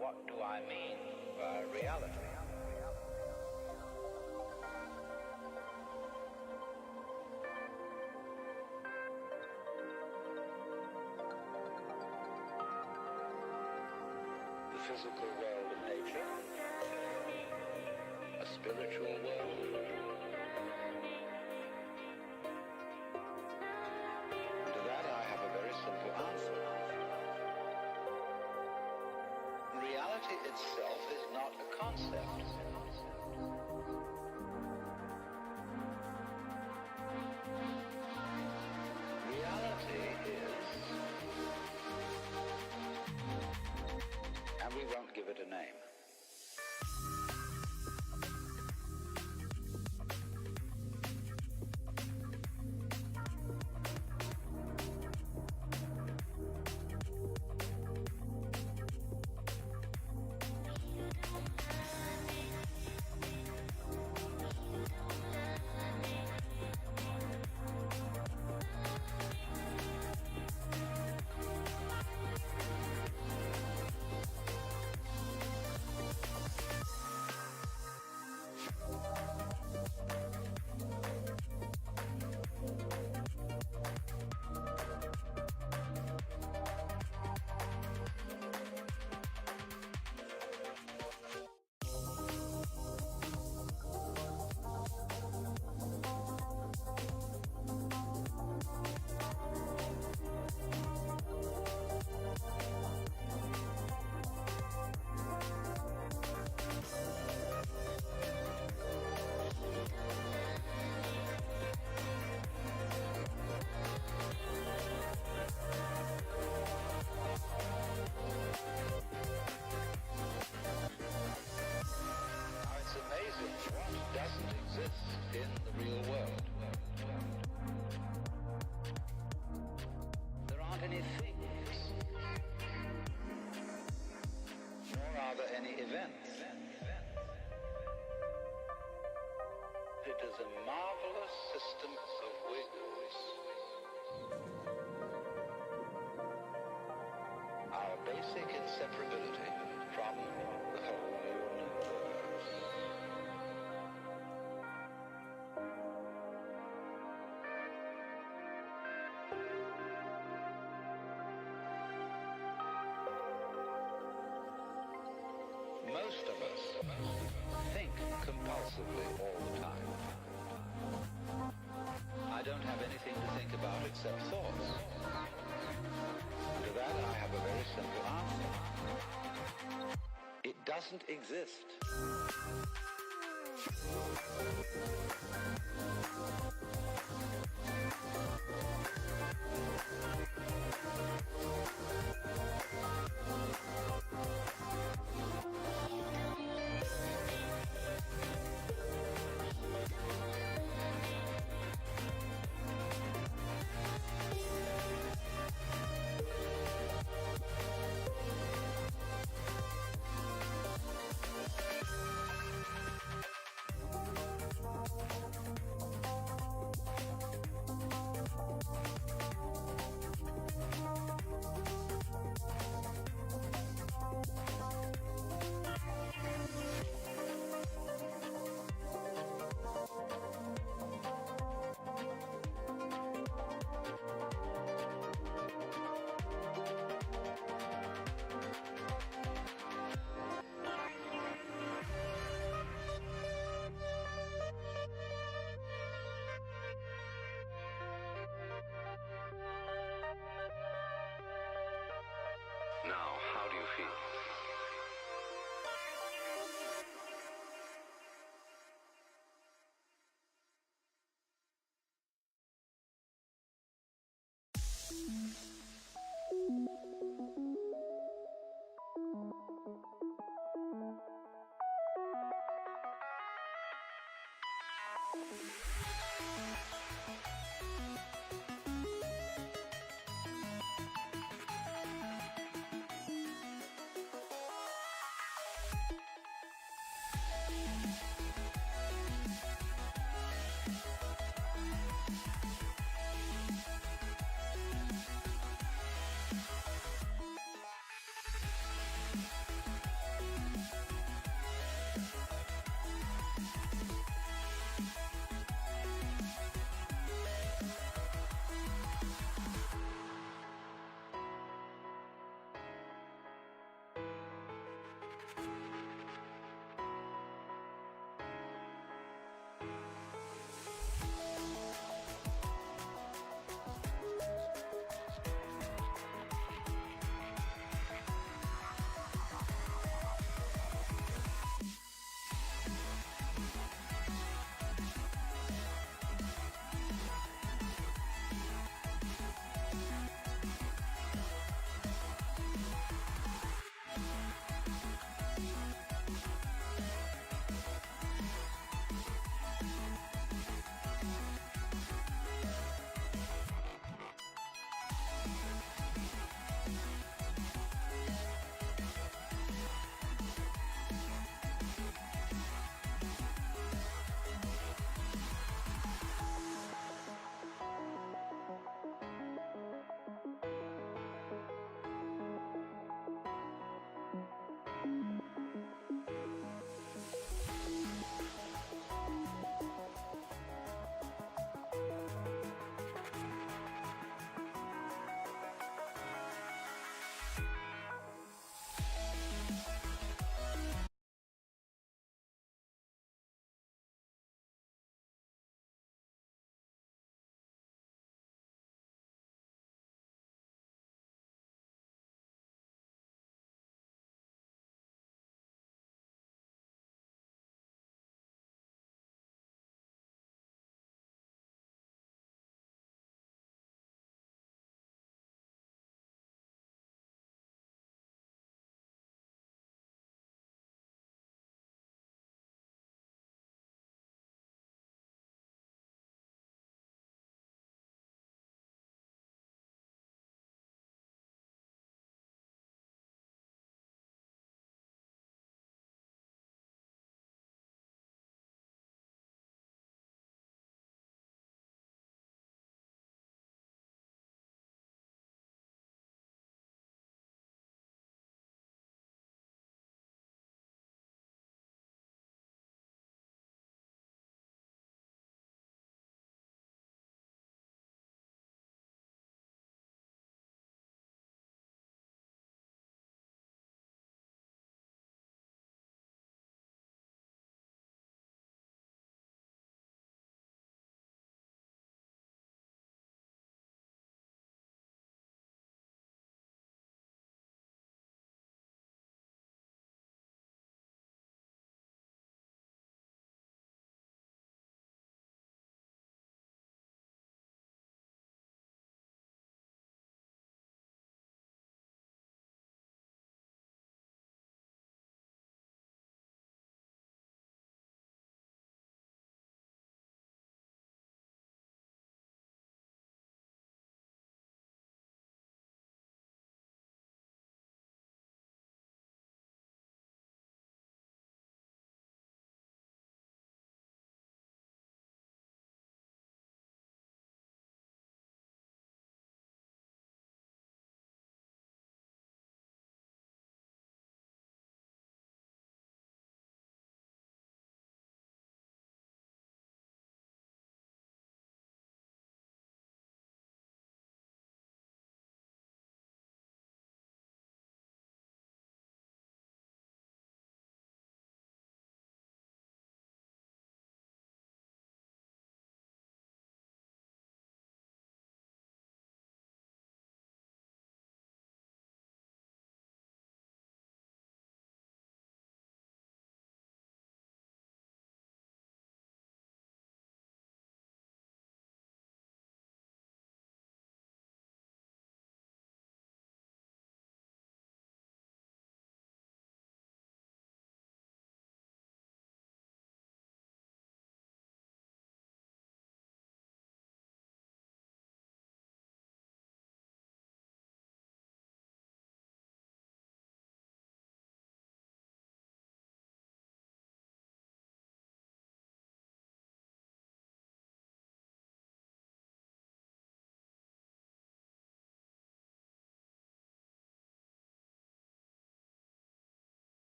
What do I mean by reality? The physical world of nature, a spiritual world. To that I have a very simple answer. Reality itself is not a concept. Reality is, and we won't give it a name. Most of us think compulsively all the time. I don't have anything to think about except thoughts. To that I have a very simple answer. It doesn't exist.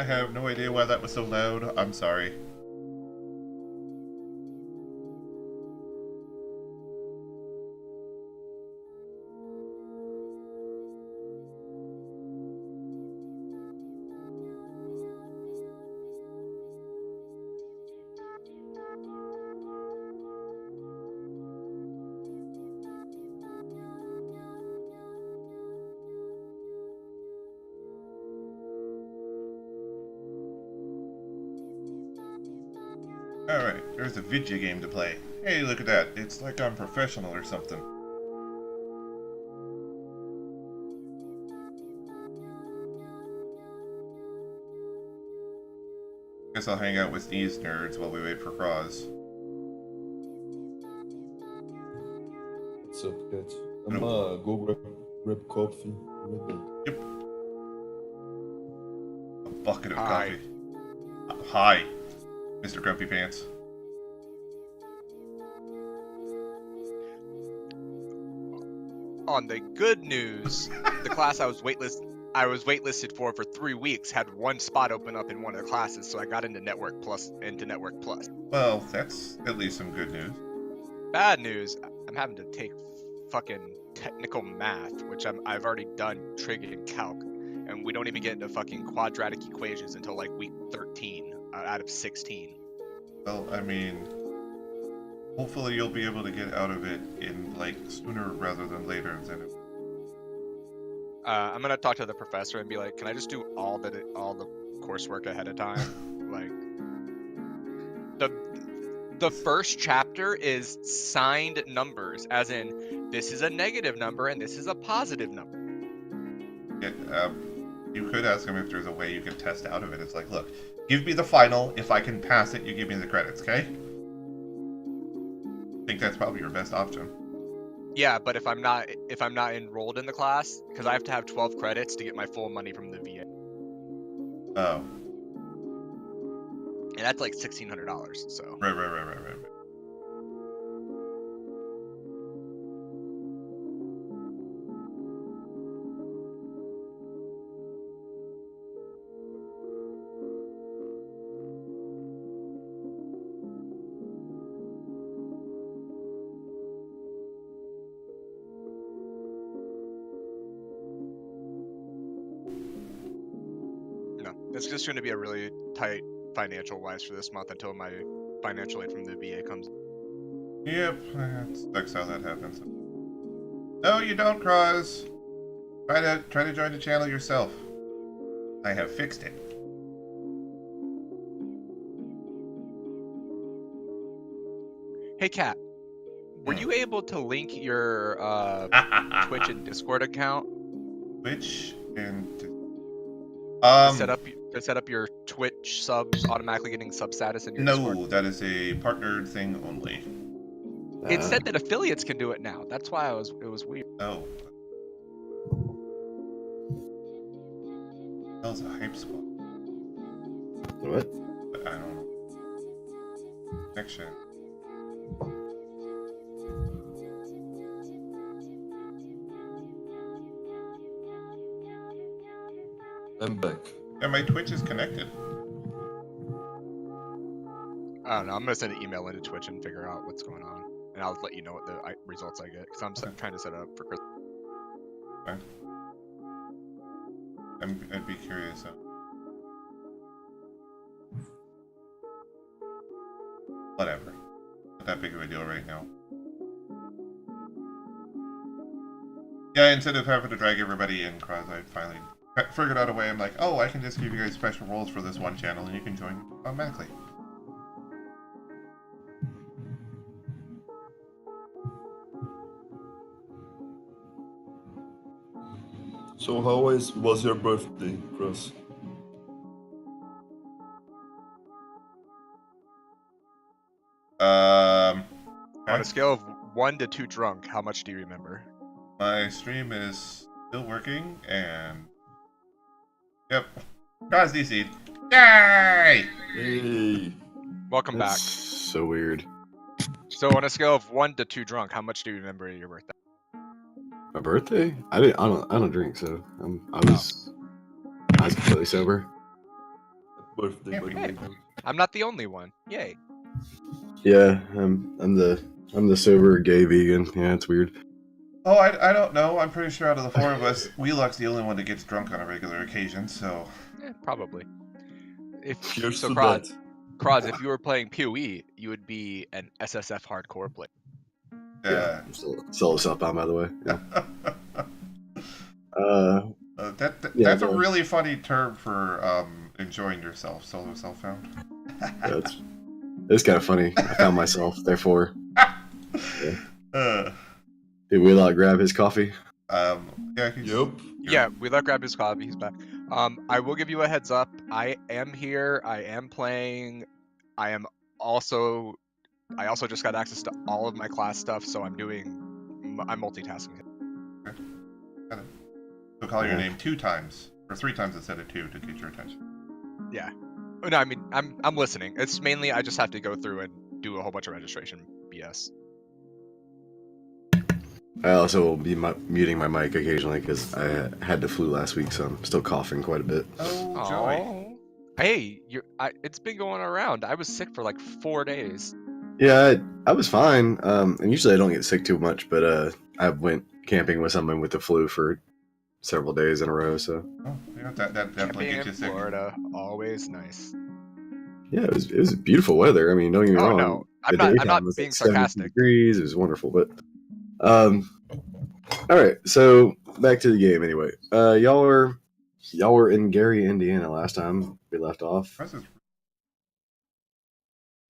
I have no idea why that was so loud. I'm sorry. Alright, there's a video game to play. Hey, look at that. It's like I'm professional or something. Guess I'll hang out with these nerds while we wait for Cross. What's up, guys? I'm go grab coffee. Yep. A bucket of coffee. Hi, Mr. Grumpy Pants. On the good news, the class I was waitlisted for 3 weeks had one spot open up in one of the classes, so I got into Network Plus. Well, that's at least some good news. Bad news, I'm having to take fucking technical math, which I've already done trig and calc, and we don't even get into fucking quadratic equations until like week 13 out of 16. Well, I mean, hopefully you'll be able to get out of it in, like, sooner rather than later. I'm gonna talk to the professor and be like, can I just do all the coursework ahead of time? Like, the first chapter is signed numbers, as in this is a negative number and this is a positive number. Yeah, you could ask him if there's a way you can test out of it. It's like, look, give me the final. If I can pass it, you give me the credits, okay? I think that's probably your best option. Yeah, but if I'm not enrolled in the class, because I have to have 12 credits to get my full money from the VA. Oh. And that's like $1,600, so. Right. No, it's just going to be a really tight financial wise for this month until my financial aid from the VA comes. Yep, that sucks how that happens. No, you don't, Cross. Try to join the channel yourself. I have fixed it. Hey, Kat, were you able to link your Twitch and Discord account? Twitch and to set up your Twitch subs automatically getting sub status in your no, Discord? that is a partnered thing only. It said that affiliates can do it now. That's why it was weird. Oh. That was a hype spot. What? I don't know. Connection. I'm back. Yeah, my Twitch is connected. I don't know. I'm gonna send an email into Twitch and figure out what's going on, and I'll let you know what the results I get because I'm trying to set it up for Christmas. Okay. I'd be curious. Whatever. Not that big of a deal right now. Yeah, instead of having to drag everybody in, Cross, I finally figured out a way. I'm like, oh, I can just give you guys special roles for this one channel, and you can join automatically. So how was your birthday, Cross? On a scale of 1 to 2 drunk, how much do you remember? My stream is still working, and yep, Cross DC. Yay! Hey. Welcome back. So weird. So on a scale of 1 to 2 drunk, how much do you remember of your birthday? My birthday? I don't drink, so I was completely sober. birthday, by the way. Dude. I'm not the only one. Yay. Yeah, I'm the sober gay vegan. Yeah, it's weird. Oh, I don't know. I'm pretty sure out of the four of us, Wheelock's the only one that gets drunk on a regular occasion, so... Probably. Cheers to Kraz, if you were playing PoE, you would be an SSF hardcore player. Yeah, I'm still solo self-bound, by the way. Yeah. That's a really funny term for enjoying yourself, solo self-found. Yeah, it's kind of funny. I found myself, therefore. Yeah. Did Wheelock grab his coffee? Yeah, Yep. Yeah, Wheelock grabbed his coffee. He's back. I will give you a heads up. I am here. I am playing. I also just got access to all of my class stuff, so I'm multitasking. So call your name 2 times, or 3 times instead of 2 to get your attention. Yeah. No, I mean, I'm listening. It's mainly I just have to go through and do a whole bunch of registration BS. I also will be muting my mic occasionally because I had the flu last week, so I'm still coughing quite a bit. Oh, joy. Hey, it's been going around. I was sick for like 4 days. Yeah, I was fine. And usually I don't get sick too much, but I went camping with someone with the flu for several days in a row. So. Oh, yeah, that definitely Camping gets you in sick. Florida, always nice. Yeah, it was beautiful weather. I mean, don't get me wrong. No, I'm not being sarcastic. Degrees. It was wonderful, but all right. So back to the game anyway. Y'all were in Gary, Indiana last time we left off.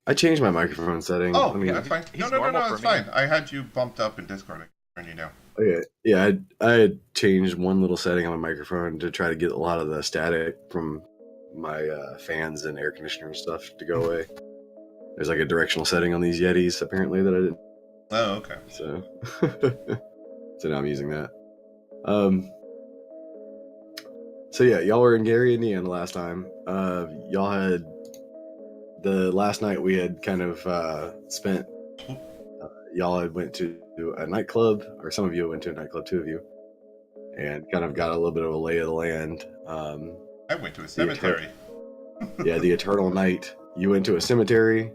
I changed my microphone setting. Oh, yeah, that's fine. No, it's fine. me. I had you bumped up in Discord. I turn you down. Okay. Yeah, I had changed one little setting on my microphone to try to get a lot of the static from my fans and air conditioner and stuff to go away. There's like a directional setting on these Yetis apparently that I didn't. Oh, okay. So, so now I'm using that. So yeah, y'all were in Gary, Indiana last time. Y'all had the last night we had kind of spent. Y'all had went to a nightclub, or some of you went to a nightclub, 2 of you, and kind of got a little bit of a lay of the land. I went to a cemetery. Yeah, the Eternal Night. You went to a cemetery.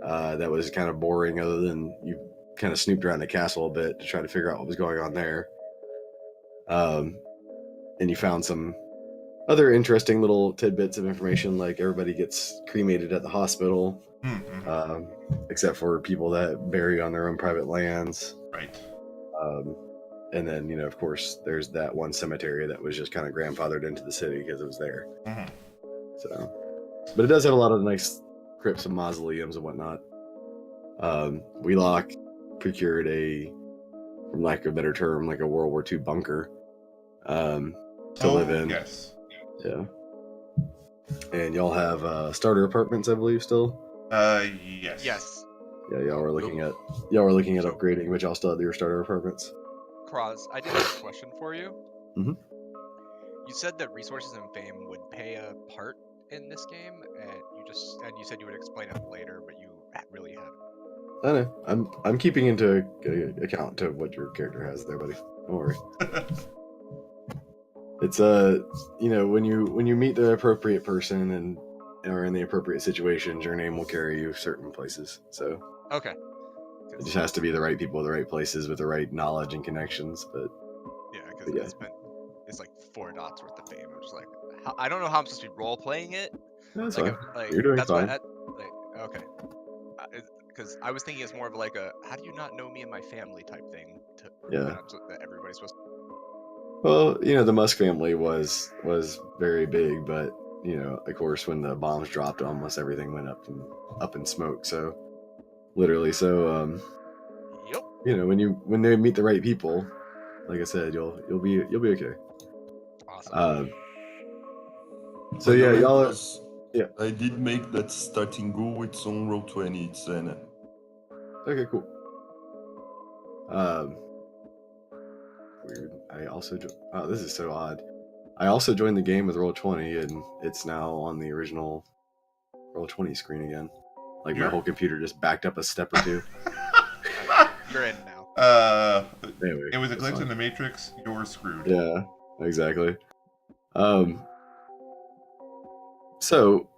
That was kind of boring, other than you kind of snooped around the castle a bit to try to figure out what was going on there. And you found some other interesting little tidbits of information, like everybody gets cremated at the hospital, except for people that bury on their own private lands. Right. And then, of course, there's that one cemetery that was just kind of grandfathered into the city because it was there. Mm-hmm. So, but it does have a lot of nice crypts and mausoleums and whatnot. Wheelock procured from lack of a better term, like a World War II bunker to live in. Yes. Yeah. And y'all have starter apartments, I believe, still. Yes. Yes. Yeah, y'all were looking at upgrading, but y'all still had your starter apartments. Cross, I did have a question for you. Mm-hmm. You said that resources and fame would play a part in this game, and you said you would explain it later, but you really haven't. I know. I'm keeping into account to what your character has there, buddy. Don't worry. It's when you meet the appropriate person and are in the appropriate situations, your name will carry you certain places. So okay. It just has to be the right people, the right places, with the right knowledge and connections. But yeah, because it's like 4 dots worth of fame. I'm just like, I don't know how I'm supposed to be role playing it. That's like, fine. You're doing fine. Okay. Because I was thinking it's more of like a how do you not know me and my family type thing. That everybody's supposed to. Well, the Musk family was very big, but of course, when the bombs dropped, almost everything went up in smoke. So, literally, Yep. when they meet the right people, like I said, you'll be okay. Awesome. So yeah, y'all. Yeah. I did make that starting goal. It's on roll 20. It's Anna. Okay, cool. Weird. I also this is so odd. I also joined the game with Roll20, and it's now on the original Roll20 screen again. Like my whole computer just backed up a step or two. You're in now. Anyway, it was a glitch in the Matrix. You're screwed. Yeah, exactly. So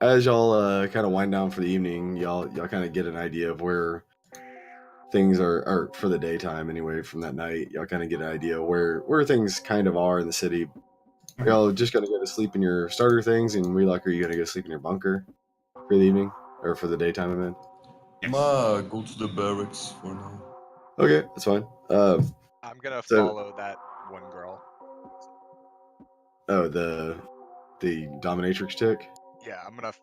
as y'all kind of wind down for the evening, y'all kind of get an idea of where things are for the daytime anyway. From that night, y'all kind of get an idea where things kind of are in the city. Mhm. Y'all just gonna go to sleep in your starter things, and Wheelock, are you gonna go sleep in your bunker for the evening or for the daytime? I mean, Yes. Go to the barracks for now. okay, that's fine. I'm gonna So- follow that one girl. Oh, the dominatrix chick. Yeah, I'm gonna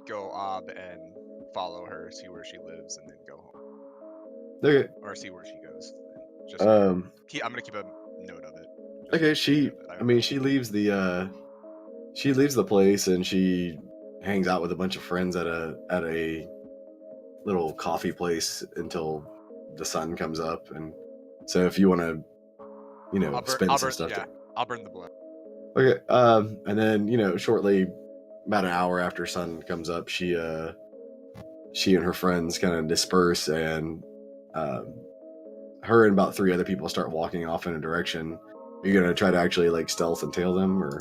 go and follow her, see where she lives, and then go home, Okay. or see where she goes. Just Um. I'm gonna keep a note of it. just Okay. so She. that I mean, she leaves the place and she hangs out with a bunch of friends at a little coffee place until the sun comes up. And so if you want to, spend some stuff. I'll burn the blood. Okay. And then shortly, about an hour after sun comes up, she and her friends kind of disperse, and her and about 3 other people start walking off in a direction. Are you gonna try to actually like stealth and tail them, or?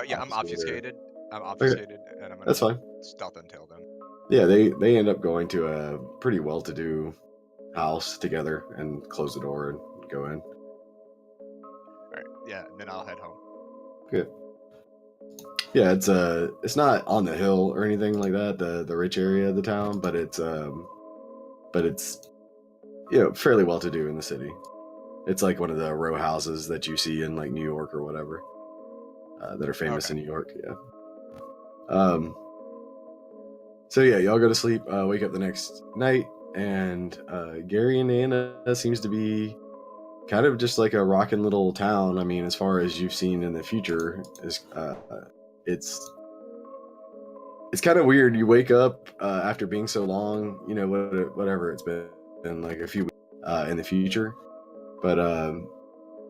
Yeah, I'm Obfuscated obfuscated. I'm obfuscated, and I'm gonna That's fine. stealth and tail them. Yeah, they end up going to a pretty well-to-do house together and close the door and go in. All right, yeah, and then I'll head home. Good. Yeah, it's not on the hill or anything like that, the rich area of the town, but it's fairly well-to-do in the city. It's like one of the row houses that you see in like New York or whatever, that are famous in New York. Yeah. So yeah, y'all go to sleep, wake up the next night, and Gary, Indiana seems to be kind of just like a rockin' little town. I mean, as far as you've seen in the future, it's kind of weird. You wake up after being so long, whatever it's been like a few weeks in the future, but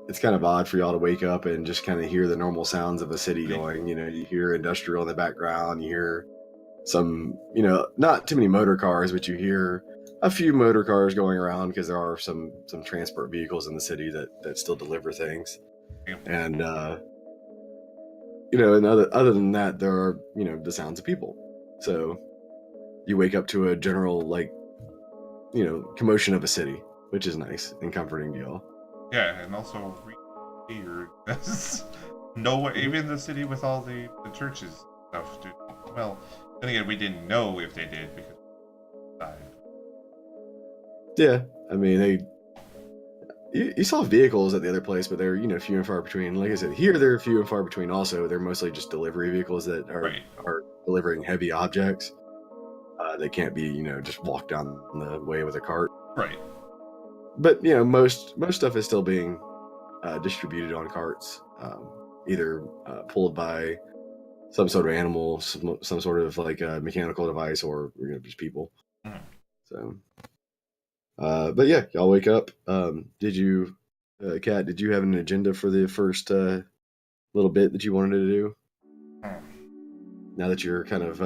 it's kind of odd for y'all to wake up and just kind of hear the normal sounds of a city going. You hear industrial in the background, you hear some, not too many motor cars, but you hear a few motor cars going around because there are some transport vehicles in the city that still deliver things. And and other than that, there are the sounds of people. So you wake up to a general commotion of a city, which is nice and comforting to y'all. Yeah, and also weird. No, even the city with all the churches stuff. Well, then again, we didn't know if they did because they died. Yeah, I mean you saw vehicles at the other place, but they're few and far between. Like I said, here they're few and far between. Also, they're mostly just delivery vehicles that are delivering heavy objects. They can't be just walk down the way with a cart. Right. But most stuff is still being distributed on carts, either pulled by some sort of animal, some sort of like a mechanical device, or just people. Mhm. So, but yeah, y'all wake up. Did you, Kat? Did you have an agenda for the first little bit that you wanted to do? Now that you're kind of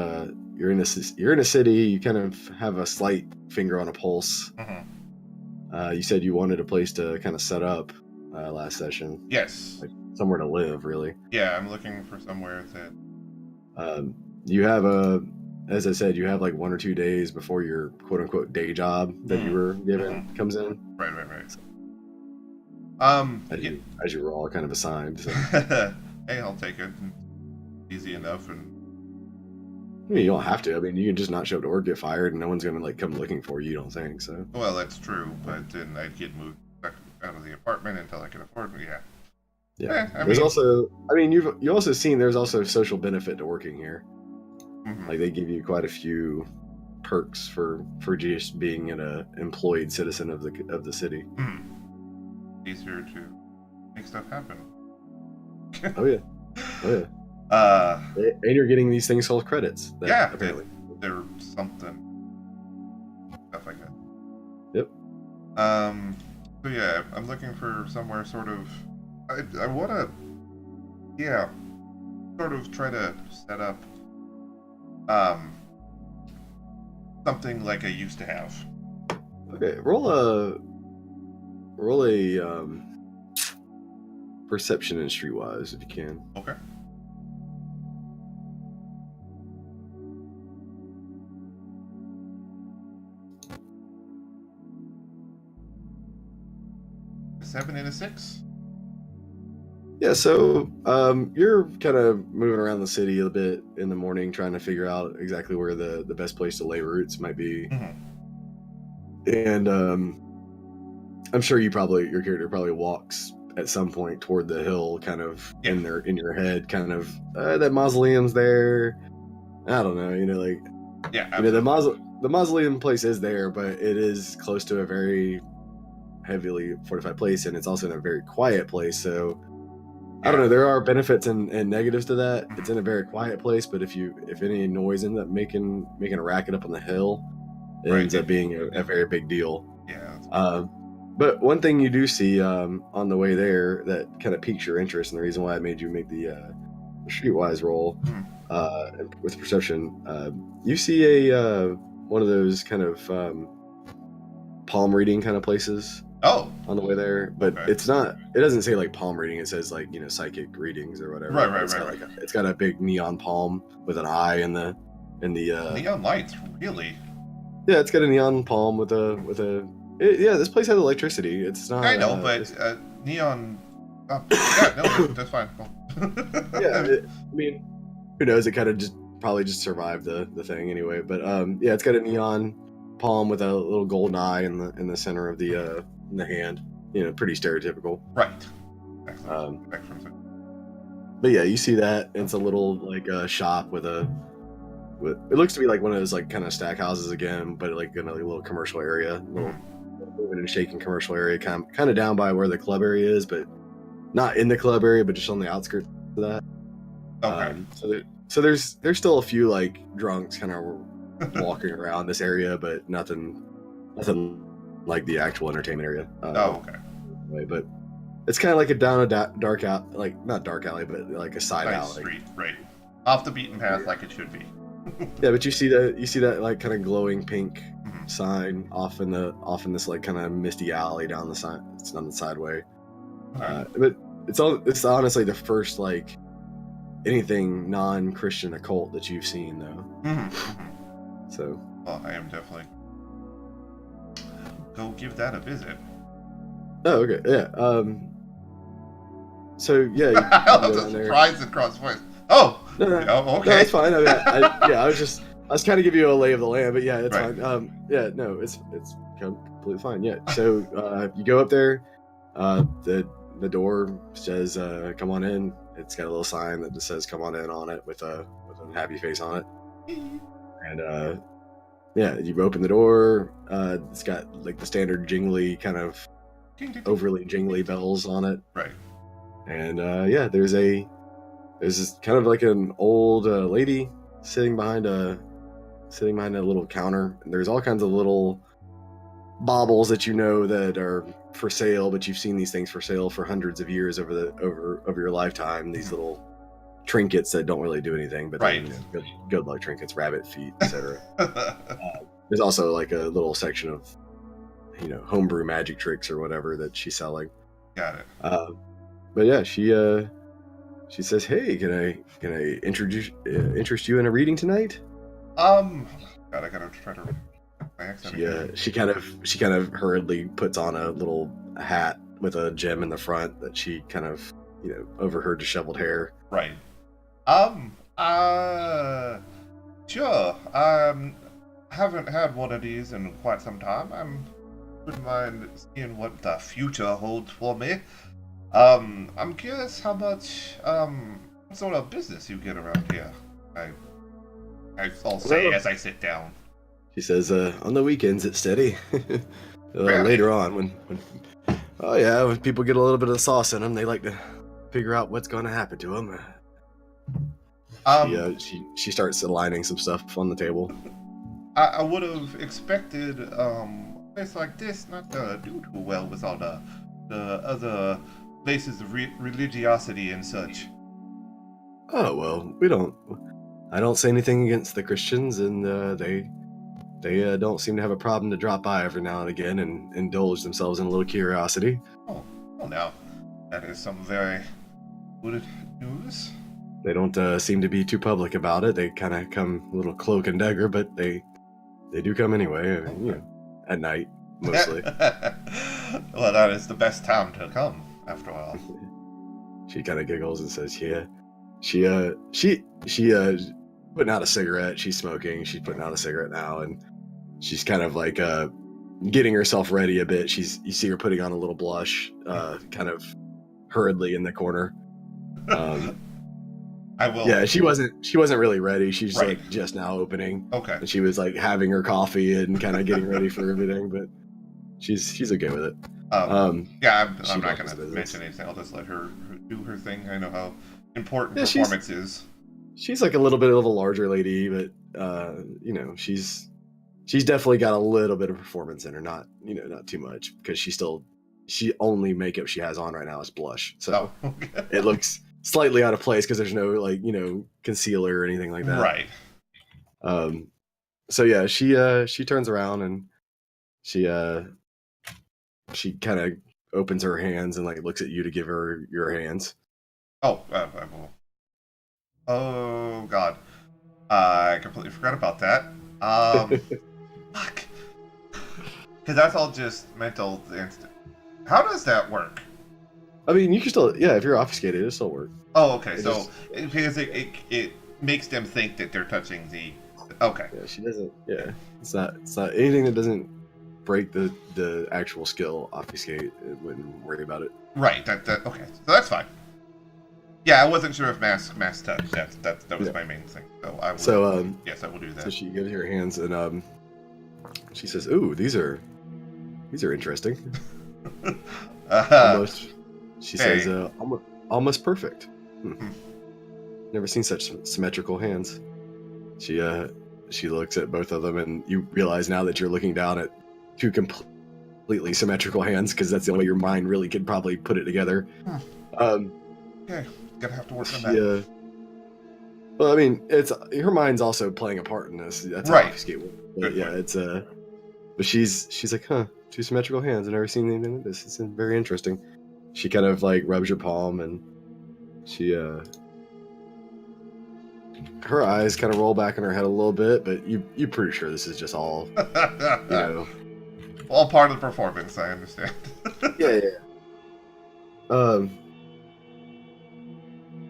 you're in a city, you kind of have a slight finger on a pulse. You said you wanted a place to kind of set up last session. Yes. Like somewhere to live, really. Yeah, I'm looking for somewhere that. You have as I said, you have like 1 or 2 days before your quote unquote day job that you were given comes in. Right. As you were all kind of assigned. So. Hey, I'll take it. Easy enough, and I mean, you don't have to. I mean, you can just not show up to work, get fired, and no one's gonna like come looking for you. You don't think so? Well, that's true, but then I'd get moved back out of the apartment until I could afford it. Yeah. Yeah. You've also seen there's also social benefit to working here. Like they give you quite a few perks for just being an employed citizen of the city. Easier to make stuff happen. Oh yeah. And you're getting these things called credits. Apparently they're something stuff like that. Yep. So yeah, I'm looking for somewhere sort of. I want to, sort of try to set up something like I used to have. Okay, roll a perception and streetwise if you can. Okay. 7 and a 6. Yeah, so you're kind of moving around the city a bit in the morning, trying to figure out exactly where the best place to lay roots might be. And I'm sure your character probably walks at some point toward the hill, kind of in your head, kind of that mausoleum's there. I don't know, the mausoleum place is there, but it is close to a very heavily fortified place, and it's also in a very quiet place. So I don't know. There are benefits and negatives to that. It's in a very quiet place, but if any noise ends up making a racket up on the hill, it ends up being a very big deal. Yeah. But one thing you do see on the way there that kind of piques your interest, and the reason why I made you make the streetwise roll with perception, you see a one of those kind of palm reading kind of places. Oh, on the way there, but it's not. It doesn't say like palm reading. It says like psychic readings or whatever. Right. It's got a big neon palm with an eye in the neon lights, really? Yeah, it's got a neon palm with a. This place has electricity. It's not. I know, but neon. That's fine. Cool. I mean, who knows? It kind of probably just survived the thing anyway. But it's got a neon palm with a little golden eye in the center of the hand. Pretty stereotypical. Right. But yeah, you see that. It's a little like a shop with it looks to be like one of those like kind of stack houses again, but like in a little commercial area, little moving and shaking commercial area, kind of down by where the club area is, but not in the club area, but just on the outskirts of that. Okay. So there's still a few like drunks kind of walking around this area, but nothing like the actual entertainment area. Okay. But it's kind of like down a dark out, like not dark alley, but like a side alley. Street, right? Off the beaten path, like it should be. Yeah, but you see that like kind of glowing pink sign off in this like kind of misty alley down the side. It's on the sideway. But it's honestly the first like anything non-Christian occult that you've seen though. So. Well, I am definitely go give that a visit. Oh, okay, yeah. So yeah, I love the surprise and cross voice. Oh, no, okay. No, that's fine. I was kind of giving you a lay of the land, but yeah, it's fine. It's completely fine. Yeah. So you go up there. The door says, "Come on in." It's got a little sign that just says "Come on in" on it with a happy face on it. And you open the door. It's got like the standard jingly kind of overly jingly bells on it. Right. And there's this kind of like an old lady sitting behind a little counter. And there's all kinds of little baubles that that are for sale, but you've seen these things for sale for hundreds of years over your lifetime. These little trinkets that don't really do anything, but good luck trinkets, rabbit feet, etc. There's also like a little section of homebrew magic tricks or whatever that she's selling. Got it. But yeah, she says, "Hey, can I interest you in a reading tonight?" God, I gotta try to. My accent. She kind of hurriedly puts on a little hat with a gem in the front that she kind of over her disheveled hair. Right. Sure. Haven't had one of these in quite some time. Wouldn't mind seeing what the future holds for me. I'm curious how much what sort of business you get around here. I'll say as I sit down. She says, on the weekends it's steady. Really? Later on when people get a little bit of sauce in them, they like to figure out what's going to happen to them. She starts aligning some stuff on the table. I would have expected a place like this not to do too well with all the other places of religiosity and such. Oh well, I don't say anything against the Christians, and they don't seem to have a problem to drop by every now and again and indulge themselves in a little curiosity. Oh, now that is some very good news. They don't seem to be too public about it. They kind of come a little cloak and dagger, but they do come anyway. At night mostly. Well, that is the best time to come, after all. She kind of giggles and says, "Yeah." She putting out a cigarette. She's smoking. She's putting out a cigarette now, and she's kind of like getting herself ready a bit. You see her putting on a little blush, kind of hurriedly in the corner. I will. Yeah, she wasn't really ready. She's Right. like just now opening. Okay. And she was like having her coffee and kind of getting ready for everything, but she's okay with it. Yeah, she I'm not welcomes going to visits. mention anything. I'll just let her do her thing. I know how important Yeah, performance is. She's like a little bit of a larger lady, but she's definitely got a little bit of performance in her. Not too much, because she only makeup she has on right now is blush, so Oh, okay. it looks slightly out of place because there's no concealer or anything like that. Right. So yeah, she turns around and she kind of opens her hands and like looks at you to give her your hands. Oh, I will. Oh, God. I completely forgot about that. Fuck. Because that's all just mental instant. How does that work? I mean, you can still, if you're obfuscated, it'll still work. Oh, okay. Because it makes them think that they're touching the. Okay. Yeah, she doesn't. Yeah, it's not anything that doesn't break the actual skill. Obfuscate. It wouldn't worry about it. Right. That okay. So that's fine. Yeah, I wasn't sure if mask touch. That was my main thing. So I will. Yes, I will do that. So she gives her hands and she says, "Ooh, these are interesting." Almost. She says, "Almost perfect." Never seen such symmetrical hands. She looks at both of them, and you realize now that you're looking down at two completely symmetrical hands, because that's the only way your mind really could probably put it together. Okay, gonna have to work on that. Yeah. Well, I mean, it's her mind's also playing a part in this. That's how Right. obfuscate works. But Good yeah, point. it's but she's like, huh, two symmetrical hands. I've never seen anything like this. It's very interesting. She kind of like rubs your palm, and she her eyes kind of roll back in her head a little bit, but you're pretty sure this is just all all part of the performance. I understand. yeah.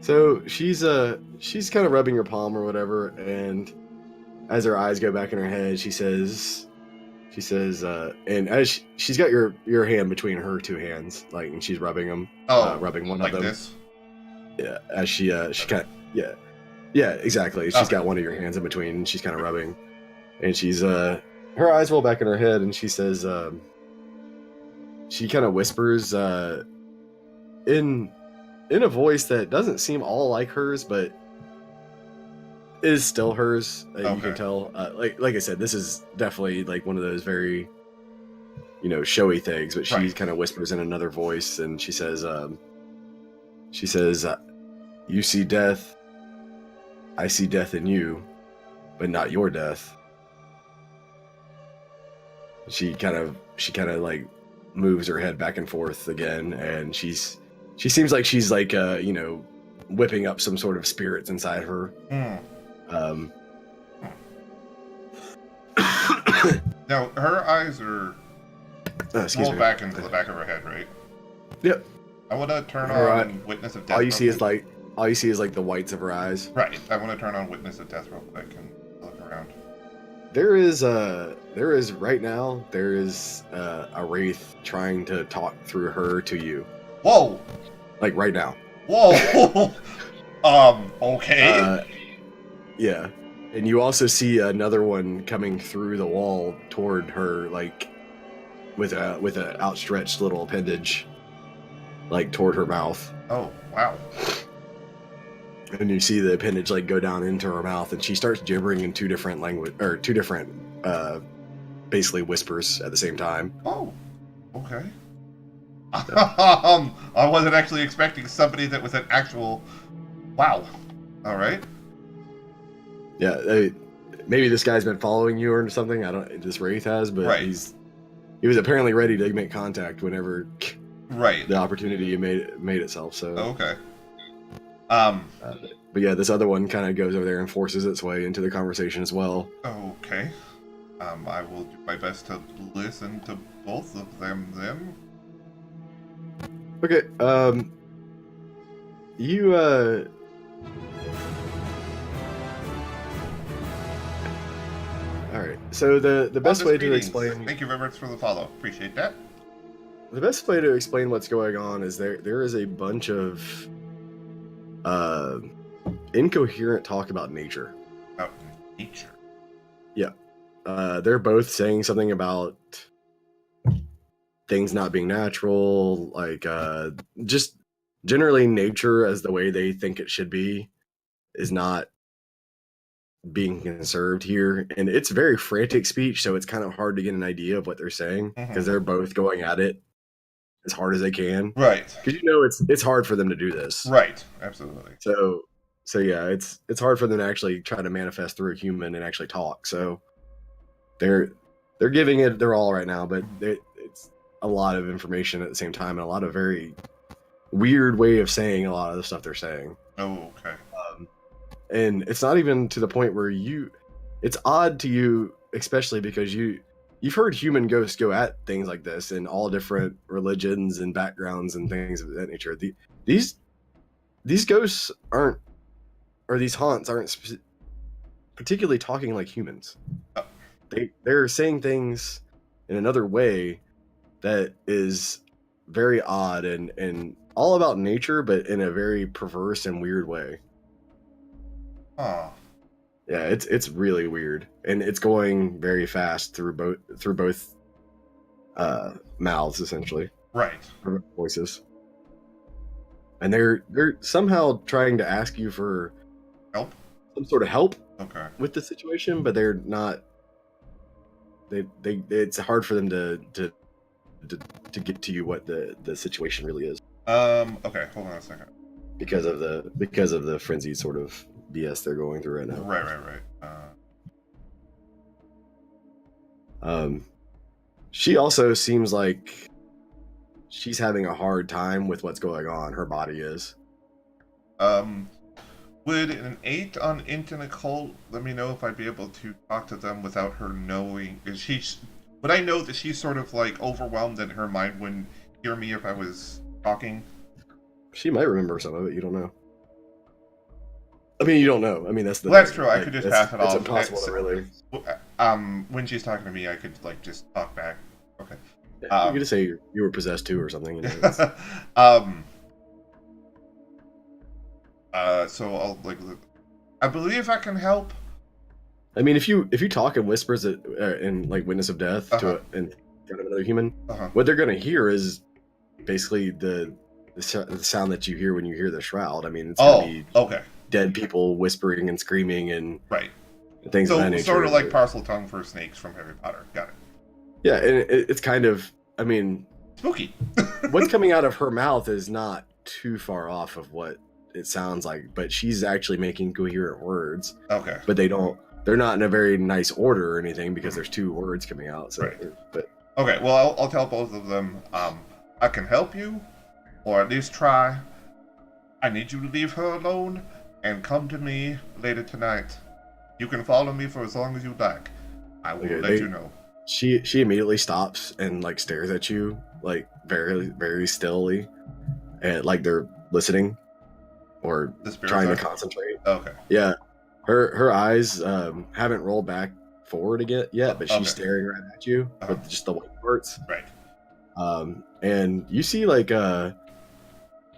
So she's kind of rubbing your palm or whatever, and as her eyes go back in her head, she says, and as she's got your hand between her two hands, like, and she's rubbing them, rubbing one like of them. This? Yeah, as she kind of, yeah, exactly. She's got one of your hands in between, and she's kind of rubbing, and she's her eyes roll back in her head, and she says, she kind of whispers, in a voice that doesn't seem all like hers, but is still hers. You can tell. Like I said, this is definitely like one of those very, showy things. But she kind of whispers in another voice, and she says, "You see death. I see death in you, but not your death." She kind of like moves her head back and forth again, and she seems like she's like whipping up some sort of spirits inside her. Now her eyes are rolled back into the back of her head, right? Yep. I want to turn on Witness of Death. All you see is like the whites of her eyes. Right. I want to turn on Witness of Death real quick and look around. There is right now a wraith trying to talk through her to you. Whoa! Like right now. Whoa! Okay. Yeah. And you also see another one coming through the wall toward her, like with a outstretched little appendage, like toward her mouth. Oh, wow. And you see the appendage like go down into her mouth, and she starts gibbering in two different basically whispers at the same time. Oh, okay. I wasn't actually expecting somebody that was an actual. Wow. All right. Yeah, maybe this guy's been following you or something. This wraith has, but he was apparently ready to make contact whenever the opportunity made itself. So okay. But yeah, this other one kind of goes over there and forces its way into the conversation as well. Okay. I will do my best to listen to both of them then. Okay. You All right. So the best way to Greetings. explain Thank you very much for the follow. Appreciate that. the best way to explain what's going on is there is a bunch of incoherent talk about nature. About nature. Yeah. They're both saying something about things not being natural, like just generally nature as the way they think it should be is not being conserved here. And it's very frantic speech, so it's kind of hard to get an idea of what they're saying because they're both going at it as hard as they can. Right. Because it's hard for them to do this. Right. Absolutely. So yeah, it's hard for them to actually try to manifest through a human and actually talk. So they're giving it their all right now, but it's a lot of information at the same time and a lot of very weird way of saying a lot of the stuff they're saying. Oh, okay. And it's not even to the point where it's odd to you, especially because you've heard human ghosts go at things like this in all different religions and backgrounds and things of that nature. These ghosts aren't, or these haunts aren't particularly talking like humans. They're saying things in another way that is very odd and all about nature, but in a very perverse and weird way. Oh. Yeah, it's really weird, and it's going very fast through both mouths essentially. Right. Voices, and they're somehow trying to ask you for Help. some sort of help. Okay. With the situation, but they're not. It's hard for them to get to you what the situation really is. Okay. Hold on a second. Because of the frenzied sort of BS they're going through right now. Right. She also seems like she's having a hard time with what's going on. Her body is. Would an 8 on int and occult let me know if I'd be able to talk to them without her knowing? Would I know that she's sort of like overwhelmed and her mind wouldn't hear me if I was talking? She might remember some of it. You don't know. I mean, you don't know. I mean, that's true. I could just pass it off. It's impossible to really. When she's talking to me, I could like just talk back. Okay. Yeah, you could just say you were possessed too or something. You know, so I'll I believe I can help. I mean, if you talk in whispers in like Witness of Death to in front of another human, what they're gonna hear is basically the sound that you hear when you hear the shroud. I mean, it's gonna be dead people whispering and screaming and things of that nature. Sort of like parcel tongue for snakes from Harry Potter. Got it. Yeah, and it's kind of, I mean, spooky. What's coming out of her mouth is not too far off of what it sounds like, but she's actually making coherent words. Okay. But they're not in a very nice order or anything because there's two words coming out. So, but okay, well, I'll tell both of them. I can help you, or at least try. I need you to leave her alone and come to me later tonight. You can follow me for as long as you like. I will let you know. She immediately stops and like stares at you like very very stilly, and like they're listening or trying to concentrate. Okay. Yeah, her eyes haven't rolled back forward yet, but she's staring right at you with just the white parts. Right. And you see like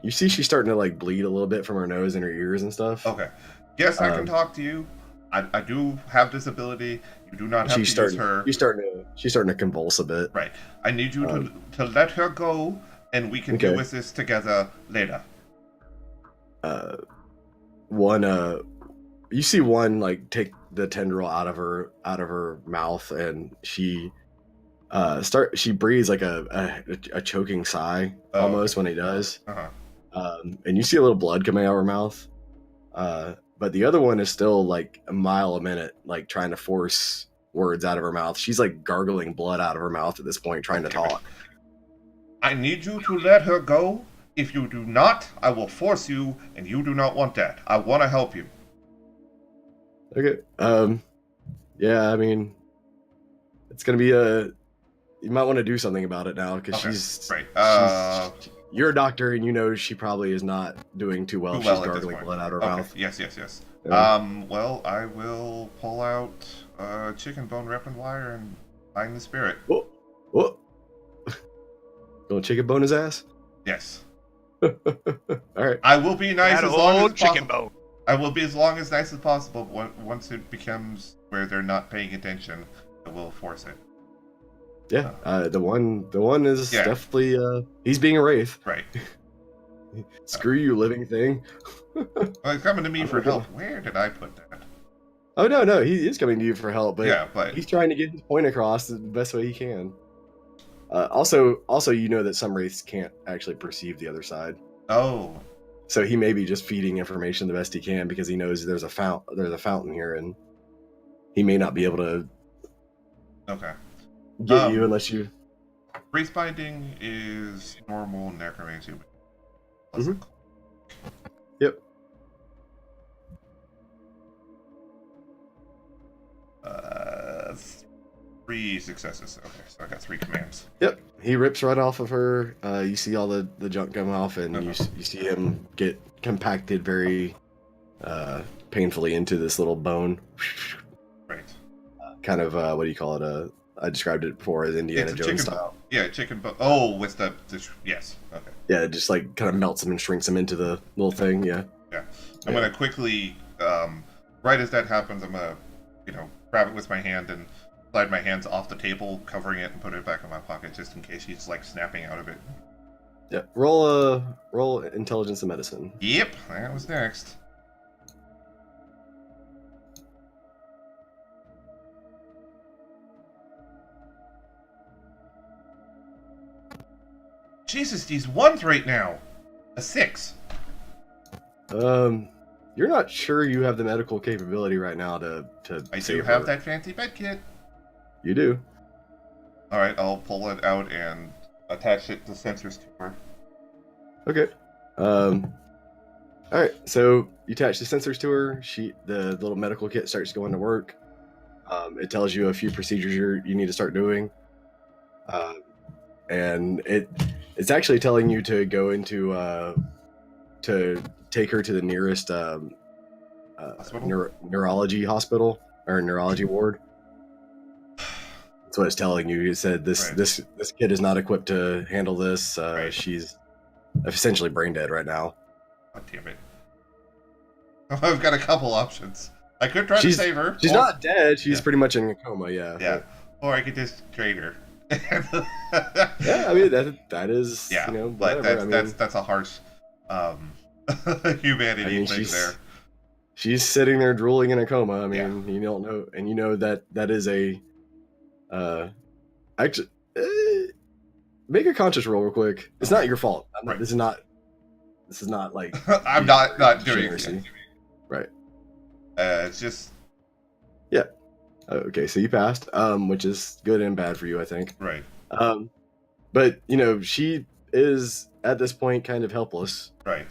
she's starting to like bleed a little bit from her nose and her ears and stuff. Okay. Yes, I can talk to you. I do have this ability. You do not have to use her. She's starting to convulse a bit. Right. I need you to let her go, and we can deal with this together later. You see one like take the tendril out of her mouth, and she breathes like a choking sigh almost when he does. And you see a little blood coming out of her mouth. But the other one is still like a mile a minute, like trying to force words out of her mouth. She's like gargling blood out of her mouth at this point, trying to talk. I need you to let her go. If you do not, I will force you, and you do not want that. I want to help you. Okay. Yeah, I mean, it's gonna be you might want to do something about it now because she's you're a doctor, and you know she probably is not doing too well. Too She's well at this gargling point. blood out her Okay. mouth. Yes. Yeah. Well, I will pull out chicken bone wrapped in wire and find the spirit. Whoa. Gonna chicken bone his ass? Yes. All right. I will be nice That as long as old chicken possible. bone. I will be as nice as possible. Once it becomes where they're not paying attention, I will force it. Yeah. The one is Yeah. definitely he's being a wraith. Right. Screw you, living thing. Well, he's coming to me for help. Where did I put that? Oh no, he is coming to you for help, but Yeah, but he's trying to get his point across the best way he can. Also, you know that some wraiths can't actually perceive the other side, oh, so he may be just feeding information the best he can because he knows there's a fountain here, and he may not be able to okay. get you unless you. Wraith binding is normal necromancy. Mhm. Yep. 3 successes. Okay, so I got 3 commands. Yep. He rips right off of her. You see all the junk come off, and you see him get compacted very painfully into this little bone. Right. Kind of what do you call it? I described it before as Indiana It's a Jones chicken style. Yeah, chicken bone. Oh, with the yes. Okay. Yeah, it just like kind of melts him and shrinks him into the little thing. Yeah. Yeah. I'm gonna quickly, right as that happens, I'm gonna, grab it with my hand and slide my hands off the table, covering it, and put it back in my pocket just in case he's like snapping out of it. Yeah. Roll intelligence and medicine. Yep, that was next. Jesus, these ones right now. A 6. You're not sure you have the medical capability right now to I do save have her. that fancy bed kit. You do. All right, I'll pull it out and attach it to sensors to her. Okay. All right. So you attach the sensors to her. The little medical kit starts going to work. It tells you a few procedures you need to start doing, and it's actually telling you to go into to take her to the nearest neurology hospital or neurology ward. That's what it's telling you. It said this kid is not equipped to handle this. Right. She's essentially brain dead right now. God damn it. I've got a couple options. I could try to save her. She's not dead. She's pretty much in a coma, yeah. Yeah. Or I could just trade her. Yeah, I mean that is but whatever. that's a harsh humanity thing there. She's sitting there drooling in a coma. I mean, you don't know, and you know that is a actually make a conscious roll real quick. It's not your fault. This is not like I'm not doing it. Right. It's just okay. So you passed, which is good and bad for you, I think. Right. But she is at this point kind of helpless. Right.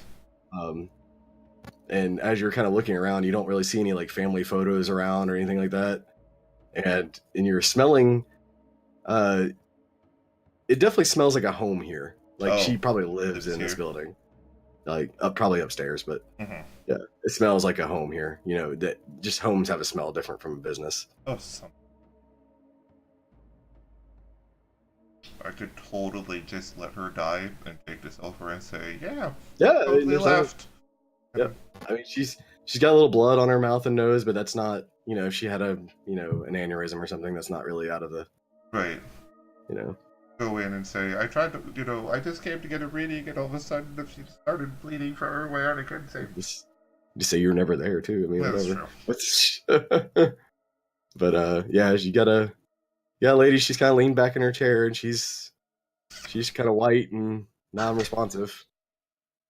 And as you're kind of looking around, you don't really see any like family photos around or anything like that. And you're smelling, it definitely smells like a home here. Like she probably lives in this building, like probably upstairs, but yeah, it smells like a home here. That just homes have a smell different from a business. Oh, I could totally just let her die and take this over and say, totally left. Yeah, I mean she's got a little blood on her mouth and nose, but that's not, if she had an aneurysm or something, that's not really out of the right. Go in and say, I tried to, I just came to get a reading, and all of a sudden she started bleeding from her way, and I couldn't say. Just say you're never there too. I mean, whatever. That's true. But you got a lady. She's kind of leaned back in her chair, and she's kind of white and non-responsive.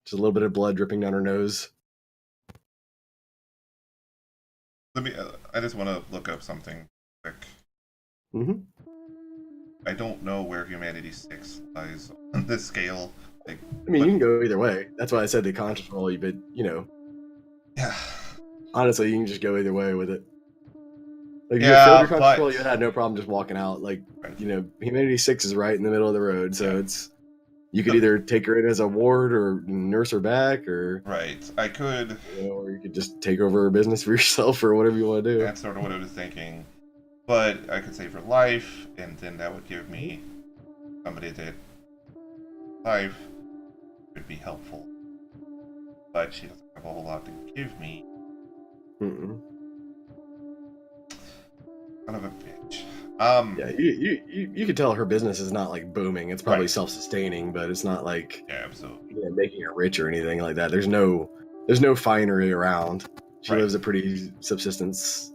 Just a little bit of blood dripping down her nose. I just want to look up something quick. Mm-hmm. I don't know where Humanity 6 lies on this scale. You can go either way. That's why I said the conscious roll, but yeah. Honestly, you can just go either way with it. Like, if you failed your conscious roll, you had no problem just walking out. Like, Humanity 6 is right in the middle of the road, so it's You could either take her in as a ward or nurse her back, or Right. I could. or you could just take over her business for yourself, or whatever you want to do. That's sort of what I was thinking. But I could save her life, and then that would give me somebody that life would be helpful. But she doesn't have a whole lot to give me. Mm-mm. Son of a bitch. Yeah, you could tell her business is not like booming. It's probably Right. self-sustaining, but it's not like Yeah, absolutely. making her rich or anything like that. There's no finery around. She Right. lives a pretty subsistence,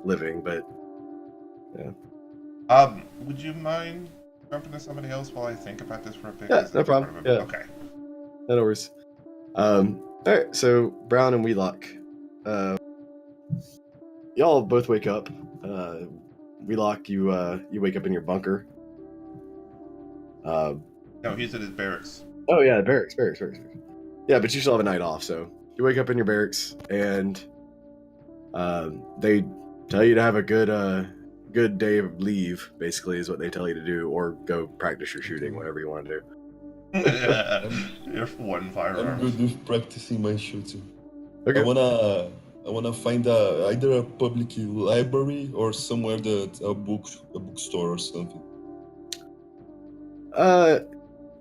living. But Would you mind jumping to somebody else while I think about this for a bit? Yeah, 'Cause no that's part problem. of it. Yeah. Okay. no worries. All right. So Brown and Wheelock, y'all both wake up. Wheelock, you wake up in your bunker. No, he's at his barracks. Oh yeah, barracks. Yeah, but you still have a night off, so you wake up in your barracks, and they tell you to have a good day of leave. Basically, is what they tell you to do, or go practice your shooting, whatever you want to do. If one I'm firearm. good with practicing my shooting. Okay. I wanna find either a public library or somewhere that a bookstore or something.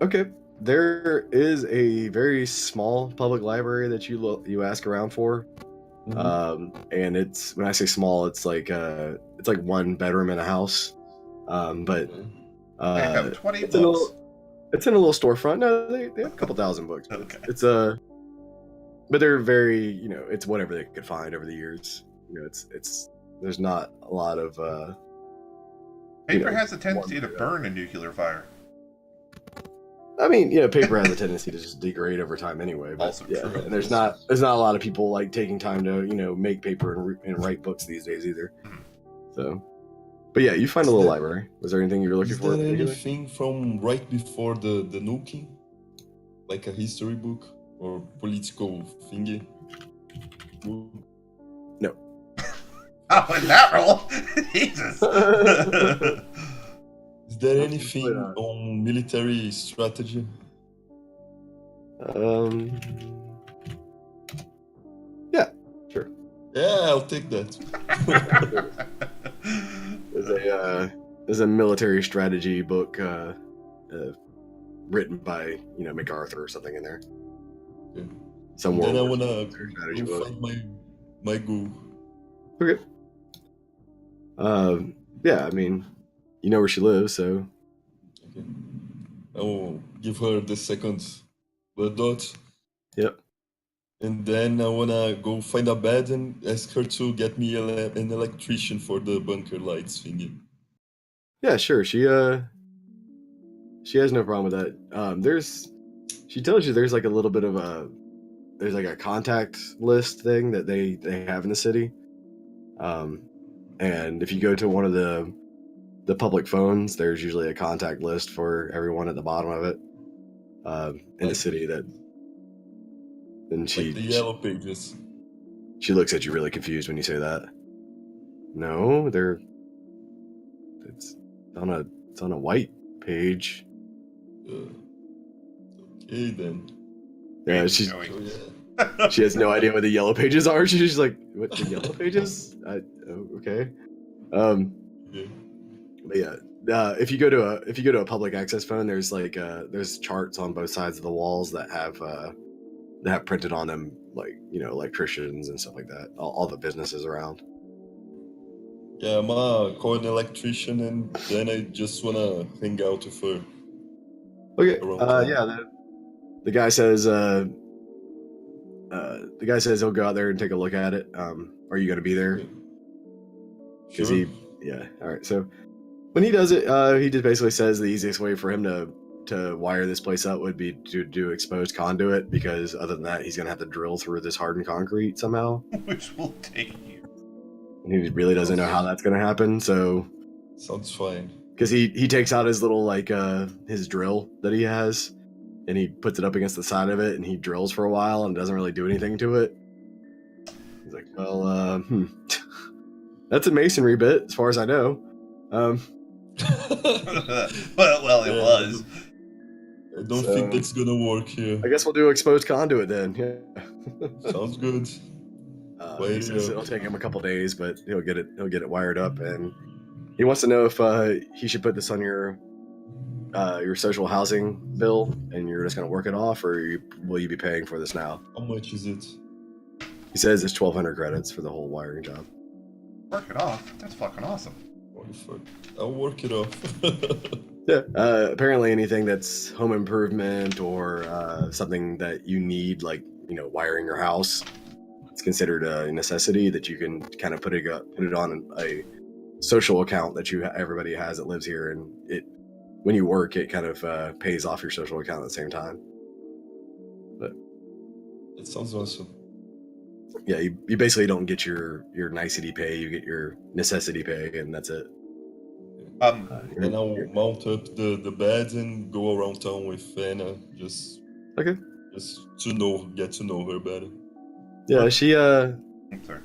Okay. There is a very small public library that you ask around for. And it's, when I say small, it's like one bedroom in a house. But I have 20 it's books. it's in a little storefront. No, they have a couple thousand books. But Okay. It's but they're very, it's whatever they could find over the years. It's there's not a lot of Paper has a tendency to burn in nuclear fire. I mean, paper has a tendency to just degrade over time anyway. But Also yeah, true. and there's not a lot of people like taking time to make paper and write books these days either. So, but yeah, you find a little library. Was there anything you were looking Is for? there in particular? anything from right before the nuking? Like a history book or political thingy? No. Oh, in that role? Jesus. Is there anything on military strategy? Yeah, sure. Yeah, I'll take that. There's a military strategy book written by MacArthur or something in there. Okay. Some Then I World War wanna strategy go book. find my goal. Okay. Yeah, I mean, you know where she lives, so Okay. I will give her the second blood dot. yep. And then I wanna go find a bed and ask her to get me an electrician for the bunker lights thingy. Yeah, sure. She has no problem with that. She tells you there's like a little bit of there's like a contact list thing that they have in the city. And if you go to one of the public phones, there's usually a contact list for everyone at the bottom of it in the city. That then Like the yellow pages. she looks at you really confused when you say that. No, it's on a white page. Okay then. Yeah, So yeah. she has no idea what the yellow pages are. She's just like, what, the yellow pages? Okay. Yeah. But yeah, if you go to a public access phone, there's like there's charts on both sides of the walls that have printed on them like electricians and stuff like that. All the businesses around. Yeah, I'm gonna call an electrician and then I just wanna hang out with her. Okay. Around Yeah. The guy says he'll go out there and take a look at it. Are you gonna be there? Because Sure. yeah. All right. So when he does it, he just basically says the easiest way for him to wire this place up would be to do exposed conduit, because other than that, he's gonna have to drill through this hardened concrete somehow, Which will take years. and he really doesn't know how that's gonna happen. So Sounds fine. because he takes out his little his drill that he has, and he puts it up against the side of it, and he drills for a while and doesn't really do anything to it. He's like, well, that's a masonry bit as far as I know. well, it was. I don't So- think that's gonna work here. I guess we'll do exposed conduit then. Yeah. Sounds good. Wire He it says up. it'll take him a couple days, but he'll get it wired up, and he wants to know if he should put this on your social housing bill, and you're just gonna work it off, or will you be paying for this now? How much is it? He says it's 1,200 credits for the whole wiring job. Work it off. That's fucking awesome. What the fuck? I'll work it off. Yeah. Apparently, anything that's home improvement or something that you need, like wiring your house, it's considered a necessity that you can kind of put it on a social account that everybody has that lives here, and when you work, it kind of pays off your social account at the same time. But It sounds awesome. yeah, you basically don't get your nicety pay, you get your necessity pay, and that's it. And I'll mount up the bed and go around town with Anna, just to get to know her better. Yeah, I'm sorry.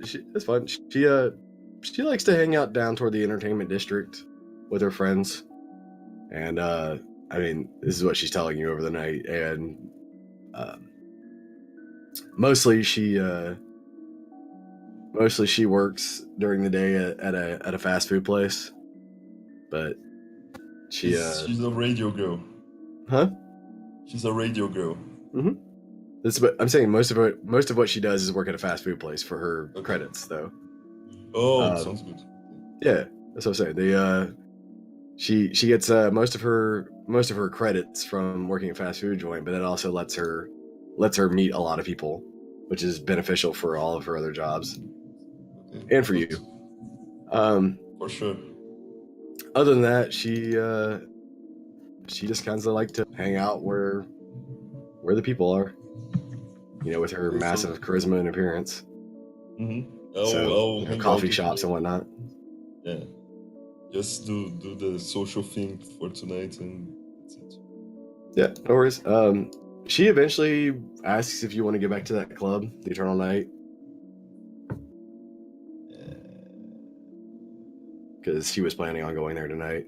it's fun. She likes to hang out down toward the entertainment district with her friends, and I mean, this is what she's telling you over the night, and mostly she works during the day at a fast food place, but she's a radio girl. Huh? She's a radio girl. Mm-hmm. I'm saying most of what she does is work at a fast food place for her credits, though. Oh, sounds good. Yeah, that's what I'm saying. She gets most of her credits from working at fast food joint, but that also lets her meet a lot of people, which is beneficial for all of her other jobs and for you. For sure. Other than that, she just kind of like to hang out where the people are, with her massive charisma and appearance. Mm-hmm. So coffee shops and whatnot. Yeah. Just do the social thing for tonight, and that's it. Yeah, no worries. She eventually asks if you want to get back to that club, the Eternal Night, because she was planning on going there tonight.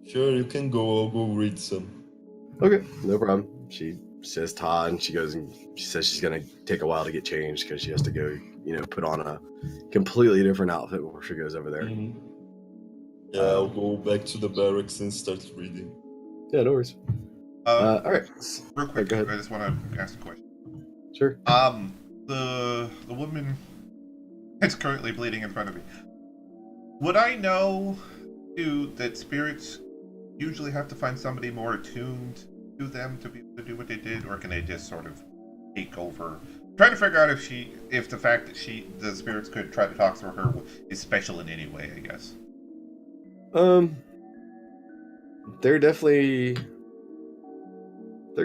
Sure, you can go. I'll go read some. Okay, no problem. She says Todd, and she goes and she says she's gonna take a while to get changed because she has to go, put on a completely different outfit before she goes over there. Mm-hmm. Yeah, I'll go back to the barracks and start reading. Yeah, no worries. All right. Real quick, go ahead. I just want to ask a question. Sure. The woman is currently bleeding in front of me. Would I know that spirits usually have to find somebody more attuned to them to be able to do what they did, or can they just sort of take over? I'm trying to figure out if the fact that the spirits could try to talk to her is special in any way, I guess. There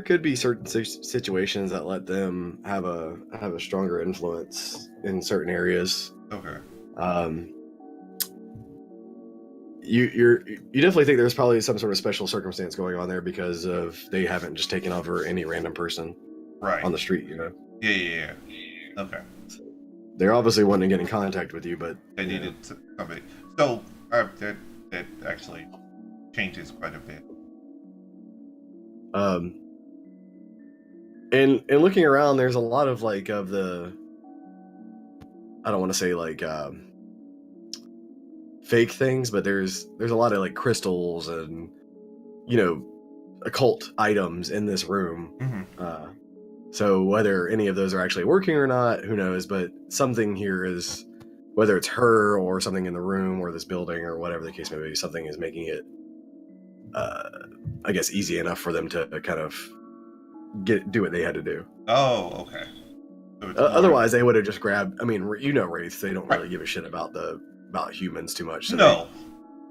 could be certain situations that let them have a stronger influence in certain areas. Okay. You definitely think there's probably some sort of special circumstance going on there because of they haven't just taken over any random person on the street, Yeah. Okay. So they're obviously wanting to get in contact with you, but they needed somebody. So that actually changes quite a bit. And looking around, there's a lot of I don't want to say fake things, but there's a lot of crystals and occult items in this room. Mm-hmm. So whether any of those are actually working or not, who knows? But something here is, whether it's her or something in the room or this building or whatever the case may be, something is making it, I guess, easy enough for them to kind of do what they had to do. Oh, okay. So otherwise, they would have just grabbed. I mean, wraiths. They don't really give a shit about humans too much. So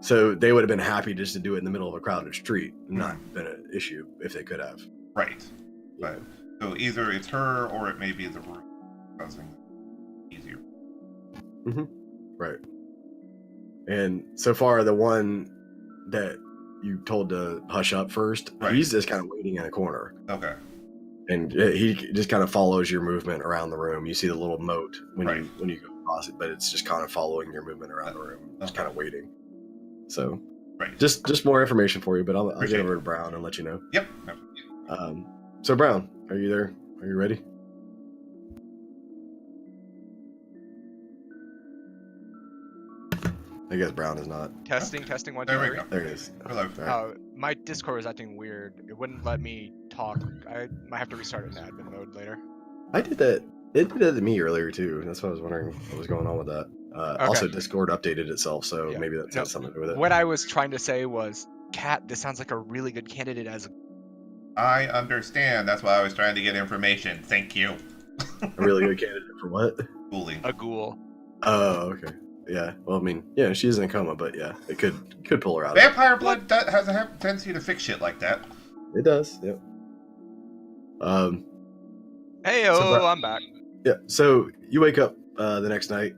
so they would have been happy just to do it in the middle of a crowded street, not been an issue if they could have. Right. But so either it's her or it may be the room causing easier. Mm-hmm. Right. And so far, the one that you told to hush up first, he's just kind of waiting in a corner. Okay. And he just kind of follows your movement around the room. You see the little moat when you go across it, but it's just kind of following your movement around the room, just kind of waiting. So Right. Just more information for you, but I'll get Appreciate over to Brown and let you know. Yep. So Brown, are you there? Are you ready? I guess Brown is not. Testing, testing, 1, 2, There we 3. go. There it is. Hello. All right. My Discord was acting weird. It wouldn't let me talk. I might have to restart it in admin mode later. I did that. It did that to me earlier too. That's why I was wondering what was going on with that. Okay. Also, Discord updated itself, so Yeah. maybe that has something to do with it. What I was trying to say was, Kat, this sounds like a really good candidate as a... I understand. That's why I was trying to get information. Thank you. A really good candidate for what? Ghouling. a ghoul. Oh, okay. Yeah. Well, I mean, yeah, she's in a coma, but yeah, it could pull her out. Vampire blood has a tendency to fix shit like that. It does. Yep. Hey-oh, So, I'm back. Yeah. So you wake up the next night.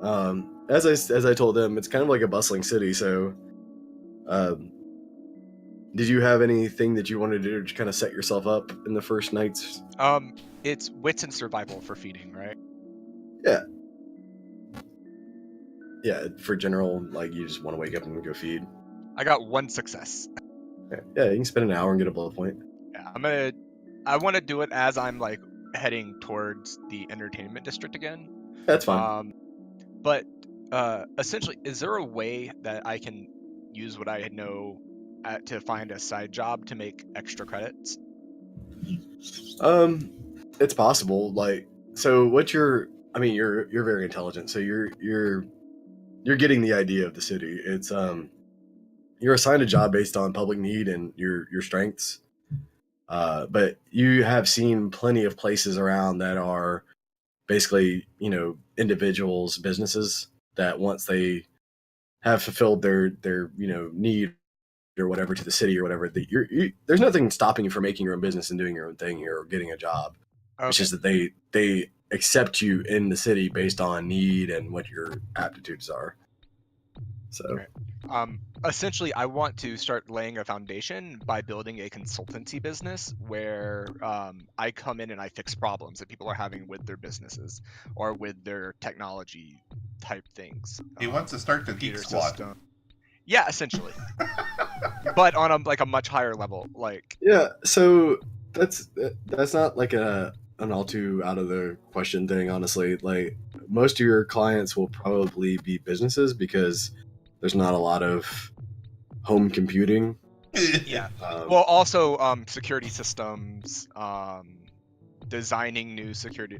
As I told them, it's kind of like a bustling city. So, did you have anything that you wanted to do to kind of set yourself up in the first nights? It's wits and survival for feeding, right? Yeah. Yeah. For general, like you just want to wake up and go feed. I got 1 success. Yeah. You can spend an hour and get a blood point. Yeah, I want to do it as I'm like heading towards the entertainment district again. That's fine. But essentially, is there a way that I can use what I know to find a side job to make extra credits? It's possible. Like, so what you're very intelligent. So you're getting the idea of the city. It's you're assigned a job based on public need and your strengths. But you have seen plenty of places around that are basically, individuals, businesses that once they have fulfilled their need or whatever to the city or whatever, there's nothing stopping you from making your own business and doing your own thing here or getting a job. Okay. It's just that they accept you in the city based on need and what your aptitudes are. So, okay. Essentially, I want to start laying a foundation by building a consultancy business where I come in and I fix problems that people are having with their businesses or with their technology type things. He wants to start the Geek Squad. System. Yeah, essentially. But on a much higher level, like. Yeah, so that's not like an all too out of the question thing, honestly. Like most of your clients will probably be businesses because there's not a lot of home computing. Yeah. Well, also security systems, designing new security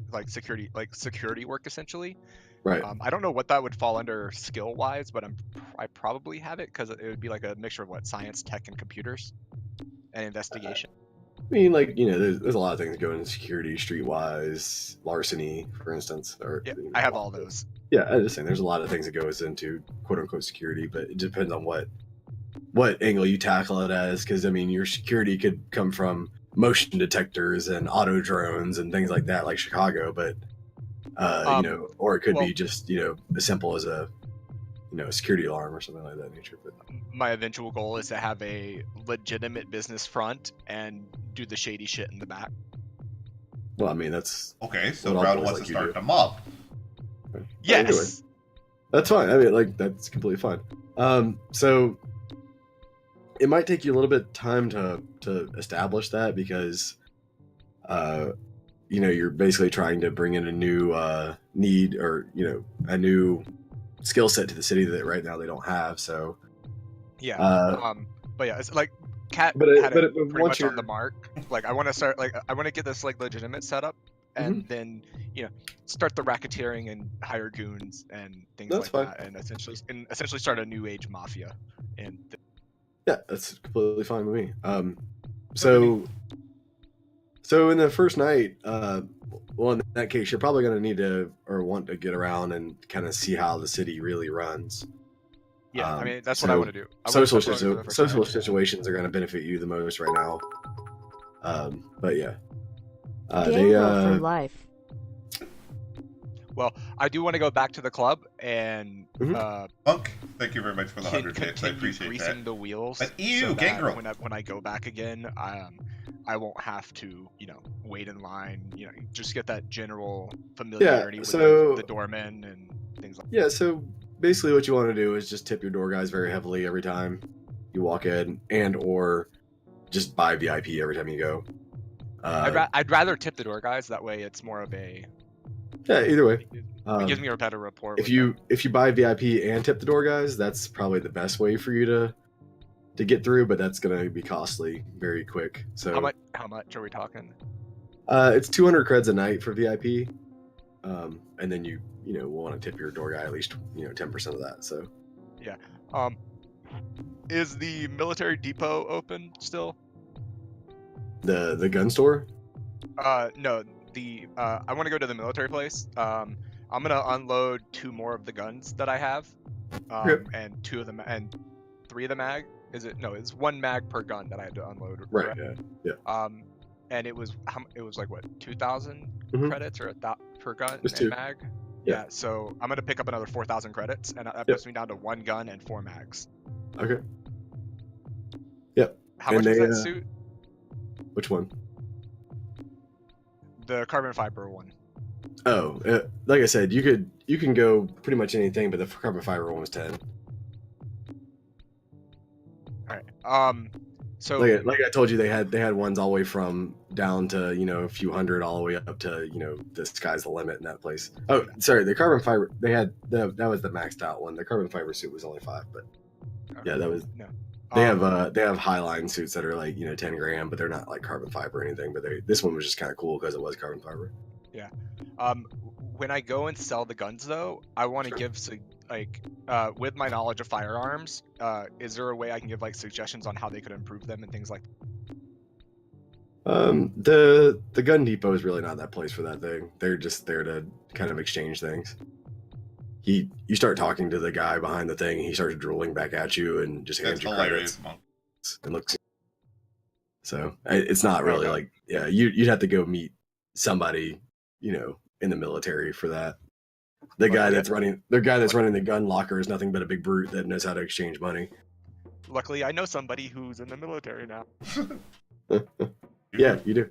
work essentially. Right. I don't know what that would fall under skill wise, but I probably have it because it would be like a mixture of science, tech, and computers, and investigation. I mean, like, there's a lot of things going into security, streetwise, larceny, for instance. Or Yeah, I have all those. Yeah, I'm just saying there's a lot of things that goes into quote unquote security, but it depends on what angle you tackle it as. Because I mean, your security could come from motion detectors and auto drones and things like that, like Chicago, but or it could be just as simple as a security alarm or something like that nature. But my eventual goal is to have a legitimate business front and do the shady shit in the back. Well, I mean that's okay. So Brown wants to start a mob. Yes, that's fine. I mean, like that's completely fine. So it might take you a little bit of time to establish that because you're basically trying to bring in a new need or a new skill set to the city that right now they don't have. So yeah, but yeah, it's like Kat had it pretty much on the mark. Like I want to start, I want to get this legitimate setup, and then start the racketeering and hire goons and things that, and essentially start a new age mafia. And yeah, that's completely fine with me. So in the first night, well, in that case, you're probably going to need to or want to get around and kind of see how the city really runs. Yeah, I mean, that's what I want to do. Social situations are going to benefit you the most right now. But yeah. For life. Well, I do want to go back to the club and Punk, thank you very much for the 100 bits. I appreciate greasing that. the wheels. But gangrel. When I go back again, I won't have to, wait in line. Just get that general familiarity with the doormen and things like that. Yeah, so basically what you want to do is just tip your door guys very heavily every time you walk in, and or just buy VIP every time you go. I'd rather tip the door guys. That way, it's more of a. Yeah, either way. It gives me a better rapport. If you buy VIP and tip the door guys, that's probably the best way for you to get through, but that's gonna be costly very quick. So how much are we talking? It's 200 creds a night for VIP, and then you want to tip your door guy at least 10% of that. So yeah. Is the military depot open still? The gun store? No. I want to go to the military place. I'm gonna unload 2 more of the guns that I have, and 2 of them and 3 of the mag. It's 1 mag per gun that I had to unload. Right. Yeah. And it was like what 2,000 Mhm. credits or per gun Just and 2. mag. Yeah. So I'm gonna pick up another 4,000 credits, and that puts me down to 1 gun and 4 mags. Okay. Yep. How much is that suit? Which one? The carbon fiber one. Oh, like I said, you can go pretty much anything, but the carbon fiber one was 10. All right. So like I told you, they had ones all the way from down to a few hundred, all the way up to the sky's the limit in that place. Oh, sorry, the carbon fiber they had that was the maxed out one. The carbon fiber suit was only 5, but yeah, that was no. They have Highline suits that are like 10 grand, but they're not like carbon fiber or anything. But this one was just kind of cool because it was carbon fiber. Yeah. When I go and sell the guns, though, I want to give with my knowledge of firearms, is there a way I can give like suggestions on how they could improve them and things like that? The gun depot is really not that place for that thing. They're just there to kind of exchange things. You start talking to the guy behind the thing, and he starts drooling back at you and just hands you credits and looks. So it's not really you'd have to go meet somebody in the military for that. The guy that's running the gun locker is nothing but a big brute that knows how to exchange money. Luckily, I know somebody who's in the military now. Yeah, you do.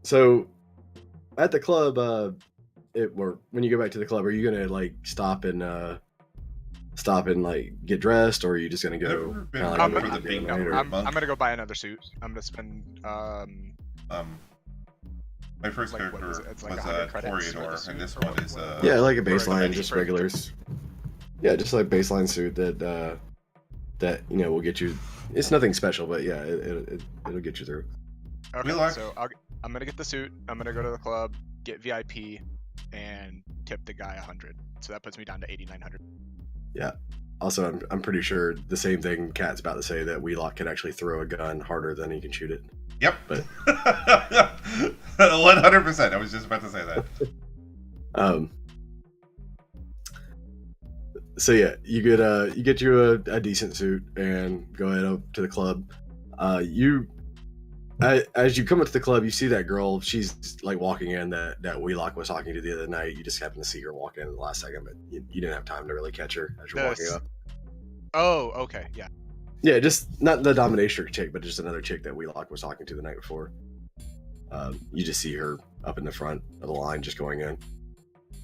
So at the club, when you go back to the club, are you gonna like stop and like get dressed, or are you just gonna go? I'm gonna go buy another suit. I'm gonna spend my first character was a Toreador, and this one is like a baseline, just regulars. Yeah, just like baseline suit that will get you. It's nothing special, but yeah, it'll get you through. Okay, so I'm gonna get the suit. I'm gonna go to the club, get VIP, and tip the guy 100. So that puts me down to 8,900. Yeah. Also, I'm pretty sure the same thing Kat's about to say, that Wheelock can actually throw a gun harder than he can shoot it. Yep. But 100%. I was just about to say that. So yeah, you get you a decent suit and go ahead up to the club. As you come up to the club, you see that girl. She's like walking in that Wheelock was talking to the other night. You just happen to see her walk in the last second, but you didn't have time to really catch her as you're walking up. Oh, okay, yeah. Yeah, just not the dominatrix chick, but just another chick that Wheelock was talking to the night before. You just see her up in the front of the line, just going in.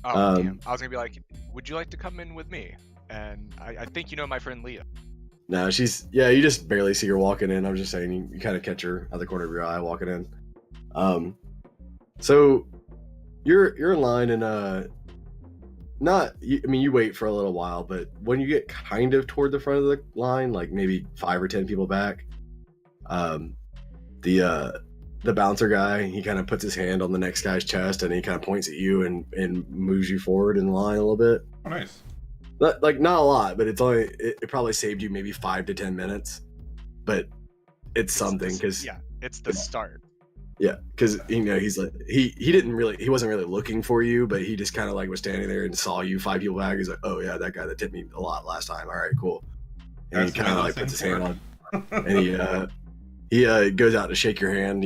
Oh, damn. I was gonna be like, would you like to come in with me? And I think you know my friend Leah. No, you just barely see her walking in. I'm just saying, you kind of catch her out of the corner of your eye walking in. So you're in line, and you wait for a little while, but when you get kind of toward the front of the line, like maybe 5 or 10 people back, the bouncer guy, he kind of puts his hand on the next guy's chest, and he kind of points at you and moves you forward in the line a little bit. Oh, nice. Like not a lot, but it probably saved you maybe 5 to 10 minutes, but it's something, because it's the start. Yeah, because he's like he wasn't really looking for you, but he just kind of like was standing there and saw you 5 people back. He's like, oh yeah, that guy that tipped me a lot last time. All right, cool. And he kind of like puts his hand on, and he goes out to shake your hand,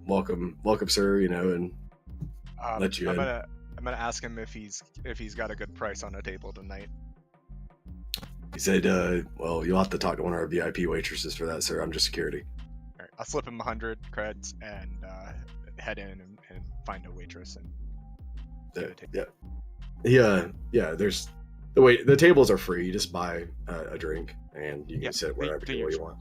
welcome sir, and let you in. I'm gonna ask him if he's got a good price on a table tonight. He said, well, you'll have to talk to one of our VIP waitresses for that, sir. I'm just security. All right, I'll slip him 100 creds and head in and find a waitress and yeah. Yeah, there's the tables are free. You just buy a drink and you can sit wherever you want.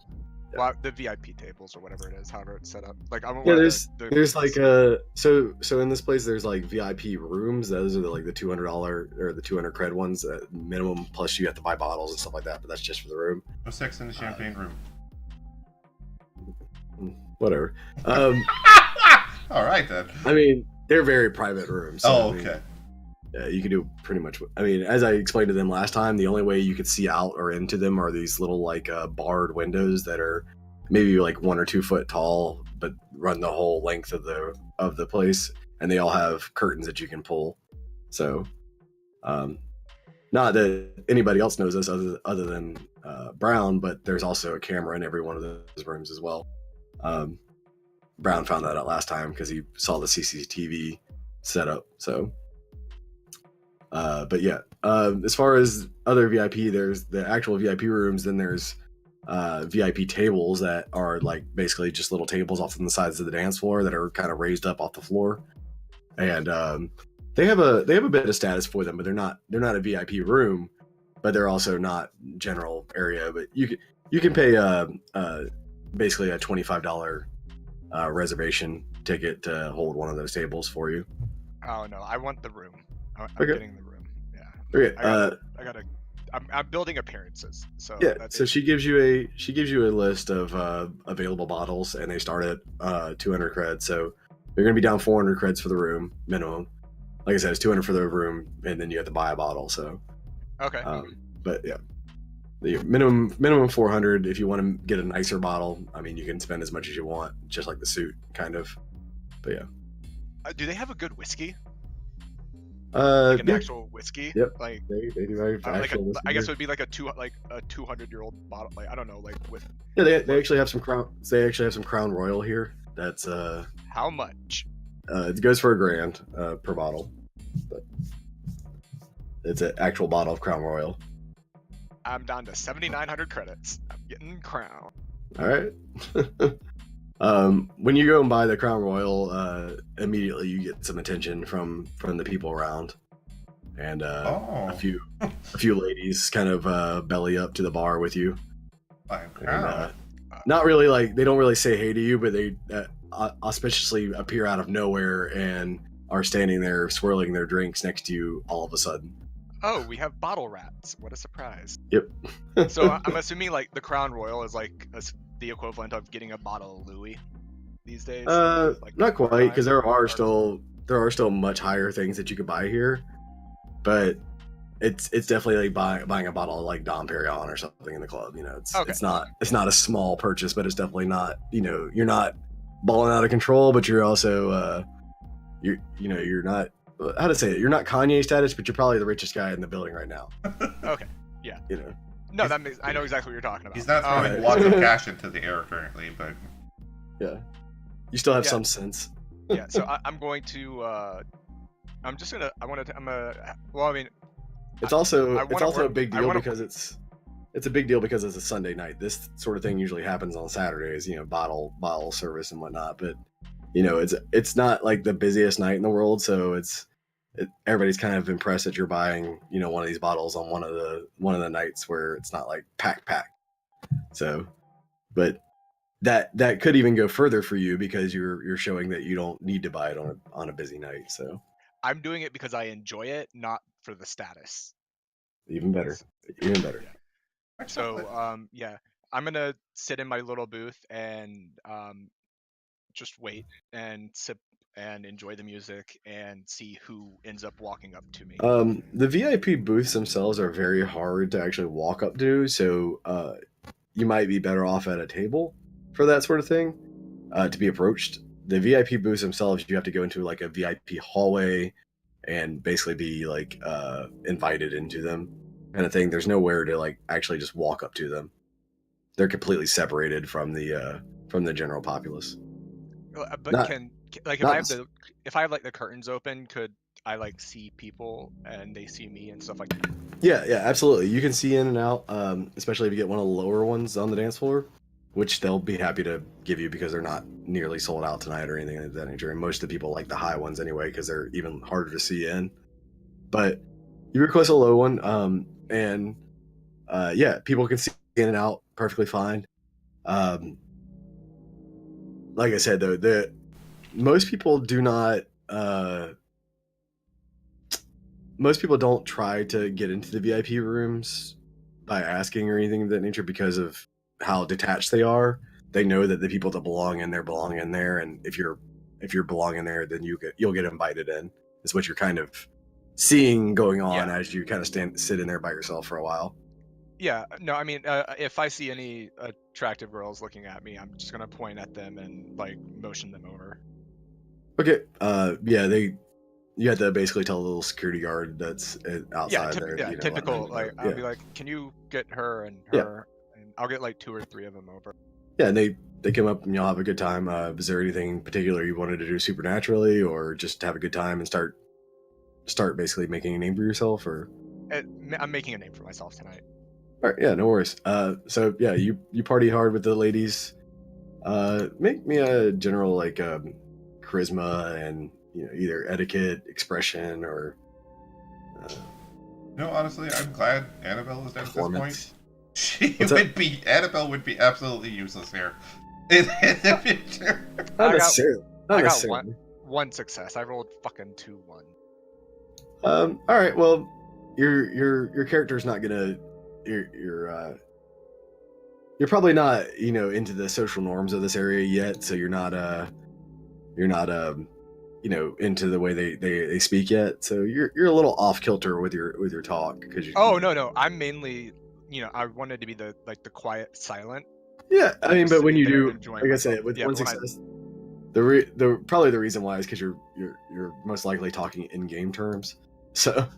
Yeah. Well, the VIP tables or whatever it is, however it's set up. Like I want there's like so in this place there's like VIP rooms. Those are the $200 or the 200 cred ones minimum, plus you have to buy bottles and stuff like that. But that's just for the room. No sex in the champagne room. Whatever. All right then. I mean, they're very private rooms. So, okay. You can do pretty much. I mean, as I explained to them last time, the only way you could see out or into them are these little like barred windows that are maybe like 1 or 2 foot tall, but run the whole length of the place, and they all have curtains that you can pull. So, not that anybody else knows this other than Brown, but there's also a camera in every one of those rooms as well. Brown found that out last time because he saw the CCTV setup. So. But yeah, as far as other VIP, there's the actual VIP rooms. Then there's VIP tables that are like basically just little tables off on the sides of the dance floor that are kind of raised up off the floor, and they have a bit of status for them, but they're not a VIP room, but they're also not general area. But you can pay basically a $25 reservation ticket to hold one of those tables for you. Oh no, I want the room. I'm Okay. getting the room. Yeah. Okay. I'm building appearances. So yeah. So she gives you a list of available bottles, and they start at 200 creds. So you're gonna be down 400 creds for the room minimum. Like I said, it's 200 for the room, and then you have to buy a bottle. So okay. But yeah, the minimum 400. If you want to get a nicer bottle, I mean, you can spend as much as you want, just like the suit, kind of. But yeah. Do they have a good whiskey? Like an actual whiskey? Yep. Like they do have actual whiskey. I guess it would be like a 200-year-old bottle. Like I don't know, like with. Yeah, they actually have some Crown. They actually have some Crown Royal here. That's How much? It goes for $1,000 per bottle, but it's an actual bottle of Crown Royal. I'm down to 7,900 credits. I'm getting Crown. All right. When you go and buy the Crown Royal, immediately you get some attention from the people around, and a few ladies kind of belly up to the bar with you. And, not really like they don't really say hey to you, but they auspiciously appear out of nowhere and are standing there swirling their drinks next to you all of a sudden. Oh, we have bottle rats. What a surprise. Yep. So I'm assuming like the Crown Royal is like the equivalent of getting a bottle of Louis these days. Like, not quite, because there are still much higher things that you could buy here, but it's definitely like buying a bottle of like Dom Perignon or something in the club. You know, it's not a small purchase, but it's definitely not. You know, you're not balling out of control, but you're also you're not. How to say it? You're not Kanye status, but you're probably the richest guy in the building right now. Okay. Yeah. You know. No, that makes. I know exactly what you're talking about. He's not throwing lots of cash into the air currently, but yeah, you still have some sense. Yeah. So I'm going to. I'm just gonna. Well, I mean. It's also a big deal because it's a big deal because it's a Sunday night. This sort of thing usually happens on Saturdays. You know, bottle service and whatnot, but. You know, it's not like the busiest night in the world, so everybody's kind of impressed that you're buying, you know, one of these bottles on one of the nights where it's not like pack. So, but that could even go further for you because you're showing that you don't need to buy it on a busy night. So, I'm doing it because I enjoy it, not for the status. Even better. Yeah. So, yeah, I'm gonna sit in my little booth and just wait and sip and enjoy the music and see who ends up walking up to me. The VIP booths themselves are very hard to actually walk up to, so you might be better off at a table for that sort of thing to be approached. The VIP booths themselves, you have to go into like a VIP hallway and basically be like invited into them kind of thing. There's nowhere to like actually just walk up to them. They're completely separated from the general populace. But if I have like the curtains open, could I like see people and they see me and stuff like that? Yeah, absolutely. You can see in and out, especially if you get one of the lower ones on the dance floor, which they'll be happy to give you because they're not nearly sold out tonight or anything like that nature. And most of the people like the high ones anyway because they're even harder to see in. But you request a low one, and yeah, people can see in and out perfectly fine. Like I said, though, most people do not. Most people don't try to get into the VIP rooms by asking or anything of that nature because of how detached they are. They know that the people that belong in there, and if you're belonging there, then you'll get invited in. Is what you're kind of seeing going on as you kind of sit in there by yourself for a while. Yeah, no, I mean, if I see any attractive girls looking at me, I'm just gonna point at them and like motion them over. Okay. Yeah, you have to basically tell the little security guard that's outside there. Yeah, typical. Like, I'll be like, can you get her and her, and I'll get like 2 or 3 of them over. Yeah, and they come up and y'all have a good time. Is there anything particular you wanted to do supernaturally, or just have a good time and start basically making a name for yourself? Or I'm making a name for myself tonight. All right, yeah, no worries. So yeah, you party hard with the ladies. Make me a general like charisma and either etiquette, expression, or. Honestly, I'm glad Annabelle is dead at this point. Annabelle would be absolutely useless here in the future. Not necessarily. I got one success. I rolled fucking 2-1. All right. Well, your character's not gonna. You're probably not into the social norms of this area yet, so you're not into the way they speak yet, so you're a little off kilter with your talk because no, I'm mainly I wanted to be the quiet silent. Yeah, I mean, but when you do, like I said, with one success, probably the reason why is because you're most likely talking in game terms, so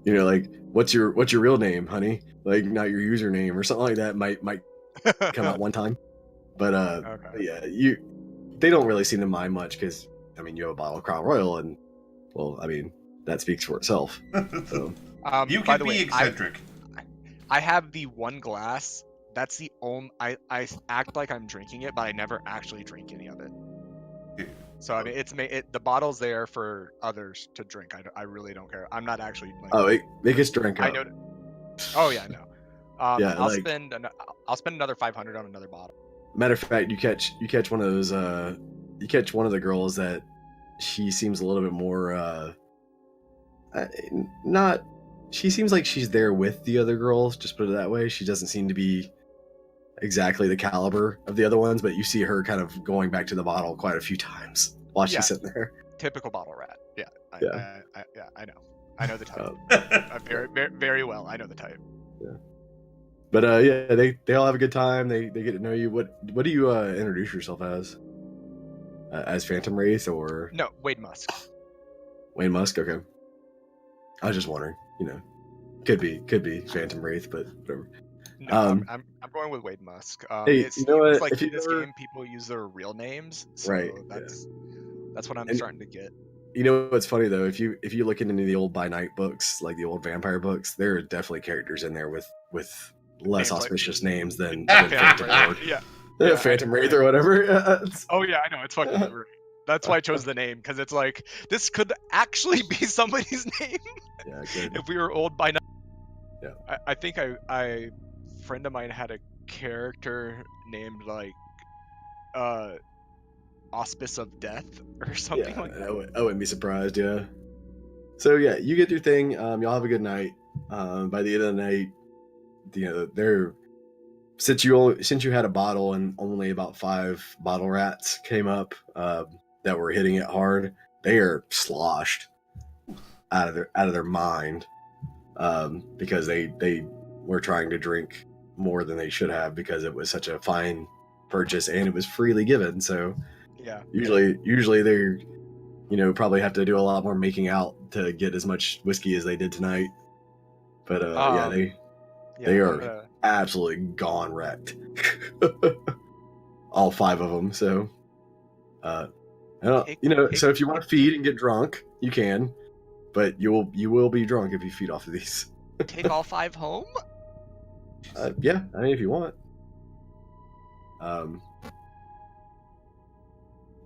like what's your real name, honey, like not your username or something like that might come out one time, but okay. Yeah, they don't really seem to mind much because I mean, you have a bottle of Crown Royal, and well, I mean, that speaks for itself. So. You can be eccentric. I have the one glass. That's the only. I act like I'm drinking it, but I never actually drink any of it. So I mean, the bottle's there for others to drink. I really don't care. I'm not actually. Like, it gets drink up. I know. Oh yeah, I know. Yeah, I'll spend another 500 on another bottle. Matter of fact, you catch one of those. You catch one of the girls that she seems a little bit more she seems like she's there with the other girls, just put it that way. She doesn't seem to be exactly the caliber of the other ones, but you see her kind of going back to the bottle quite a few times while she's sitting there. Typical bottle rat. I know the type. Very, very, very well. I know the type. Yeah. But yeah, they all have a good time. They get to know you. What do you introduce yourself as Phantom Wraith or no? Wade Musk. Wade Musk. Okay. I was just wondering. Could be Phantom Wraith, but whatever. No, I'm going with Wade Musk. Hey, it seems like in this game people use their real names, so right? That's what I'm starting to get. You know what's funny though? If you look into the old by night books, like the old vampire books, there are definitely characters in there with less auspicious names than Phantom Lord. Yeah, Phantom Wraith or whatever. Oh yeah, I know, it's fucking great. That's why I chose the name, because it's like this could actually be somebody's name. Yeah, good. If we were old by night. Yeah. I think a friend of mine had a character named like Auspice of Death or something like that. I wouldn't be surprised. Yeah. So yeah, you get your thing. Y'all have a good night. By the end of the night, they're since you had a bottle and only about 5 bottle rats came up that were hitting it hard. They are sloshed out of their mind because they were trying to drink more than they should have because it was such a fine purchase and it was freely given. So yeah, usually they probably have to do a lot more making out to get as much whiskey as they did tonight. But they are absolutely gone wrecked. All 5 of them. So so if you want to feed and get drunk, you can, but you will be drunk if you feed off of these. Take all 5 home? Yeah, I mean if you want.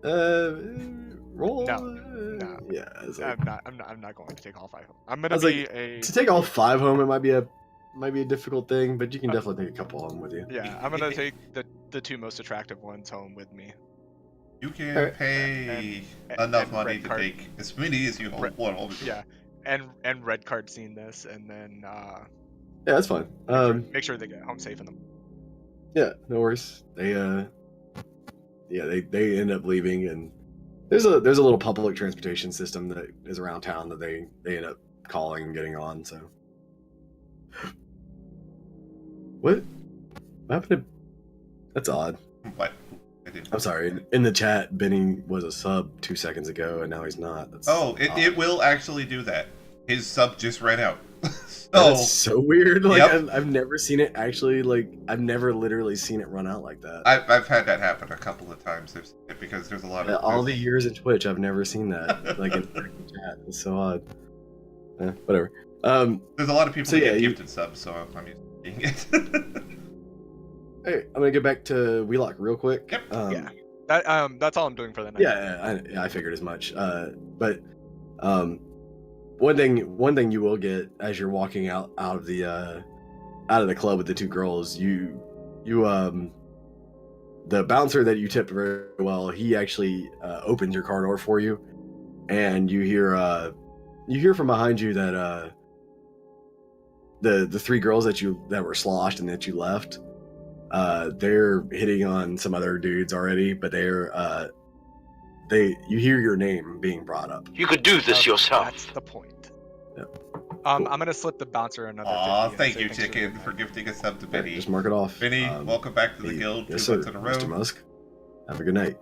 Roll. No. Yeah, it's like, I'm not going to take all 5 home. I'm gonna I was be like, to take all 5 home, it might be a difficult thing, but you can definitely take a couple home with you. Yeah, I'm gonna take the 2 most attractive ones home with me. You can Alright. pay And enough money red to card. take as many as you want home. Yeah, and red card seen this, and then Yeah, that's fine. make sure they get home safe in them. Yeah, no worries. They they end up leaving, and there's a little public transportation system that is around town that they end up calling and getting on. So what happened? That's odd. What? I didn't. I'm sorry. In the chat, Benny was a sub 2 seconds ago, and now he's not. That's Oh, odd. it will actually do that. His sub just ran out. That's so weird. Like Yep. I've never seen it actually. Like I've never literally seen it run out like that. I've had that happen a couple of times because there's a lot of All the years in Twitch, I've never seen that. Like in the chat, it's so odd. Whatever. There's a lot of people So that yeah, get you- gifted subs, so I'm used to seeing it. Hey, I'm gonna get back to Wheelock real quick. Yep. Yeah. That's all I'm doing for the night. Yeah, I figured as much. But one thing you will get as you're walking out of the club with the 2 girls, you the bouncer that you tipped very well, he actually opens your car door for you, and you hear from behind you that the 3 girls that were sloshed and that you left, they're hitting on some other dudes already, but you hear your name being brought up. You could do this yourself. That's the point. Yep. I'm gonna slip the bouncer another 50. Aw, and thank say you, thanks Chicken, the for night. gifting a sub to Yeah, Benny. just mark it off. Benny, welcome back to the guild 2 yes, months sir, in a row. Mr. Musk. Have a good night.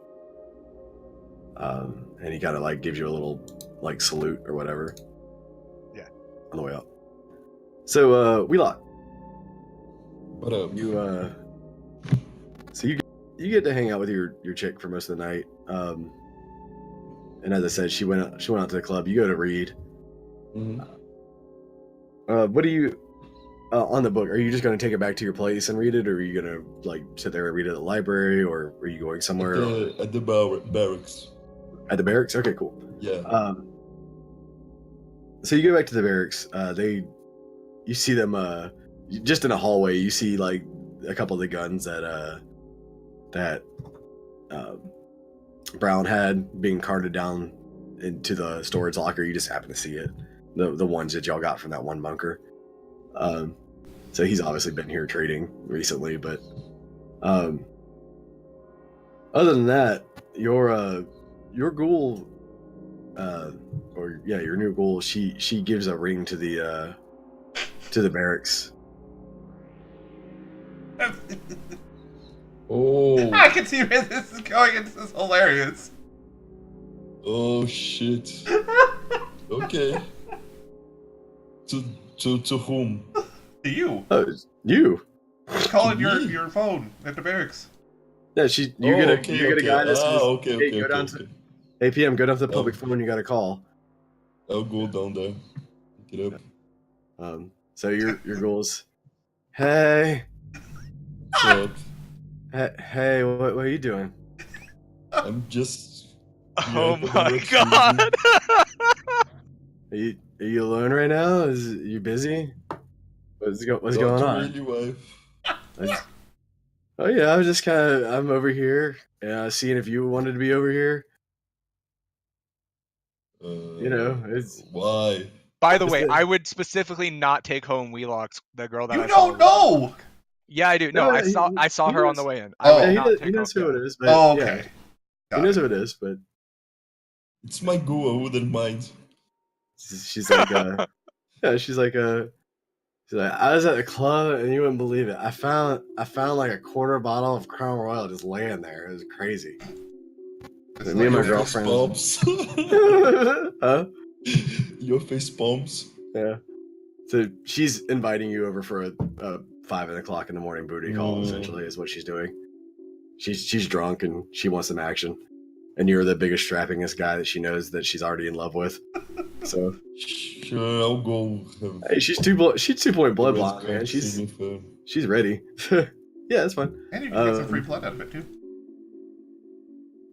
And he kind of like gives you a little like salute or whatever. Yeah. On the way out. So Wheelock, What up? so you get to hang out with your chick for most of the night. And as I said, she went out to the club. You go to read. Mhm. What do you on the book? Are you just going to take it back to your place and read it, or are you going to like sit there and read it at the library, or are you going somewhere? At the barracks. At the barracks? Okay, cool. Yeah. So you go back to the barracks. You see them just in a hallway. You see like a couple of the guns that Brown had being carted down into the storage locker. You just happen to see it. The ones that y'all got from that one bunker. So he's obviously been here trading recently, but other than that, your ghoul, your new ghoul, she gives a ring to the barracks. Oh. I can see where this is going. This is hilarious. Oh shit. Okay. To whom? To you. You. Call it To your, me? your phone at the barracks. Yeah, you get a guy that says, okay, hey, okay, go down okay. to APM, go down to the public phone, you got a call. I'll go down there. Pick it up. So your goals. Hey, What? hey, what are you doing? I'm just. Oh Yeah, my what's god! Are you alone right now? Are you busy? What's going Not on? really, wife. Oh yeah, I'm over here, seeing if you wanted to be over here. It's Why? By the Just way, the- I would specifically not take home Wheelock's, the girl that You I saw. don't know. Yeah, I do. No, No, I saw he her on knows. the way in. Oh. I would he not knows, take he knows home, who yeah. it is. But Oh, yeah, okay. he Got knows it. who it is. But It's my goo. I wouldn't mind. she's like, she's like, I was at the club and you wouldn't believe it. I found like a quarter bottle of Crown Royal just laying there. It was crazy. It's Me and my like- girlfriend. Palms. Huh? Your face palms. Yeah. So she's inviting you over for a 5 o'clock in the morning booty call. Essentially, is what she's doing. She's drunk and she wants some action, and you're the biggest strappingest guy that she knows that she's already in love with. So Sure, I'll go. hey, she's 2-point blood blonde, man. She's ready. Yeah, that's fine. And you can get some free blood out of it too.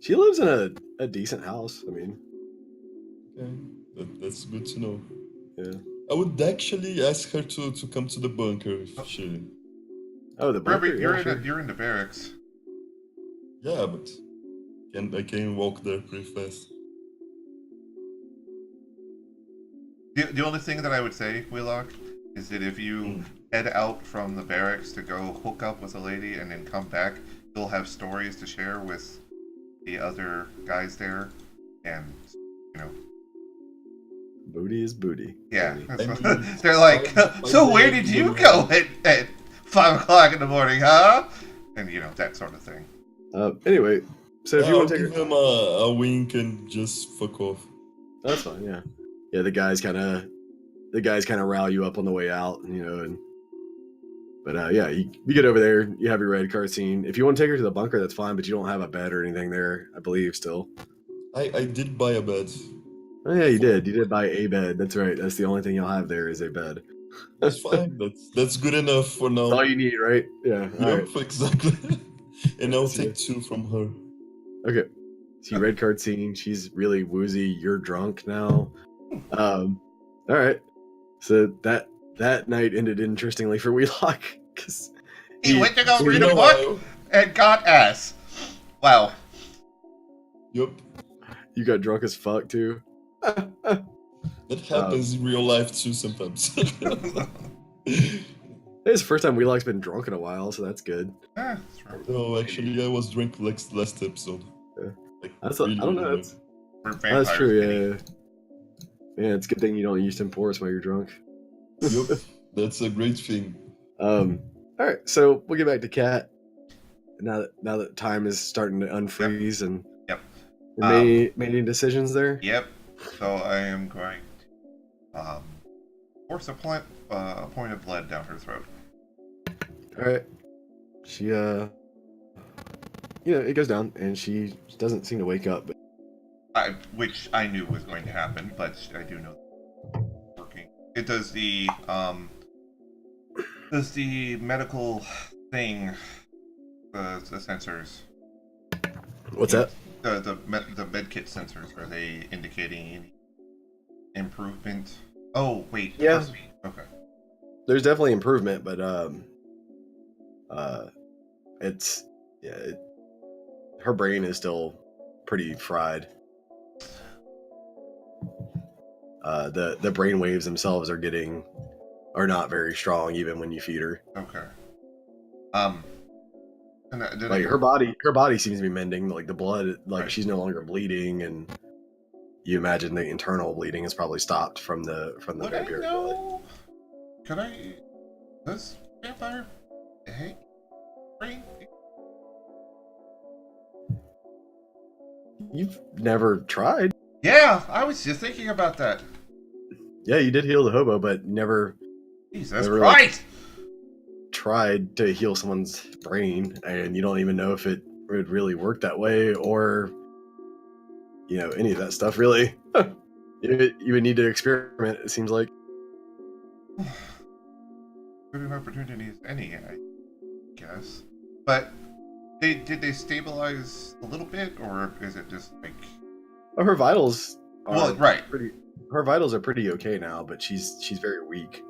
She lives in a decent house. I mean, Okay, that's good to know. yeah. I would actually ask her to come to the bunker if she. Oh, the bunker. You're in the barracks. Yeah, but I can walk there pretty fast. The only thing that I would say, Wheelock, is that if you head out from the barracks to go hook up with a lady and then come back, you'll have stories to share with the other guys there, and booty is booty. Yeah, they're like, so where did you go at 5 o'clock in the morning, huh? And that sort of thing. Anyway, so if you want to give him a wink and just fuck off. That's fine. Yeah. Yeah, the guys kind of rile you up on the way out, but yeah, you get over there, you have your red card scene. If you want to take her to the bunker, that's fine, but you don't have a bed or anything there, I believe, still. I did buy a bed. Oh yeah, you did. You did buy a bed. That's right. That's the only thing you'll have there is a bed. That's fine. That's good enough for now. That's all you need, right? Yeah. Yep, right. Exactly. And I'll take 2 from her. Okay. See, red card scene. She's really woozy. You're drunk now. All right. So that night ended interestingly for Wheelock because he went to go read a book and got ass. Wow. Yep. You got drunk as fuck too. That happens in real life too sometimes. It's the first time Wheelock's been drunk in a while, so that's good. That's right. No, actually, I was drunk last episode. Yeah. Like, That's really, I don't know. That's true. Yeah. Yeah, it's a good thing you don't use Temporis while you're drunk. Yep, that's a great thing. All right, so we'll get back to Kat. Now that time is starting to unfreeze and made any decisions there. Yep. So I am going to force a point of blood down her throat. All right. She it goes down and she doesn't seem to wake up. Which I knew was going to happen, but I do know it's working. It does the medical thing, the sensors. What's that? The medkit sensors, are they indicating any improvement? Oh wait. Yeah. Okay. There's definitely improvement, but her brain is still pretty fried. The brain waves themselves are not very strong even when you feed her. Okay. Like her body seems to be mending. Like the blood, she's no longer bleeding, and you imagine the internal bleeding has probably stopped from the vampire blood. Could I? Does vampire hate brain? You've never tried? Yeah, I was just thinking about that. Yeah, you did heal the hobo, but never. Jesus Christ! Tried to heal someone's brain, and you don't even know if it would really work that way, or any of that stuff. Really, you would need to experiment. It seems like. Good an opportunity as any, I guess. But did they stabilize a little bit, or is it just like? Oh, her vitals are right. Pretty. Her vitals are pretty okay now, but she's very weak.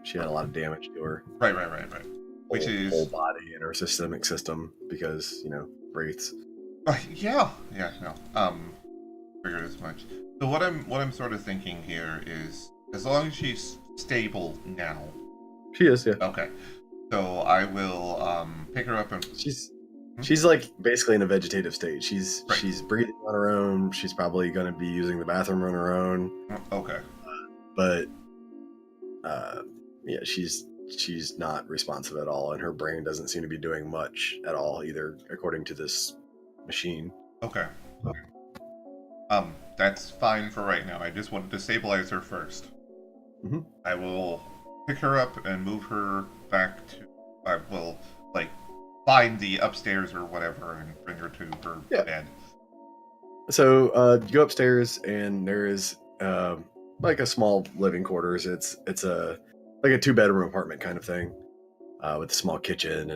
She had a lot of damage to her. Right. Which is whole body and her systemic system because wraiths. Yeah. No. Figured as much. So what I'm sort of thinking here is, as long as she's stable now. She is, yeah. Okay. So I will pick her up and she's like basically in a vegetative state. She's breathing on her own. She's probably going to be using the bathroom on her own. Okay. But yeah, she's not responsive at all, and her brain doesn't seem to be doing much at all either, according to this machine. Okay. That's fine for right now. I just wanted to stabilize her first. Mm-hmm. I will pick her up and move her back to. I will find the upstairs or whatever and bring her to her bed. So you go upstairs and there is like a small living quarters. It's a 2-bedroom apartment kind of thing with a small kitchen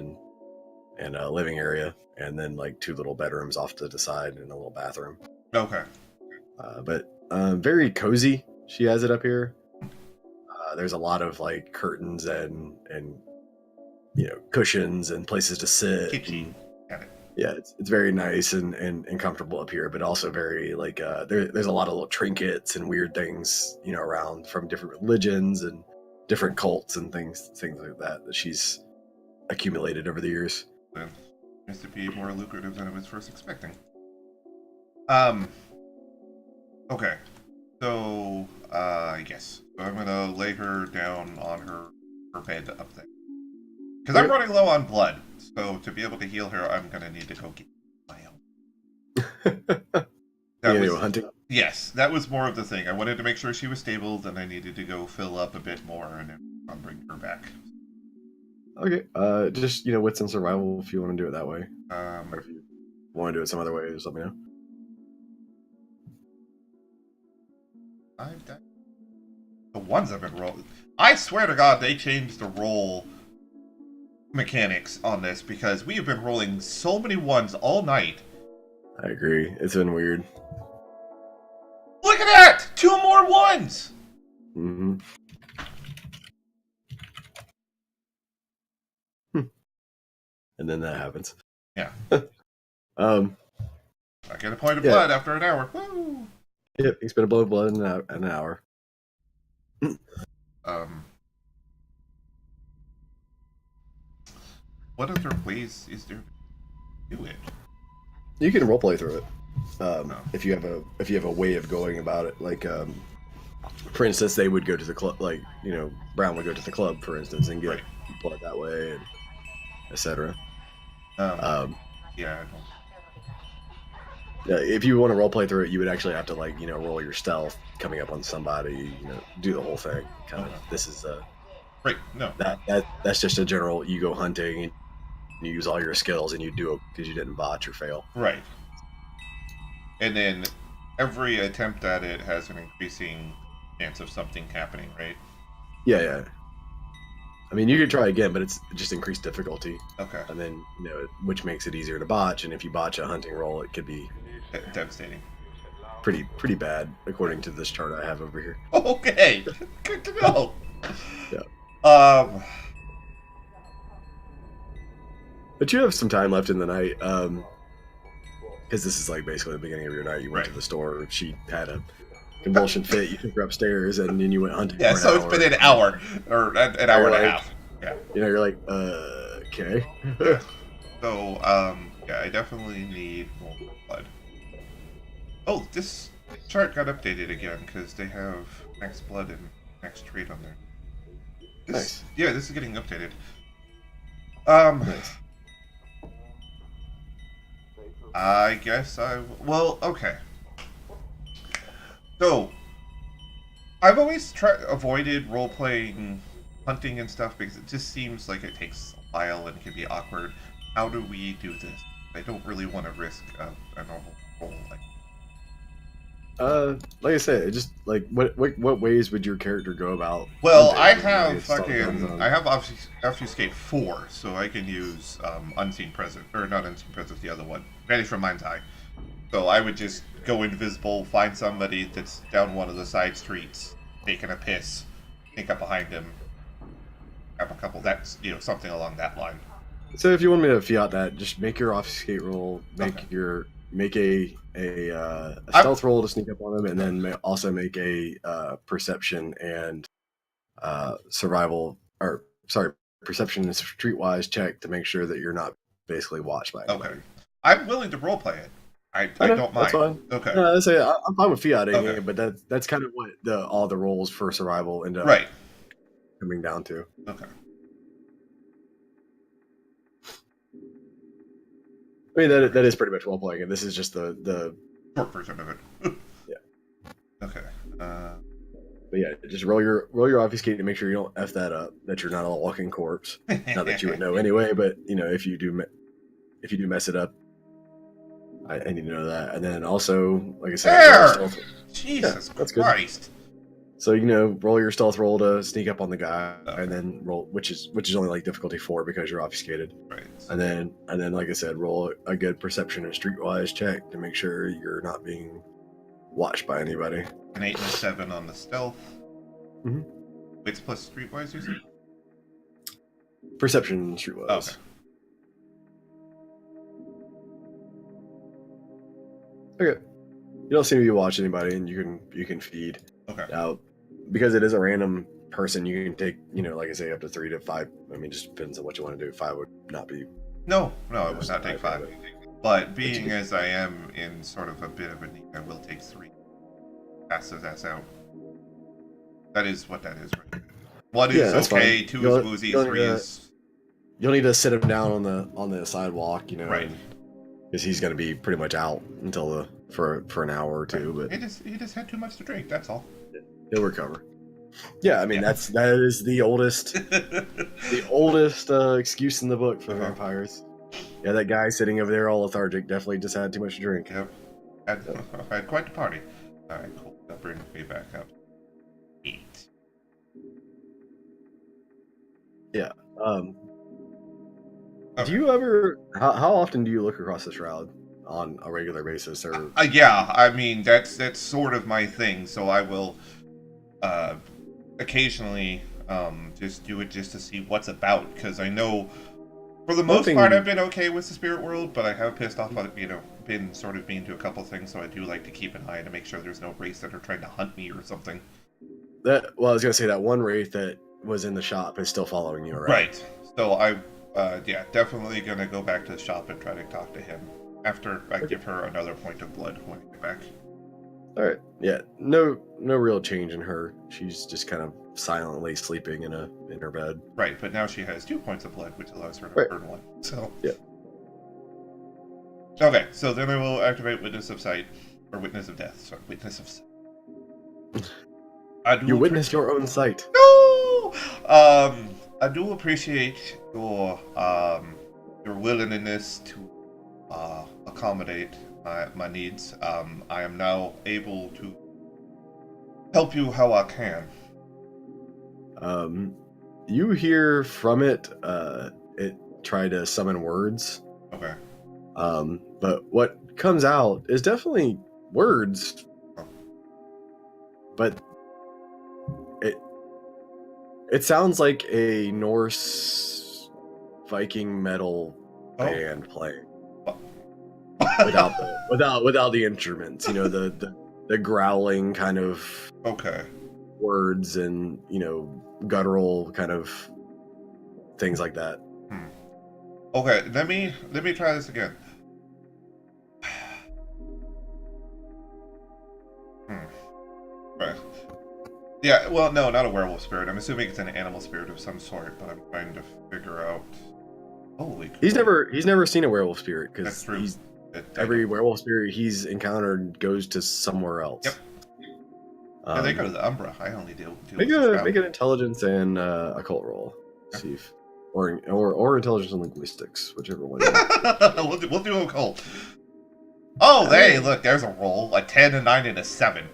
and a living area, and then like 2 little bedrooms off to the side and a little bathroom. Okay. But very cozy. She has it up here. There's a lot of like curtains and cushions and places to sit. Kitchen. Got it. Yeah, it's very nice and comfortable up here, but also very like there's a lot of little trinkets and weird things around from different religions and different cults and things like that she's accumulated over the years. It seems to be more lucrative than I was first expecting. Okay, so yes, so I'm gonna lay her down on her bed up there because I'm running low on blood. So to be able to heal her, I'm gonna need to go get my own. That was hunting. Yes, that was more of the thing. I wanted to make sure she was stable, then I needed to go fill up a bit more, and then I'll bring her back. Okay, just wits and survival if you want to do it that way. Or if you want to do it some other way, just let me know. The ones I've been rolling. I swear to God, they changed the roll mechanics on this because we have been rolling so many ones all night. I agree. It's been weird. Look at that! 2 more ones! Mm-hmm. And then that happens. Yeah. I get a point of blood after an hour. Woo! Yep, you spent a blow of blood in an hour. What other ways is there to do it? You can roleplay through it. If you have a way of going about it, like for instance, they would go to the club, like Brown would go to the club, for instance, and get blood that way, and etc. Yeah. If you want to roleplay through it, you would actually have to roll your stealth, coming up on somebody, do the whole thing. Kind of. This is right. No. That's just a general. You go hunting and you use all your skills, and you do it because you didn't botch or fail. Right. And then every attempt at it has an increasing chance of something happening, right? Yeah. I mean, you could try again, but it's just increased difficulty. Okay. And then, which makes it easier to botch. And if you botch a hunting roll, it could be devastating. Pretty bad, according to this chart I have over here. Okay. Good to know. Yeah. But you have some time left in the night, because this is basically the beginning of your night. You went to the store. She had a convulsion fit. You took her upstairs, and then you went hunting. Yeah, so it's been an hour or an hour and a half. Yeah. You're like, okay. Yeah. So, I definitely need more blood. Oh, this chart got updated again because they have max blood and max trait on there. Nice. Yeah, this is getting updated. Nice. I guess well, okay. So, I've always avoided role-playing hunting and stuff because it just seems like it takes a while and can be awkward. How do we do this? I don't really want to risk a normal roll. Like I said, just what ways would your character go about? Well, hunting? I have obfuscate 4, so I can use unseen presence, or not unseen presence, the other one, vanish from mind's eye. So I would just go invisible, find somebody that's down one of the side streets, taking a piss, sneak up behind him, have a couple. That's something along that line. So if you want me to fiat that, just make your obfuscate roll, make a stealth roll to sneak up on him, and then also make a perception and perception and streetwise check to make sure that you're not basically watched by anybody. Okay. I'm willing to roleplay it. I don't mind. That's fine. Okay. I'm fine with fiating it, but that's kind of what all the rolls for survival end up coming down to. Okay. I mean, that is pretty much role playing, and this is just the short version of it. Yeah. Okay. But yeah, just roll your obfuscate to make sure you don't f that up. That you're not a walking corpse. Not that you would know anyway, but if you do mess it up, I need to know that. And then also, like I said, Jesus Christ. So roll your stealth roll to sneak up on the guy, and then roll, which is only like difficulty 4 because you're obfuscated. Right. And then, like I said, roll a good perception and streetwise check to make sure you're not being watched by anybody. An 8 and a 7 on the stealth. Mm-hmm. Wits plus streetwise, you said? Perception and streetwise. Okay. You don't seem to be watching anybody, and you can feed. Okay. Now, because it is a random person, you can take, like I say, up to 3 to 5. I mean, it just depends on what you want to do. 5 would not be. No, I would not take 5. But being as I am in sort of a bit of a need, I will take 3. Pass his ass out. That is what that is, right? 1 is okay, fine. 2 is woozy, 3 is... You'll need to sit him down on the sidewalk, Right. Because he's going to be pretty much out until for an hour or two. Right. But he just had too much to drink, that's all. He'll recover. Yeah, I mean that is the oldest excuse in the book for vampires. Yeah, that guy sitting over there all lethargic definitely just had too much to drink. Yep. Had quite the party. Alright, cool. That brings me back up. 8. Yeah. Do you ever? How often do you look across the shroud on a regular basis? Or yeah, I mean that's sort of my thing. So I will occasionally just do it just to see what's about, because I know for the most part I've been okay with the spirit world, but I have pissed off been sort of mean to a couple things. So I do like to keep an eye to make sure there's no wraiths that are trying to hunt me or something. I was gonna say that one wraith that was in the shop is still following you, right? Right. So I. Definitely gonna go back to the shop and try to talk to him after I give her another point of blood when I get back. All right. Yeah. No real change in her. She's just kind of silently sleeping in her bed. Right, but now she has 2 points of blood, which allows her to burn 1. So. Yeah. Okay, so then I will activate Witness of Sight, or Witness of Death. Sorry, Witness of Sight. You witnessed your own sight. No. I do appreciate your willingness to accommodate my needs. I am now able to help you how I can. You hear from it. It try to summon words. Okay. But what comes out is definitely words. But it sounds like a Norse Viking metal band playing without the instruments. The growling kind of words and guttural kind of things like that. Okay, let me try this again. Right. Yeah, well, no, not a werewolf spirit. I'm assuming it's an animal spirit of some sort, but I'm trying to figure out. Holy. He's never seen a werewolf spirit because he's every werewolf spirit he's encountered goes to somewhere else. Yep. Yeah, they go to the Umbra. I only deal make an intelligence and occult roll. Okay. See if or intelligence and linguistics, whichever one. we'll do occult. Oh, hey, look, there's a roll. A 10, a 9, and a 7.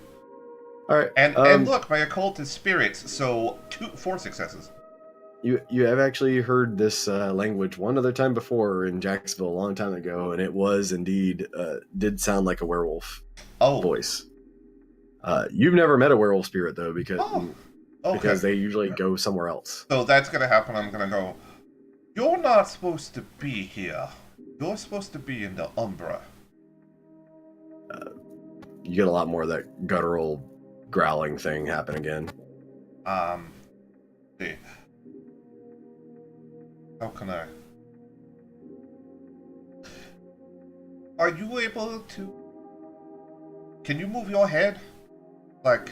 All right, and look, my occult is spirits, so 4 successes. You have actually heard this language one other time before in Jacksonville a long time ago, and it was indeed did sound like a werewolf voice. You've never met a werewolf spirit though, because they usually go somewhere else. So that's gonna happen. I'm gonna go. You're not supposed to be here. You're supposed to be in the Umbra. You get a lot more of that guttural growling thing happen again. See. How can I? Are you able to? Can you move your head? Like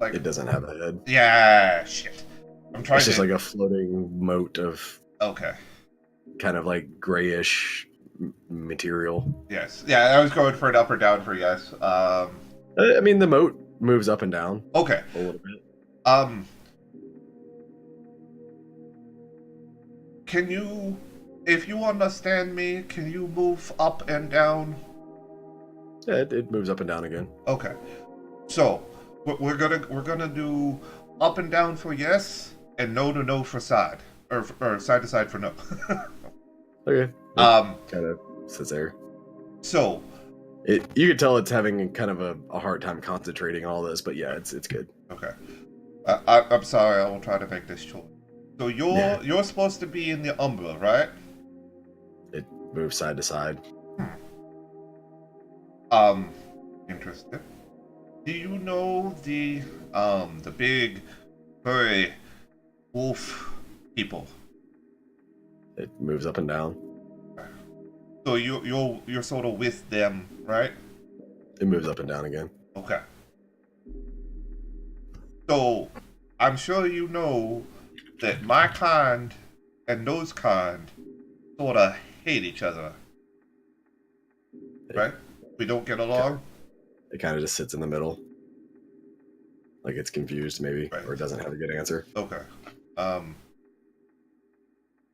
it doesn't have a head. Yeah, shit. I'm trying. It's just like a floating mote of kind of like grayish material. Yes. Yeah, I was going for an up or down for yes. I mean, the moat moves up and down. Okay. A little bit. Can you, if you understand me, can you move up and down? Yeah, it moves up and down again. Okay. So, We're gonna do up and down for yes, and no to no for side, or side to side for no. Okay. Kind of sits there. So, you can tell it's having kind of a hard time concentrating on all this, but yeah, it's good. okay. I'm sorry. I will try to make this short. So you're supposed to be in the Umbra, right? It moves side to side. Interesting. Do you know the big furry wolf people? It moves up and down. So you're sort of with them, right? It moves up and down again. Okay. So I'm sure you know that my kind and those kind sort of hate each other, right? We don't get along. It kind of just sits in the middle, like it's confused maybe, Right. or it doesn't have a good answer. Okay.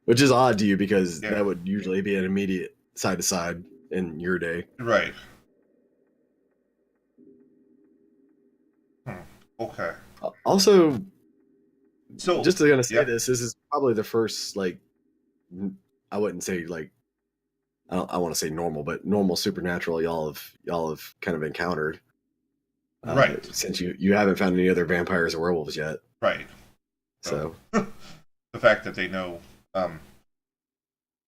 Which is odd to you because Yeah. that would usually be an immediate side to side in your day. Right. Okay. Also, So just gonna say yeah. this is probably the first, like, I wouldn't say like, I want to say normal, but normal supernatural y'all have kind of encountered. Right. Since you haven't found any other vampires or werewolves yet. Right. So the fact that they know.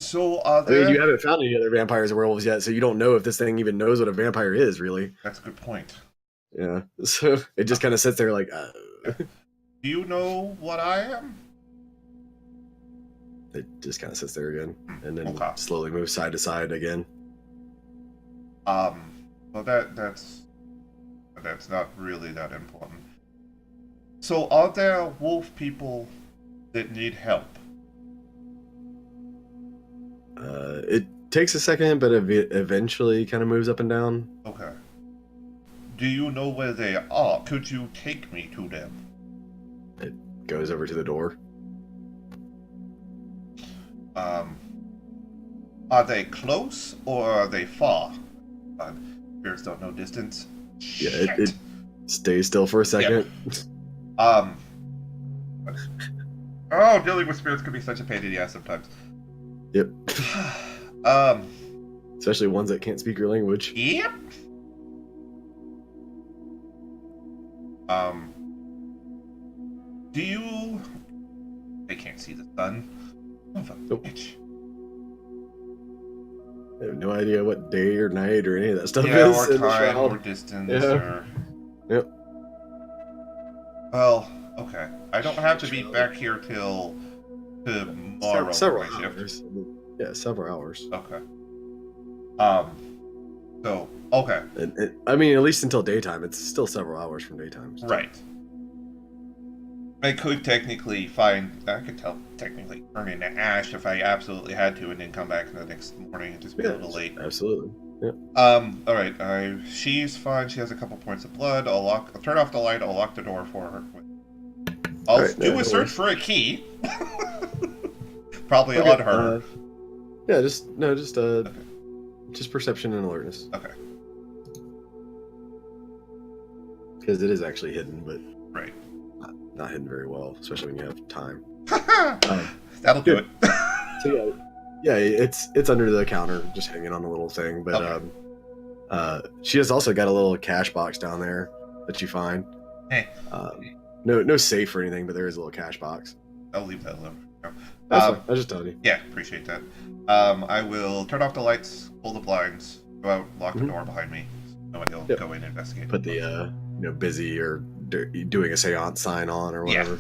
So are I mean, there? you haven't found any other vampires or werewolves yet, so you don't know if this thing even knows what a vampire is, really. That's a good point. Yeah. So it just kind of sits there like. Do you know what I am? It just kind of sits there again, and then Okay. slowly moves side to side again. Well, that's not really that important. So, are there wolf people that need help? It takes a second, but eventually kind of moves up and down. Okay. Do you know where they are? Could you take me to them? It goes over to the door. Are they close or are they far? Spirits don't know distance. Yeah, Shit. it stays still for a second. Oh, dealing with spirits can be such a pain in the ass sometimes. Yep. Um, Especially ones that can't speak your language. Yep. Do you? I can't see the sun. Son of a Nope. bitch. I have no idea what day or night or any of that stuff Yeah, is. or in the time, shroud. or distance, Yeah. or. Yep. Well, okay. I don't have to be back here till tomorrow. Several for my shift. hours. Yeah, several hours. Okay. So okay. I mean, at least until daytime. It's still several hours from daytime. So. Right. I could technically technically turn into ash if I absolutely had to, and then come back the next morning and just be a little late. Absolutely. Yeah. All right. She's fine. She has a couple points of blood. I'll turn off the light. I'll lock the door for her. I'll Right, do no a search worries. for a key. Probably Okay, on her. Yeah, just perception and alertness. Okay. Because it is actually hidden, but Right. not hidden very well, especially when you have time. That'll do it. So yeah, it's under the counter, just hanging on a little thing. But Okay. she has also got a little cash box down there that you find. Hey. No safe or anything, but there is a little cash box. I'll leave that alone. That's fine. I was just telling you. Yeah, appreciate that. I will turn off the lights, pull the blinds, go out, lock the door behind me. No one will Yep. go in and investigate. Put the busy or doing a seance sign on or whatever.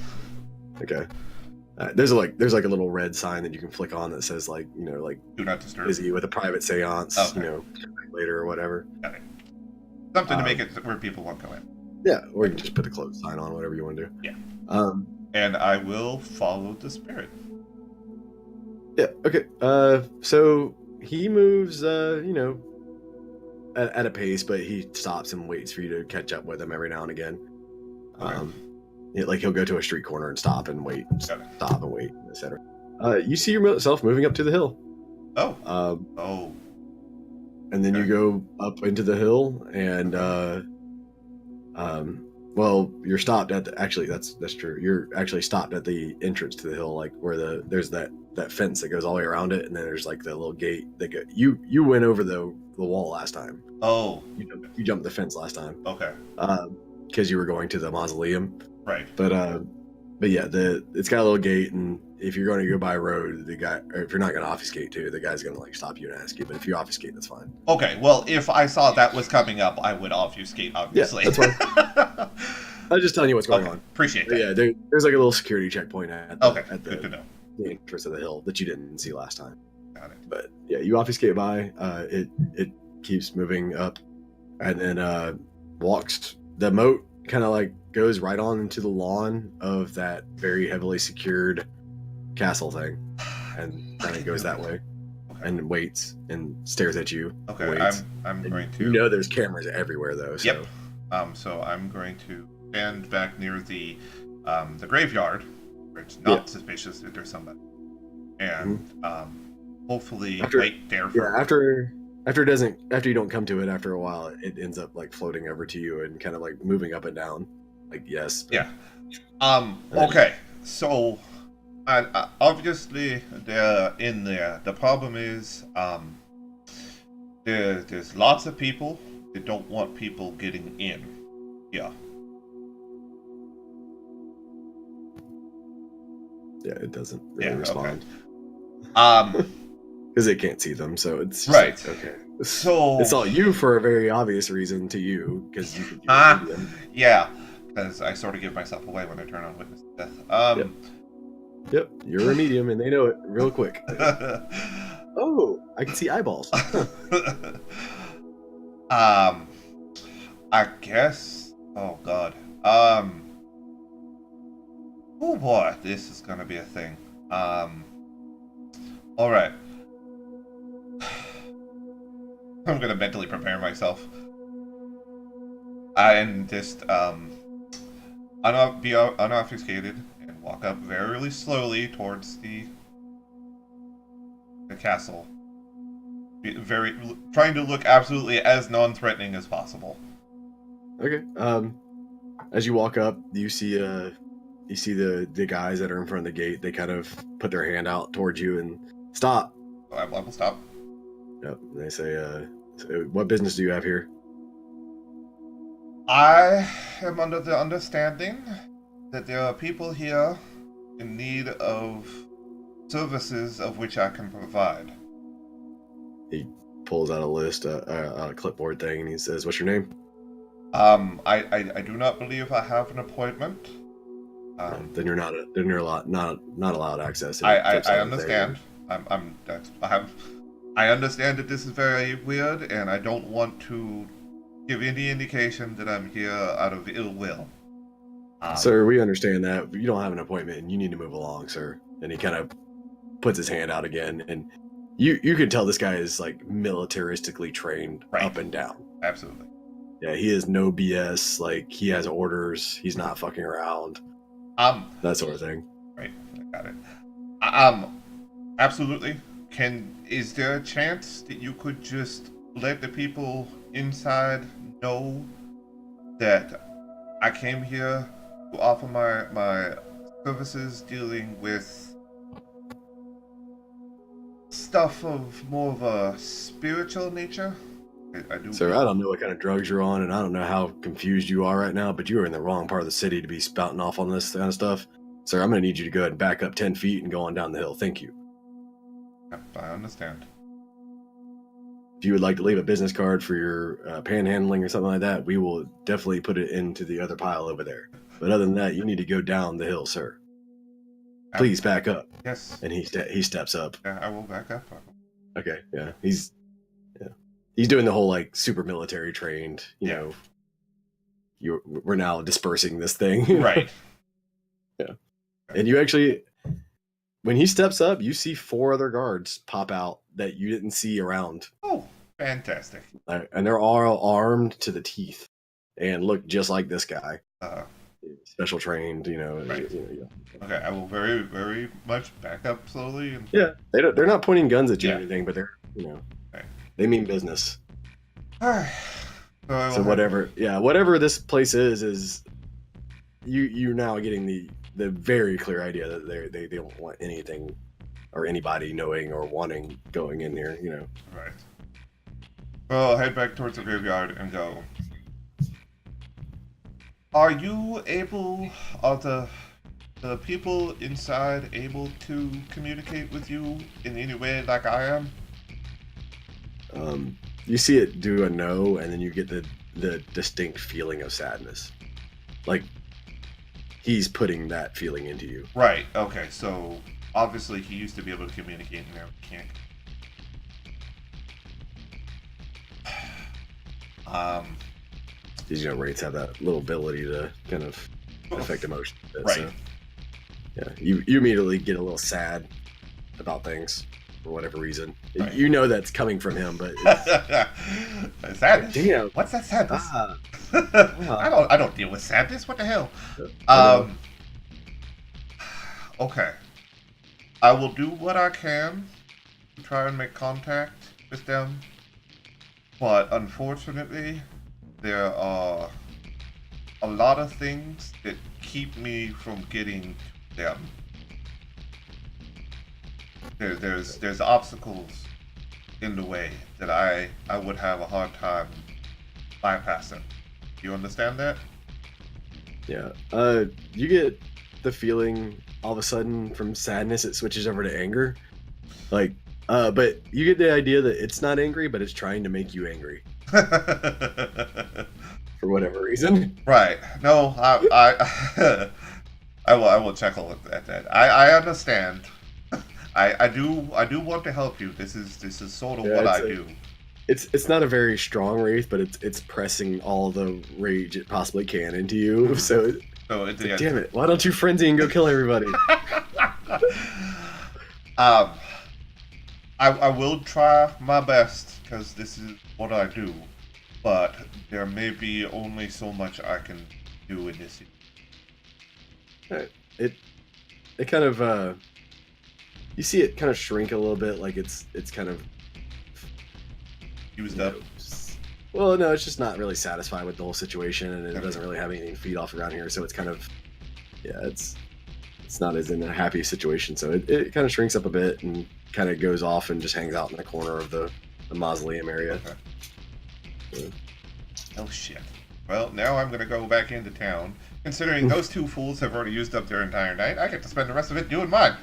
Yeah. Okay. There's like a little red sign that you can flick on that says like Do not disturb. busy with a private seance. Okay. Later or whatever. Got it. Something to make it where people won't go in. Yeah, or you can just put the close sign on, whatever you want to do. Yeah. And I will follow the spirit. Yeah. Okay. So he moves. At a pace, but he stops and waits for you to catch up with him every now and again. Okay. He'll go to a street corner and stop and wait, Got it. stop and wait, etc. You see yourself moving up to the hill. Oh. Oh. And then you go up into the hill, and Well, you're stopped at actually that's true. You're actually stopped at the entrance to the hill, like where there's that fence that goes all the way around it, and then there's like the little gate that go. You went over the wall last time. Oh, you jumped the fence last time. Okay. Because you were going to the mausoleum. Right. But yeah, it's got a little gate, and if you're going to go by road, the guy, or if you're not going to obfuscate too, the guy's going to like stop you and ask you. But if you obfuscate, that's fine. Okay. Well, if I saw that was coming up, I would obfuscate. Obviously. Yeah, that's fine. I was just telling you what's going on. Appreciate that. Yeah, there's like a little security checkpoint at the Good to know. The entrance of the hill that you didn't see last time. Got it. But yeah, you obfuscate by. It keeps moving up, and then walks the moat. Kind of like goes right on into the lawn of that very heavily secured castle thing, and kind of goes that way, and waits and stares at you. Okay, waits. I'm going to. You know, there's cameras everywhere though. So. Yep. So I'm going to stand back near the graveyard, where it's not suspicious that there's somebody, and hopefully wait there for. Yeah, after you don't come to it after a while, it ends up like floating over to you and kind of like moving up and down, like yes. Yeah. Okay. So, obviously they're in there. The problem is, there's lots of people that don't want people getting in. Yeah. Yeah, it doesn't really respond. Okay. Because it can't see them, so it's just right. Like, okay. So it's all you for a very obvious reason to you, because you could do yeah, because I sort of give myself away when I turn on witness to death. Yep, you're a medium, and they know it real quick. Oh, I can see eyeballs. I guess. Oh God. Oh boy, this is gonna be a thing. All right. I'm gonna mentally prepare myself. And just be unobfuscated and walk up very slowly towards the castle. Trying to look absolutely as non-threatening as possible. Okay. As you walk up, you see the guys that are in front of the gate. They kind of put their hand out towards you and stop. I will stop. Yep. And they say, "What business do you have here?" I am under the understanding that there are people here in need of services of which I can provide. He pulls out a list, a clipboard thing, and he says, "What's your name?" I do not believe I have an appointment. Then you're not allowed access. I understand. I understand that this is very weird, and I don't want to give any indication that I'm here out of ill will. Sir, we understand that. You don't have an appointment, and you need to move along, sir. And he kind of puts his hand out again, and you can tell this guy is like militaristically trained up and down. Absolutely. Yeah, he is no BS. Like, he has orders. He's not fucking around. That sort of thing. Right, I got it. Absolutely. Is there a chance that you could just let the people inside know that I came here to offer my services dealing with stuff of more of a spiritual nature? Sir, I don't know what kind of drugs you're on, and I don't know how confused you are right now, but you are in the wrong part of the city to be spouting off on this kind of stuff. Sir, I'm going to need you to go ahead and back up 10 feet and go on down the hill. Thank you. I understand. If you would like to leave a business card for your panhandling or something like that, we will definitely put it into the other pile over there. But other than that, you need to go down the hill, sir. Please back up. Yes. And he steps up. Yeah, I will back up. Okay, yeah. He's doing the whole like super military trained, you know. We're now dispersing this thing. Right. Yeah. And you actually, when he steps up, you see 4 other guards pop out that you didn't see around. Oh, fantastic. And they're all armed to the teeth and look just like this guy. Special trained, you know. Right. Okay, I will very, very much back up slowly. And... Yeah, they're not pointing guns at you or anything, but they're, they mean business. All right. So whatever this place is you're now getting the very clear idea that they don't want anything or anybody knowing or wanting going in here, you know. Right. Well, I'll head back towards the graveyard and go. Are you able, are the people inside able to communicate with you in any way like I am? You see it do a no, and then you get the distinct feeling of sadness. Like, he's putting that feeling into you. Right, okay, so obviously he used to be able to communicate and now he can't. These, you know, wraiths have that little ability to kind of affect emotion. Right. So, yeah, you immediately get a little sad about things for whatever reason. Right. You know that's coming from him, but sadness? Damn. What's that sadness? Ah. I don't deal with sadness. What the hell? Okay. I will do what I can to try and make contact with them, but unfortunately, there are a lot of things that keep me from getting to them. There's obstacles in the way that I would have a hard time bypassing. You understand that? Yeah. You get the feeling all of a sudden from sadness it switches over to anger. Like, but you get the idea that it's not angry, but it's trying to make you angry. For whatever reason. Right. No, I will chuckle at that. I understand. I do want to help you. This is sort of what I do. It's not a very strong wraith, but it's pressing all the rage it possibly can into you. So it's like, damn it! Why don't you frenzy and go kill everybody? I will try my best because this is what I do, but there may be only so much I can do in this. It kind of you see it kind of shrink a little bit, like it's kind of used up. Well, no, it's just not really satisfied with the whole situation, and it doesn't really have anything to feed off around here. So it's kind of, yeah, it's not as in a happy situation. So it kind of shrinks up a bit and kind of goes off and just hangs out in the corner of the mausoleum area. Okay. Oh shit. Well, now I'm gonna go back into town. Considering those two fools have already used up their entire night, I get to spend the rest of it doing mine.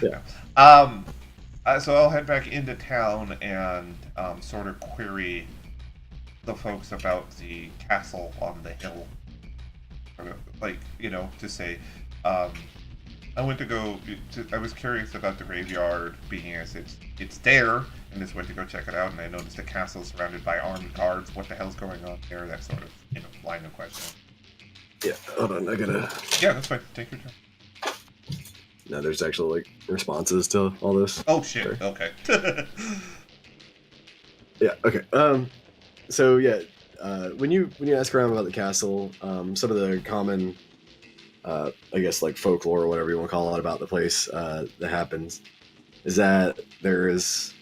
Yeah. So I'll head back into town and sort of query the folks about the castle on the hill. Like, you know, to say, I was curious about the graveyard, being as it's there, and just went to go check it out, and I noticed a castle surrounded by armed guards. What the hell's going on there? That sort of, you know, line of question. Yeah, hold on, I gotta... Yeah, that's fine. Take your turn. No, there's actually, like, responses to all this. Oh, shit. Sorry. Okay. Yeah, okay. So, yeah, when you ask around about the castle, some of the common, I guess, like, folklore or whatever you want to call it about the place that happens is that there is,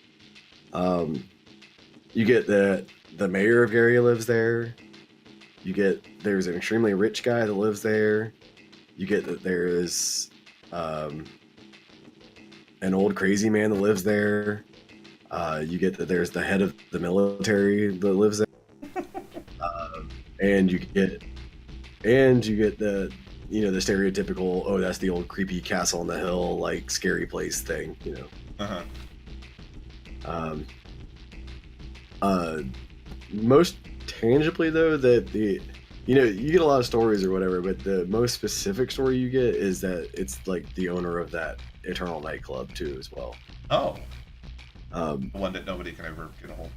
you get that the mayor of Gary lives there. You get there's an extremely rich guy that lives there. You get that there is an old crazy man that lives there. You get that there's the head of the military that lives there. And you get the, you know, the stereotypical, oh, that's the old creepy castle on the hill, like scary place thing, you know. Most tangibly though, that the, you know, you get a lot of stories or whatever, but the most specific story you get is that it's like the owner of that Eternal nightclub too as well. Oh. The one that nobody can ever get a hold of.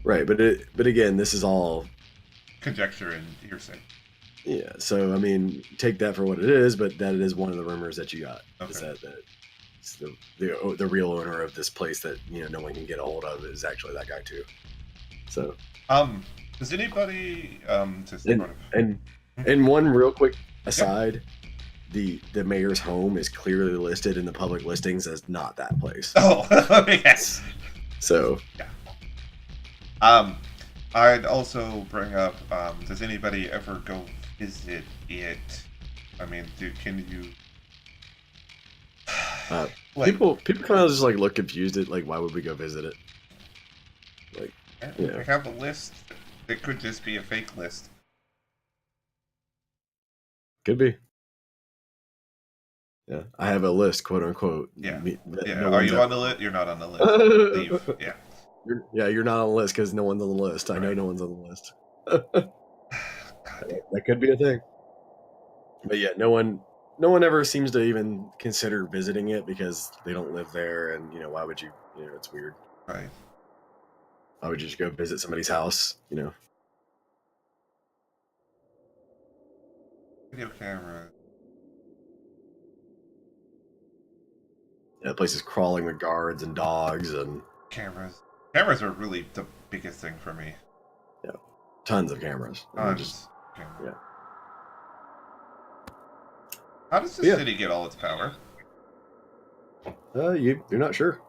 Right, but again, this is all conjecture and hearsay. Yeah, so I mean, take that for what it is, but that is one of the rumors that you got. Okay. Is that it's the real owner of this place that, you know, no one can get a hold of is actually that guy too. So does anybody and one real quick aside, the mayor's home is clearly listed in the public listings as not that place. Oh, yes. So yeah. I'd also bring up, does anybody ever go is it? I mean, can you? People kind of just like look confused at like, why would we go visit it? Like, I have a list. It could just be a fake list. Could be. Yeah, I have a list, quote unquote. Yeah. No Are you on the list? You're not on the list. Leave. Yeah. You're not on the list because no one's on the list. I know no one's on the list. That could be a thing. But yeah, no one ever seems to even consider visiting it because they don't live there, and why would you? It's weird. Right. Why would you just go visit somebody's house? Video camera. Yeah, the place is crawling with guards and dogs and cameras. Cameras are really the biggest thing for me. Yeah, tons of cameras. Cameras. Yeah. How does the city get all its power? You're not sure.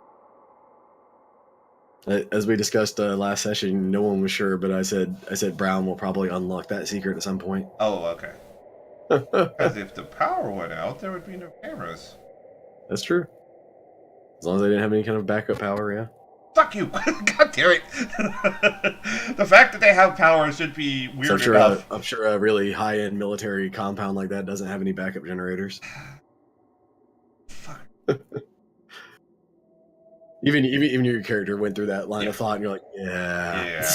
As we discussed last session, no one was sure, but I said Brown will probably unlock that secret at some point. Oh, okay. Because if the power went out, there would be no cameras. That's true. As long as they didn't have any kind of backup power, yeah. Fuck you! God damn it! The fact that they have power should be weird enough. I'm sure a really high-end military compound like that doesn't have any backup generators. Fuck. Even your character went through that line of thought, and you're like, yeah.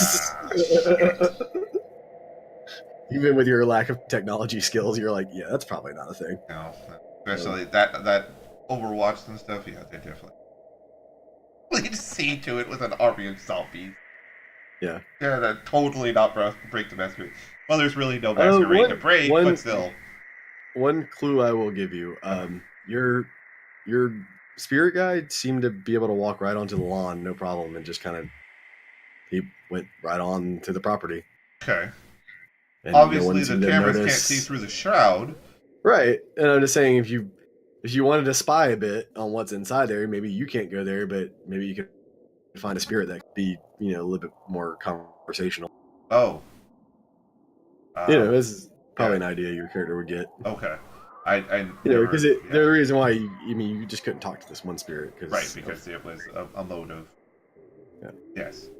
Even with your lack of technology skills, you're like, yeah, that's probably not a thing. No, especially that Overwatch and stuff. Yeah, they definitely. We'd see to it with an army of zombies. Yeah. Yeah, that totally not break the Masquerade. Well, there's really no Masquerade to break, but still. One clue I will give you: your spirit guide seemed to be able to walk right onto the lawn, no problem, and just kind of he went right on to the property. Okay. And obviously, the cameras can't see through the shroud. Right, and I'm just saying, if you wanted to spy a bit on what's inside there, maybe you can't go there, but maybe you could find a spirit that could be, a little bit more conversational. Oh. This is probably an idea your character would get. Okay. Because the reason why you just couldn't talk to this one spirit. Right, because it was a load of... Yeah. Yes.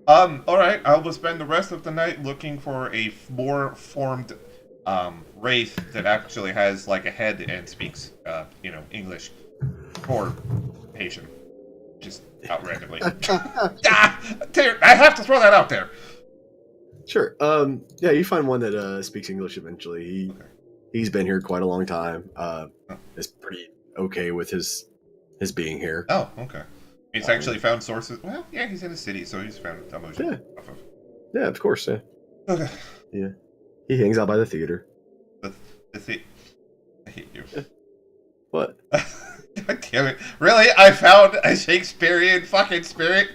Alright, I will spend the rest of the night looking for a more formed wraith that actually has like a head and speaks, English or Asian. Just out randomly. I have to throw that out there. Sure. Yeah, you find one that speaks English eventually. He's been here quite a long time. Is pretty okay with his being here. Oh, okay. He's actually found sources. Well, yeah, he's in the city, so he's found emotion. Yeah. Yeah, of course. Yeah. Okay. Yeah. He hangs out by the theater. I hate you. What? God damn it. Really? I found a Shakespearean fucking spirit?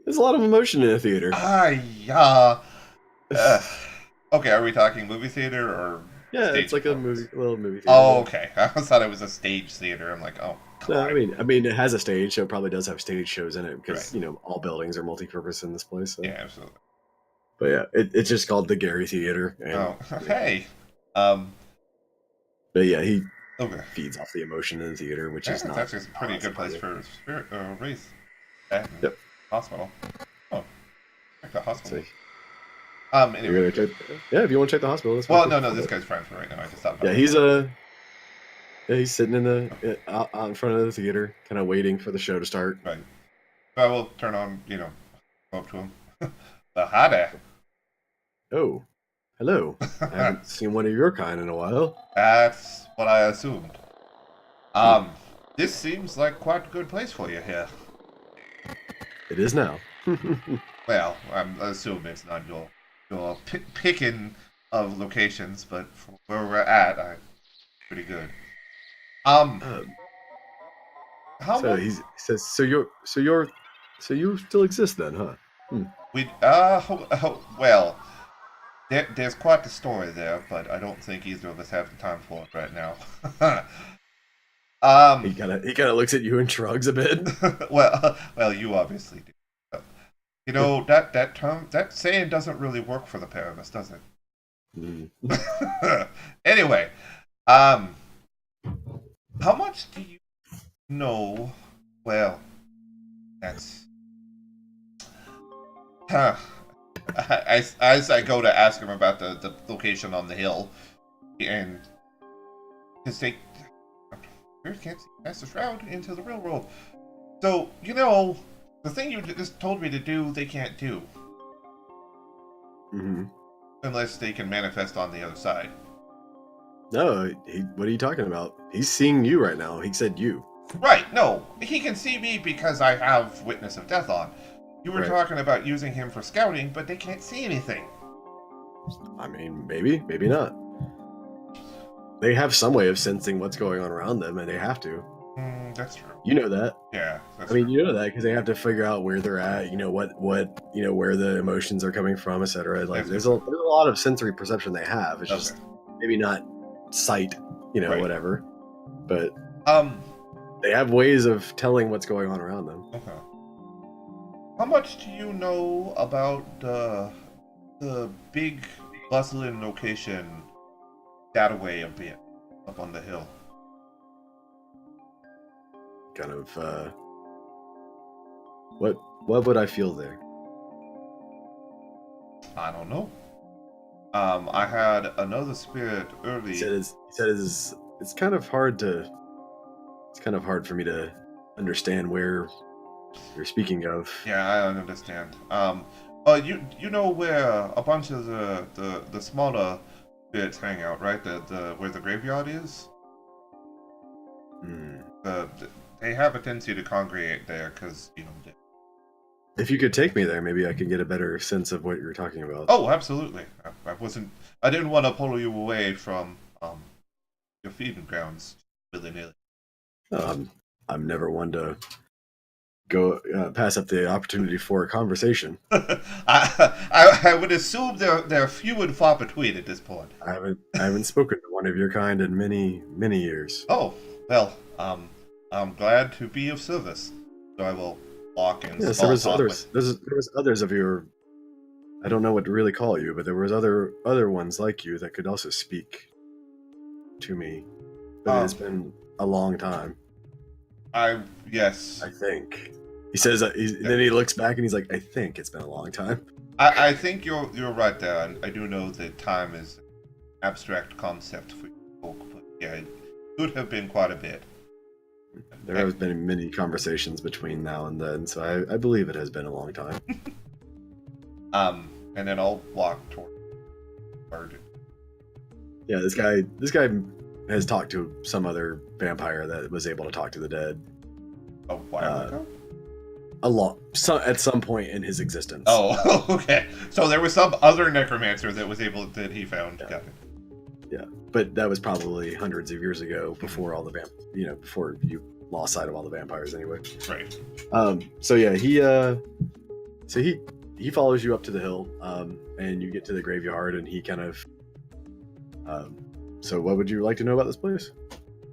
There's a lot of emotion in a theater. Yeah. Okay, are we talking movie theater or stage it's like a little movie theater. Oh, okay. I thought it was a stage theater. I'm like, oh, no, I mean, it has a stage, so it probably does have stage shows in it because, all buildings are multi-purpose in this place. So. Yeah, absolutely. But yeah, it's just called the Gary Theater. And, hey. But yeah, he feeds off the emotion in the theater, which is not... That's a pretty good place for a spirit race. Yep. Hospital. Oh, check the hospital. Anyway. If you want to check the hospital. That's well, no, this guy's friends for right now. I just thought. Yeah, he's sitting out in front of the theater, kind of waiting for the show to start. Right. I will turn on, go up to him. Hi there. Oh, hello. I haven't seen one of your kind in a while. That's what I assumed. This seems like quite a good place for you here. It is now. Well, I'm assuming it's not your picking of locations, but for where we're at, I'm pretty good. He says, so you still exist then, huh? Well, there's quite the story there, but I don't think either of us have the time for it right now. He kind of looks at you and shrugs a bit. well, you obviously do. That saying doesn't really work for the pair of us, does it? Anyway, how much do you know? Well, that's as I go to ask him about the location on the hill, and because they can't see past the shroud into the real world. So, the thing you just told me to do, they can't do. Mm-hmm. Unless they can manifest on the other side. No, what are you talking about? He's seeing you right now. He said you. Right, no. He can see me because I have Witness of Death on. You were talking about using him for scouting, but they can't see anything. I mean, maybe not. They have some way of sensing what's going on around them, and they have to. That's true. You know that. Yeah. You know that because they have to figure out where they're at. Where the emotions are coming from, etc. Like, there's a lot of sensory perception they have. It's just maybe not sight, whatever. But they have ways of telling what's going on around them. Okay. How much do you know about the big bustling location that way a bit up on the hill? Kind of what would I feel there? I don't know. I had another spirit early. He said it's kind of hard for me to understand where you're speaking of. Yeah, I understand. You know where a bunch of the smaller spirits hang out, right? Where the graveyard is. They have a tendency to congregate there because If you could take me there, maybe I could get a better sense of what you're talking about. Oh, absolutely. I didn't want to pull you away from your feeding grounds willy-nilly. I'm never one to go pass up the opportunity for a conversation. I would assume they're few and far between at this point. I haven't spoken to one of your kind in many years. Oh, well, I'm glad to be of service. So I will walk in. Yes, there was others of your. I don't know what to really call you, but there was other ones like you that could also speak to me. But it's been a long time. Yes. I think he says that. Then he looks back and he's like, "I think it's been a long time." I think you're right there, and I do know that time is an abstract concept for folk, but yeah, it could have been quite a bit. There have been many conversations between now and then, so I believe it has been a long time. And then I'll walk toward Bird. Yeah, this guy has talked to some other vampire that was able to talk to the dead. A while ago? At some point in his existence. Oh, okay. So there was some other necromancer that he found. Yeah. Got it. Yeah, but that was probably hundreds of years ago, before all the before you lost sight of all the vampires, anyway. Right. So yeah, he follows you up to the hill, and you get to the graveyard, and he kind of. So what would you like to know about this place?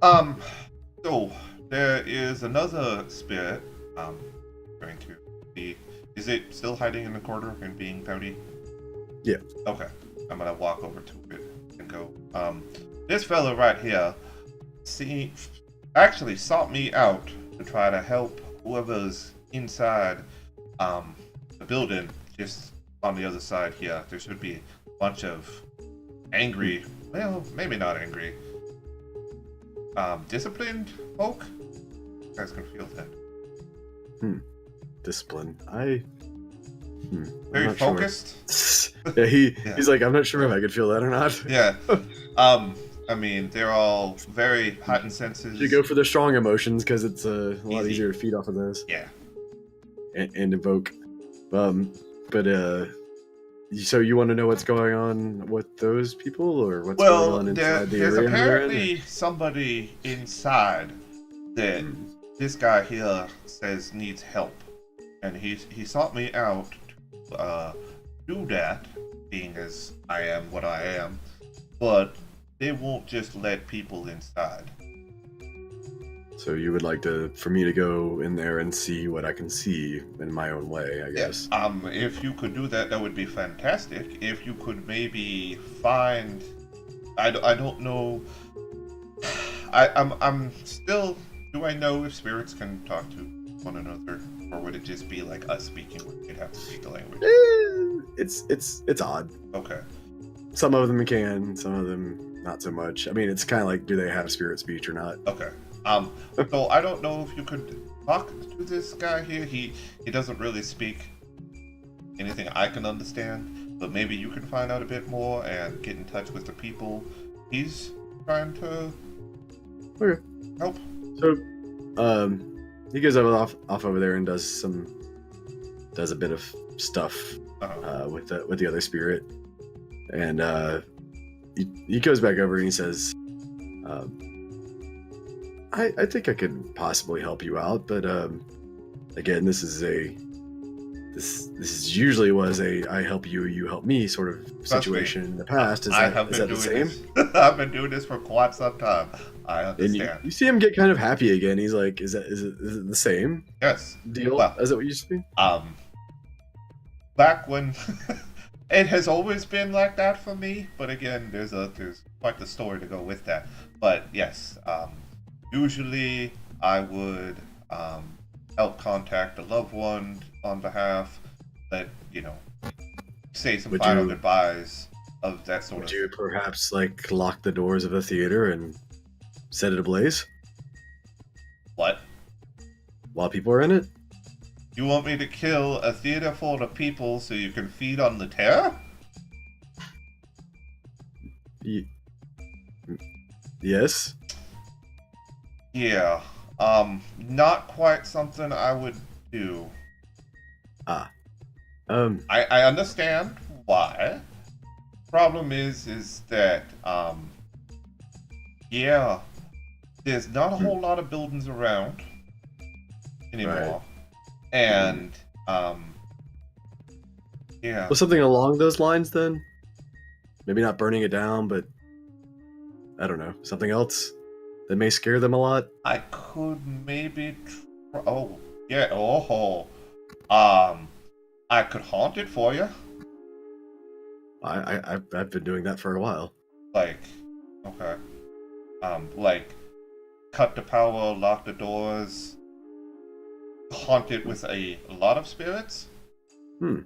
So there is another spirit. Going to be. Is it still hiding in the corner and being pouty? Yeah. Okay. I'm gonna walk over to it and go. This fellow right here, actually sought me out to try to help whoever's inside the building. Just on the other side here, there should be a bunch of angry. Well, maybe not angry. Disciplined folk. You guys can feel that. Discipline. Very focused. Sure. Yeah, he's like, I'm not sure if I could feel that or not. Yeah. I mean, they're all very heightened senses. You go for the strong emotions because it's a lot easier to feed off of those. Yeah. And evoke. So you want to know what's going on with those people, or what's going on inside the area? There's apparently somebody inside that this guy here says needs help, and he sought me out to do that, being as I am what I am, but they won't just let people inside. So you would like for me to go in there and see what I can see in my own way, I guess. If you could do that, that would be fantastic. If you could maybe find, I don't know. I'm still. Do I know if spirits can talk to one another, or would it just be like us speaking? Where you'd have to speak the language. It's odd. Okay. Some of them can, some of them not so much. I mean, it's kind of like, do they have spirit speech or not? Okay. So I don't know if you could talk to this guy here. He doesn't really speak anything I can understand, but maybe you can find out a bit more and get in touch with the people he's trying to help. So, he goes off over there and does a bit of stuff with the other spirit, and he goes back over and he says, I think I could possibly help you out, but again, this usually was a I help you, you help me sort of situation in the past. Is that the same? I've been doing this for quite some time. I understand. And you see him get kind of happy again. He's like, is it the same? Yes. Deal as it used to be? Back when it has always been like that for me, but again, there's quite the story to go with that. But yes, usually I would help contact a loved one on behalf, that say some final goodbyes of that sort of. Would you perhaps like lock the doors of a theater and set it ablaze? What? While people are in it? You want me to kill a theater full of people so you can feed on the terror? Yes. Yeah. Not quite something I would do. I understand why. Problem is that there's not a whole lot of buildings around anymore. Right. And Well, something along those lines then? Maybe not burning it down, but I don't know, something else that may scare them a lot. I could maybe I could haunt it for you. I've been doing that for a while. Like cut the power, lock the doors, haunt it with a lot of spirits. Well,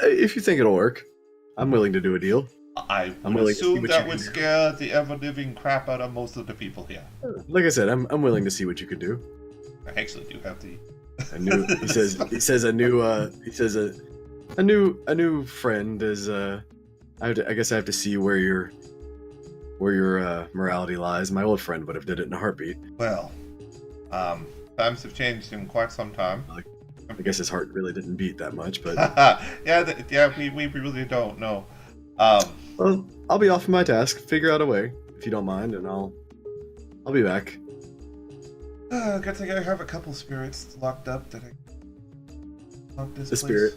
if you think it'll work, I'm willing to do a deal. I would assume that would scare the ever-living crap out of most of the people here. Like I said, I'm willing to see what you could do. I actually do have the. He says a new friend is. I guess I have to see where your morality lies. My old friend would have did it in a heartbeat. Well, times have changed in quite some time. I guess his heart really didn't beat that much, but we really don't know. Well, I'll be off my task. Figure out a way, if you don't mind, and I'll be back. Good thing I have a couple spirits locked up that I locked this place.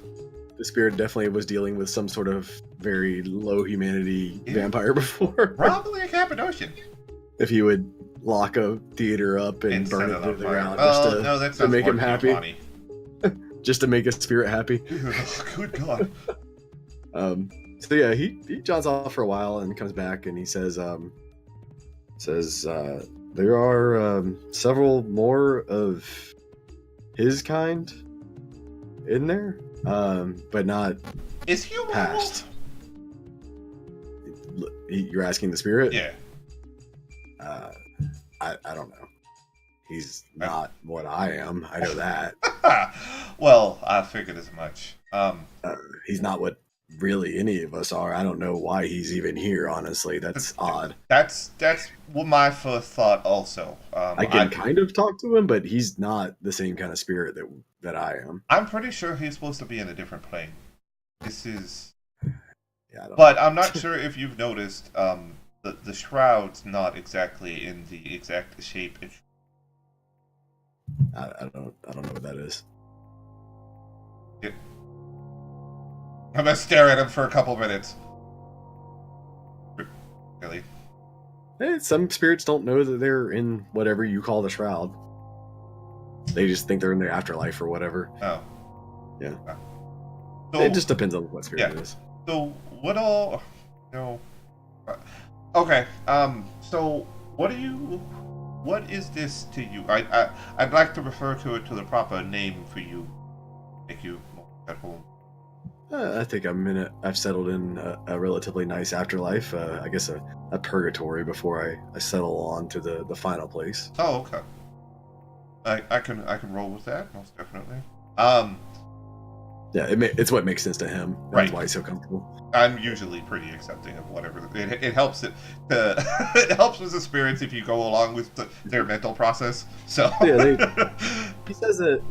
The spirit definitely was dealing with some sort of very low humanity vampire before. Probably a Cappadocian. If he would lock a theater up and burn it to the ground just to make him happy. Just to make a spirit happy. Good God. So yeah, he jogs off for a while and comes back and he says there are several more of his kind in there, but not is he past. You're asking the spirit? Yeah. I don't know. He's not what I am. I know that. Well, I figured as much. He's not what really any of us are. I don't know why he's even here, honestly. That's odd. That's my first thought also. I can kind of talk to him, but he's not the same kind of spirit that I am. I'm pretty sure he's supposed to be in a different plane. This is... Yeah, but I'm not sure if you've noticed, the shroud's not exactly in the exact shape it... I don't know what that is. I'm gonna stare at him for a couple minutes. Really? Some spirits don't know that they're in whatever you call the shroud. They just think they're in the afterlife or whatever. Oh. Yeah. So, it just depends on what spirit it is. So what all, okay. So what is this to you? I'd like to refer to it to the proper name for you. Make you more at home. I think I've settled in a relatively nice afterlife. I guess a purgatory before I settle on to the final place. Oh, okay. I can roll with that, most definitely. Yeah, it's what makes sense to him. That's Right. why he's so comfortable. I'm usually pretty accepting of whatever. It helps it helps with the spirits if you go along with their mental process. So yeah, he says that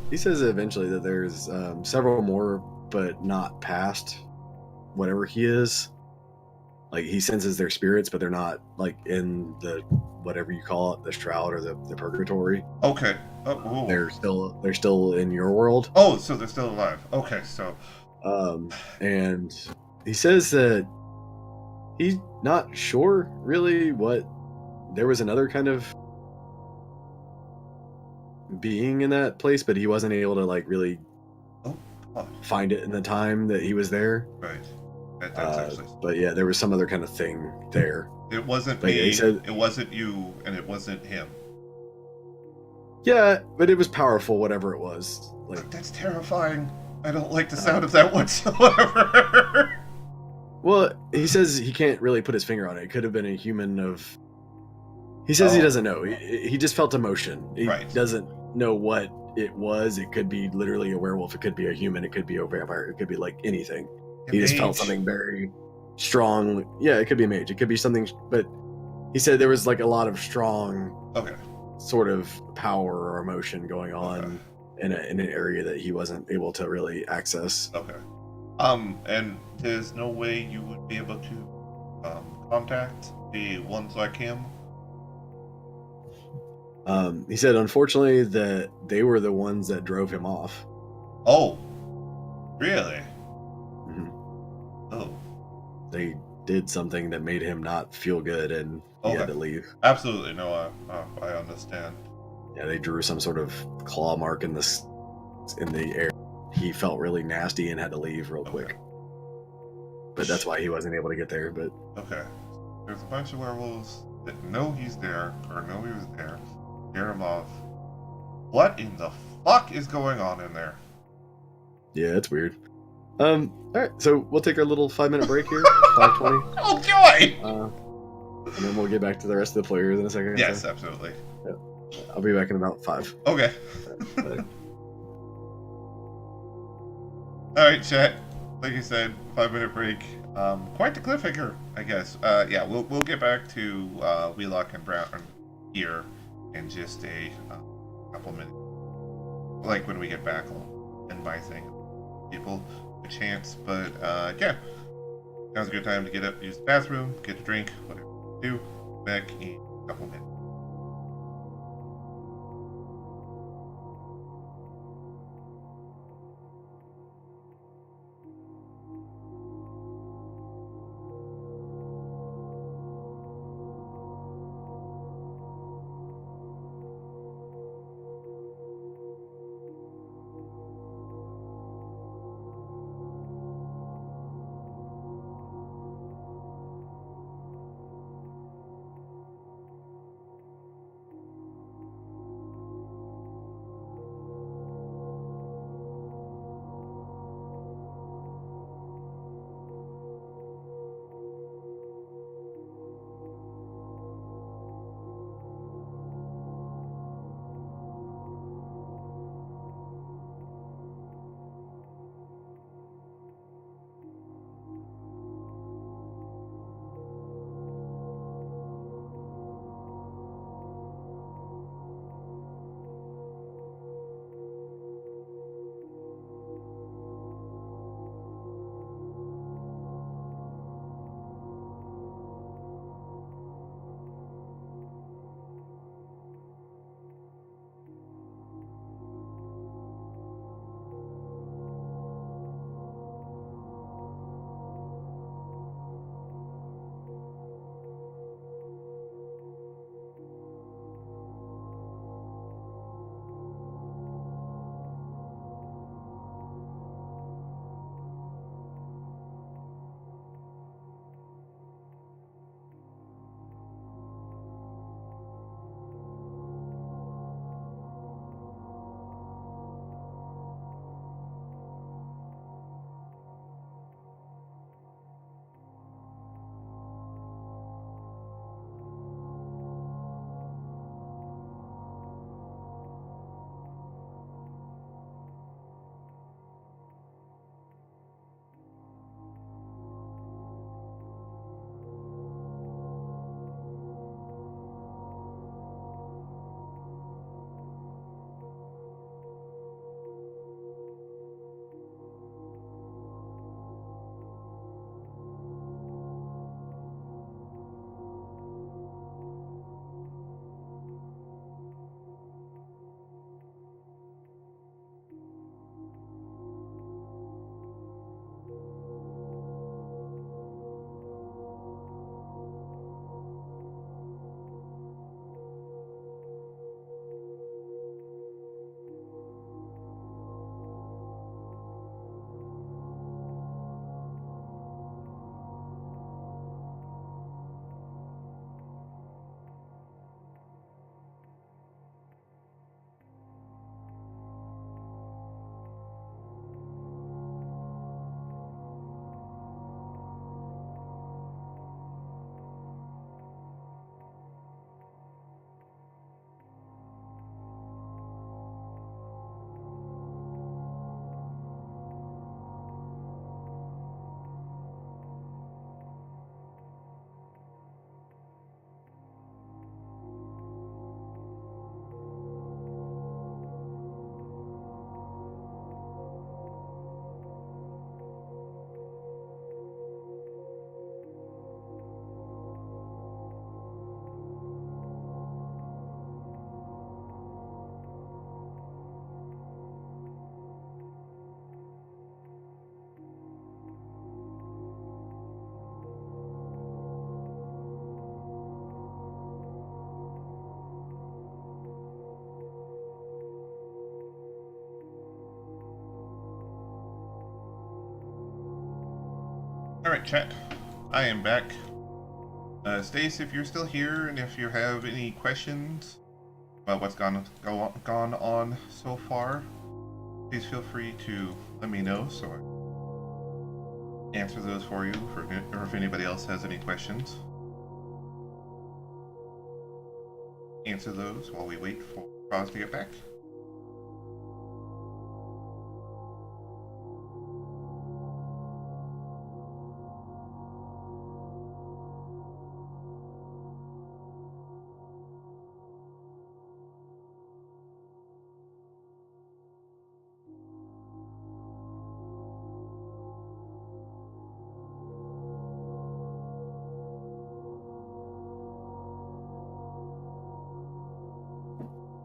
eventually that there's several more, but not past whatever he is. Like he senses their spirits, but they're not like in the whatever you call it, the shroud or the purgatory. Okay. Oh, they're still in your world. Oh, so they're still alive. Okay, so and he says that he's not sure really what there was another kind of being in that place, but he wasn't able to like really find it in the time that he was there. Right. But yeah, there was some other kind of thing there. It wasn't me. It wasn't you, and it wasn't him. Yeah, but it was powerful, whatever it was. Like that's terrifying. I don't like the sound of that whatsoever. Well, he says he can't really put his finger on it. It could have been a human of. He says he doesn't know. He just felt emotion. He doesn't know what it was. It could be literally a werewolf. It could be a human. It could be a vampire. It could be like anything. He just felt something very strong. Yeah, it could be a mage. It could be something. But he said there was like a lot of strong sort of power or emotion going on in an area that he wasn't able to really access. Okay. And there's no way you would be able to contact the ones like him? He said, unfortunately, that they were the ones that drove him off. Oh, really? Mm-hmm. Oh. They did something that made him not feel good, and he had to leave. Absolutely. No, I understand. Yeah, they drew some sort of claw mark in the air. He felt really nasty and had to leave real quick. But that's why he wasn't able to get there. But there's a bunch of werewolves that know he's there or know he was there. Scare him off. What in the fuck is going on in there? Yeah, it's weird. All right, so we'll take our little 5-minute break here. 5:20. Oh joy! And then we'll get back to the rest of the players in a second. Yes, absolutely. Yeah. I'll be back in about 5. Okay. All right, chat. Like you said, 5-minute break. Quite the cliffhanger, I guess. Yeah, we'll get back to Wheelock and Brown here in just a couple minutes. Like when we get back, I'll end my thing. People a chance, but yeah, now's a good time to get up, use the bathroom, get a drink, whatever you do. Back in a couple minutes. Alright, chat. I am back. Stace, if you're still here, and if you have any questions about what's gone on so far, please feel free to let me know so I can answer those for you, or if anybody else has any questions. Answer those while we wait for Roz to get back.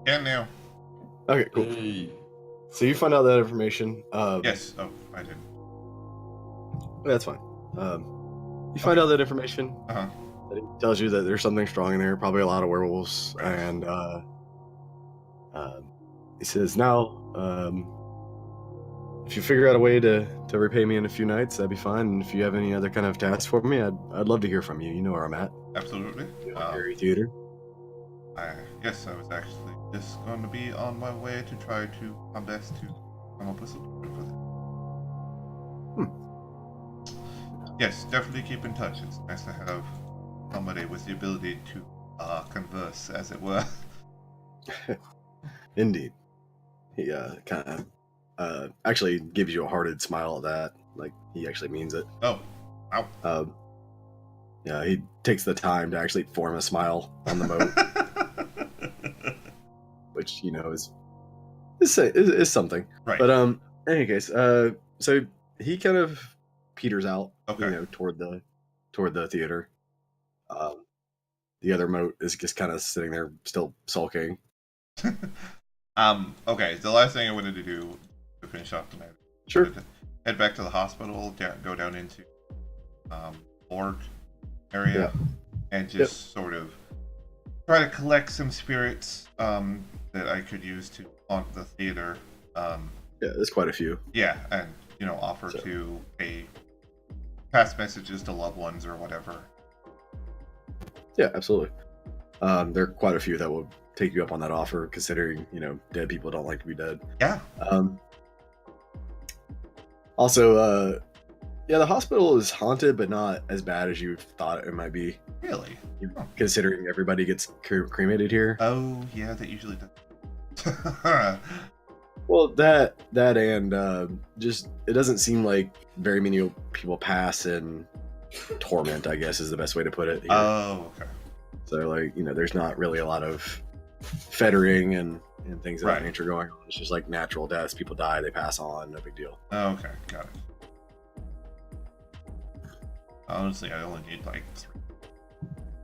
And now. Okay, cool. Hey. So you find out that information. Yes. Oh, I didn't. That's fine. You find out that information. Uh-huh. That it tells you that there's something strong in there, probably a lot of werewolves, Right. and he says, now, if you figure out a way to repay me in a few nights, that'd be fine. And if you have any other kind of tasks for me, I'd love to hear from you. You know where I'm at. Absolutely. Gary Theater. Yes, I was actually just going to be on my way to try to my best to come up with something for that. Yes, definitely keep in touch. It's nice to have somebody with the ability to converse, as it were. Indeed. He kind of actually gives you a hearted smile at that. Like, he actually means it. Oh, wow. Yeah, he takes the time to actually form a smile on the moat. Which, you know, is something. Right. But in any case, so he kind of peters out, Okay. you know, toward the theater. The other moat is just kind of sitting there, still sulking. Okay, the last thing I wanted to do to finish off tonight. Sure. To head back to the hospital, go down into morgue area, and just sort of try to collect some spirits that I could use to haunt the theater. Yeah, there's quite a few. Yeah, and offer to pass messages to loved ones or whatever. Yeah, absolutely. There are quite a few that will take you up on that offer, considering dead people don't like to be dead. Yeah. Also, yeah, the hospital is haunted, but not as bad as you thought it might be. Really? Considering everybody gets cremated here. Oh, yeah, that usually does. Well, that and just it doesn't seem like very many people pass in torment, I guess is the best way to put it here. Oh, okay. So, like, there's not really a lot of fettering and things of that nature going on. It's just like natural deaths. People die, they pass on, no big deal. Okay, got it. Honestly, I only need like 3.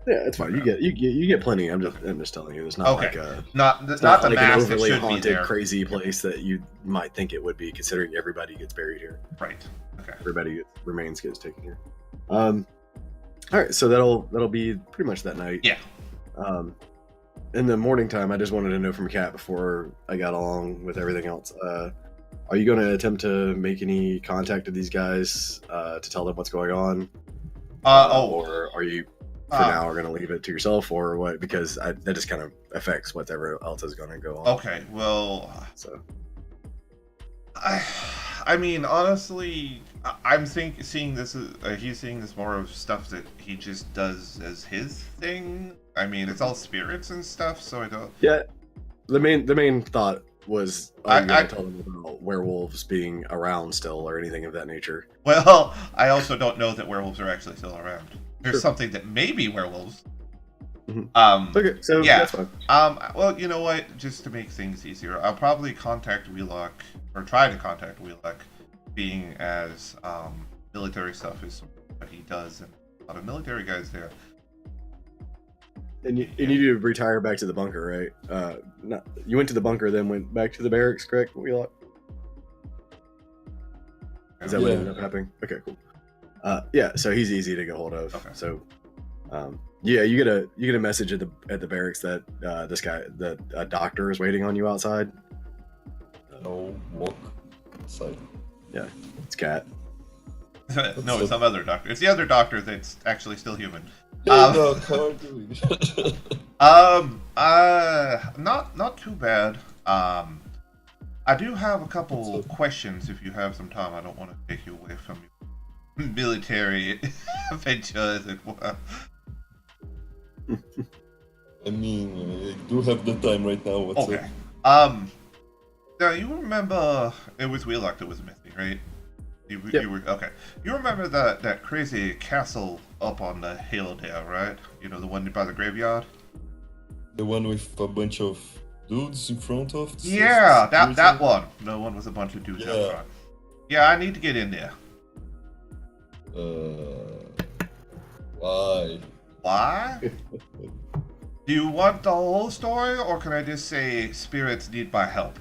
Yeah, it's fine. You get plenty. I'm just telling you. It's not like not the like an mass overly that should haunted, be there. crazy place that you might think it would be, considering everybody gets buried here. Right. Okay. Everybody remains gets taken here. All right, so that'll be pretty much that night. Yeah. In the morning time, I just wanted to know from Kat before I got along with everything else. Are you going to attempt to make any contact with these guys to tell them what's going on? Or are you, for now, are going to leave it to yourself, or what? Because that just kind of affects whatever else is going to go on. Okay, well, so I mean, honestly, I'm seeing this as he's seeing this more of stuff that he just does as his thing. I mean, it's all spirits and stuff, so I don't. Yeah, the main thought was I tell them about werewolves being around still or anything of that nature. Well, I also don't know that werewolves are actually still around. There's something that may be werewolves. Mm-hmm. Okay, so yeah. That's fine. Well, you know what? Just to make things easier, I'll probably contact Wheelock, or try to contact Wheelock, being as military stuff is what he does, and a lot of military guys there. And you need to retire back to the bunker, right? You went to the bunker, then went back to the barracks, correct, Wheelock? Is that what ended up happening? Okay, cool. Yeah, so he's easy to get hold of. Okay. So, yeah, you get a message at the barracks that a doctor is waiting on you outside. No, walk outside. Yeah, it's Kat. No, it's some other doctor. It's the other doctor that's actually still human. Hey, Doc, how are you doing? Not too bad. I do have a couple questions if you have some time. I don't want to take you away from your military adventure, as it were. I mean, I do have the time right now. What's Okay. up? Now you remember it was Wheelock that was missing, right? Yep. You were okay. You remember that crazy castle up on the hill there, right? You know, the one by the graveyard. The one with a bunch of dudes in front of? Yeah, that one. No one was a bunch of dudes out Yeah. front. Yeah, I need to get in there. Why? Why? Do you want the whole story, or can I just say spirits need my help?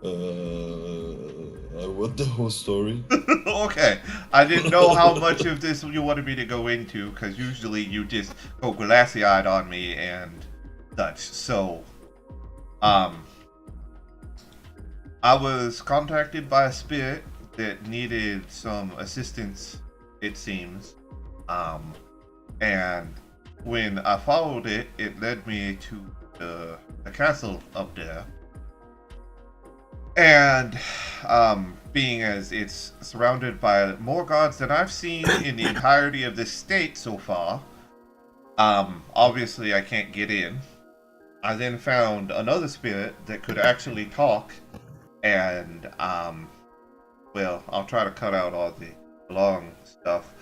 I want the whole story. Okay, I didn't know how much of this you wanted me to go into, because usually you just go glassy-eyed on me and such. So, I was contacted by a spirit that needed some assistance, it seems. And when I followed it, it led me to the castle up there. And being as it's surrounded by more gods than I've seen in the entirety of this state so far, obviously I can't get in. I then found another spirit that could actually talk, and well, I'll try to cut out all the long stuff.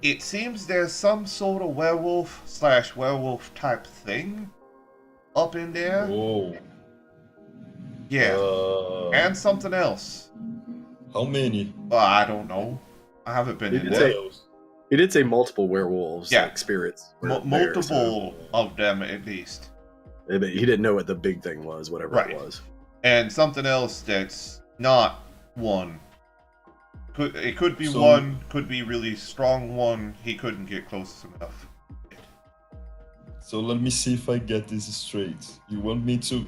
It seems there's some sort of werewolf type thing up in there. Whoa. Yeah. And something else. How many? Well, I don't know. I haven't been in there. He did say multiple werewolves, Yeah. like spirits. Multiple of them at least. But he didn't know what the big thing was, whatever Right. it was. And something else that's not one. It could be So- one, could be really strong one. He couldn't get close enough. So let me see if I get this straight. You want me to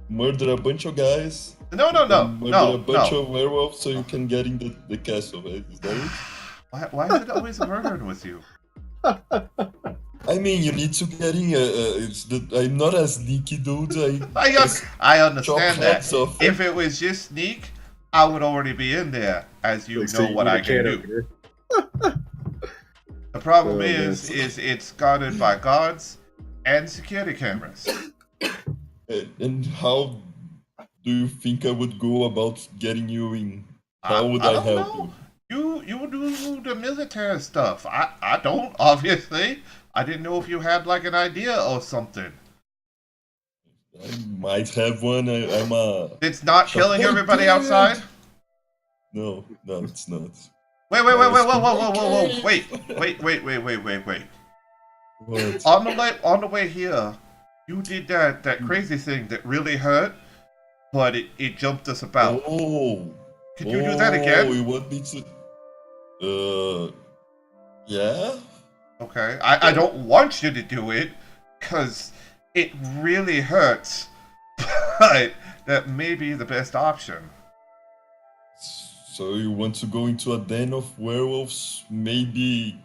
murder a bunch of guys? No. Murder a bunch of werewolves so you can get in the castle, right? Is that it? Why is it always murdering with you? I mean, you need to get in. I'm not a sneaky dude. I understand that. Chops off. If it was just sneak, I would already be in there, as you know what I can do. The problem is it's guarded by guards and security cameras. And how do you think I would go about getting you in? How would I don't help know. you? You do the military stuff. I don't, obviously. I didn't know if you had like an idea or something. I might have one. I'm a. It's not killing everybody outside? No, it's not. Wait, whoa. Wait. What? On the way here, you did that crazy thing that really hurt, but it jumped us about. Oh. Could you do that again? Oh, you want me to? Yeah. Okay. I don't want you to do it, because it really hurts, but that may be the best option. So you want to go into a den of werewolves, maybe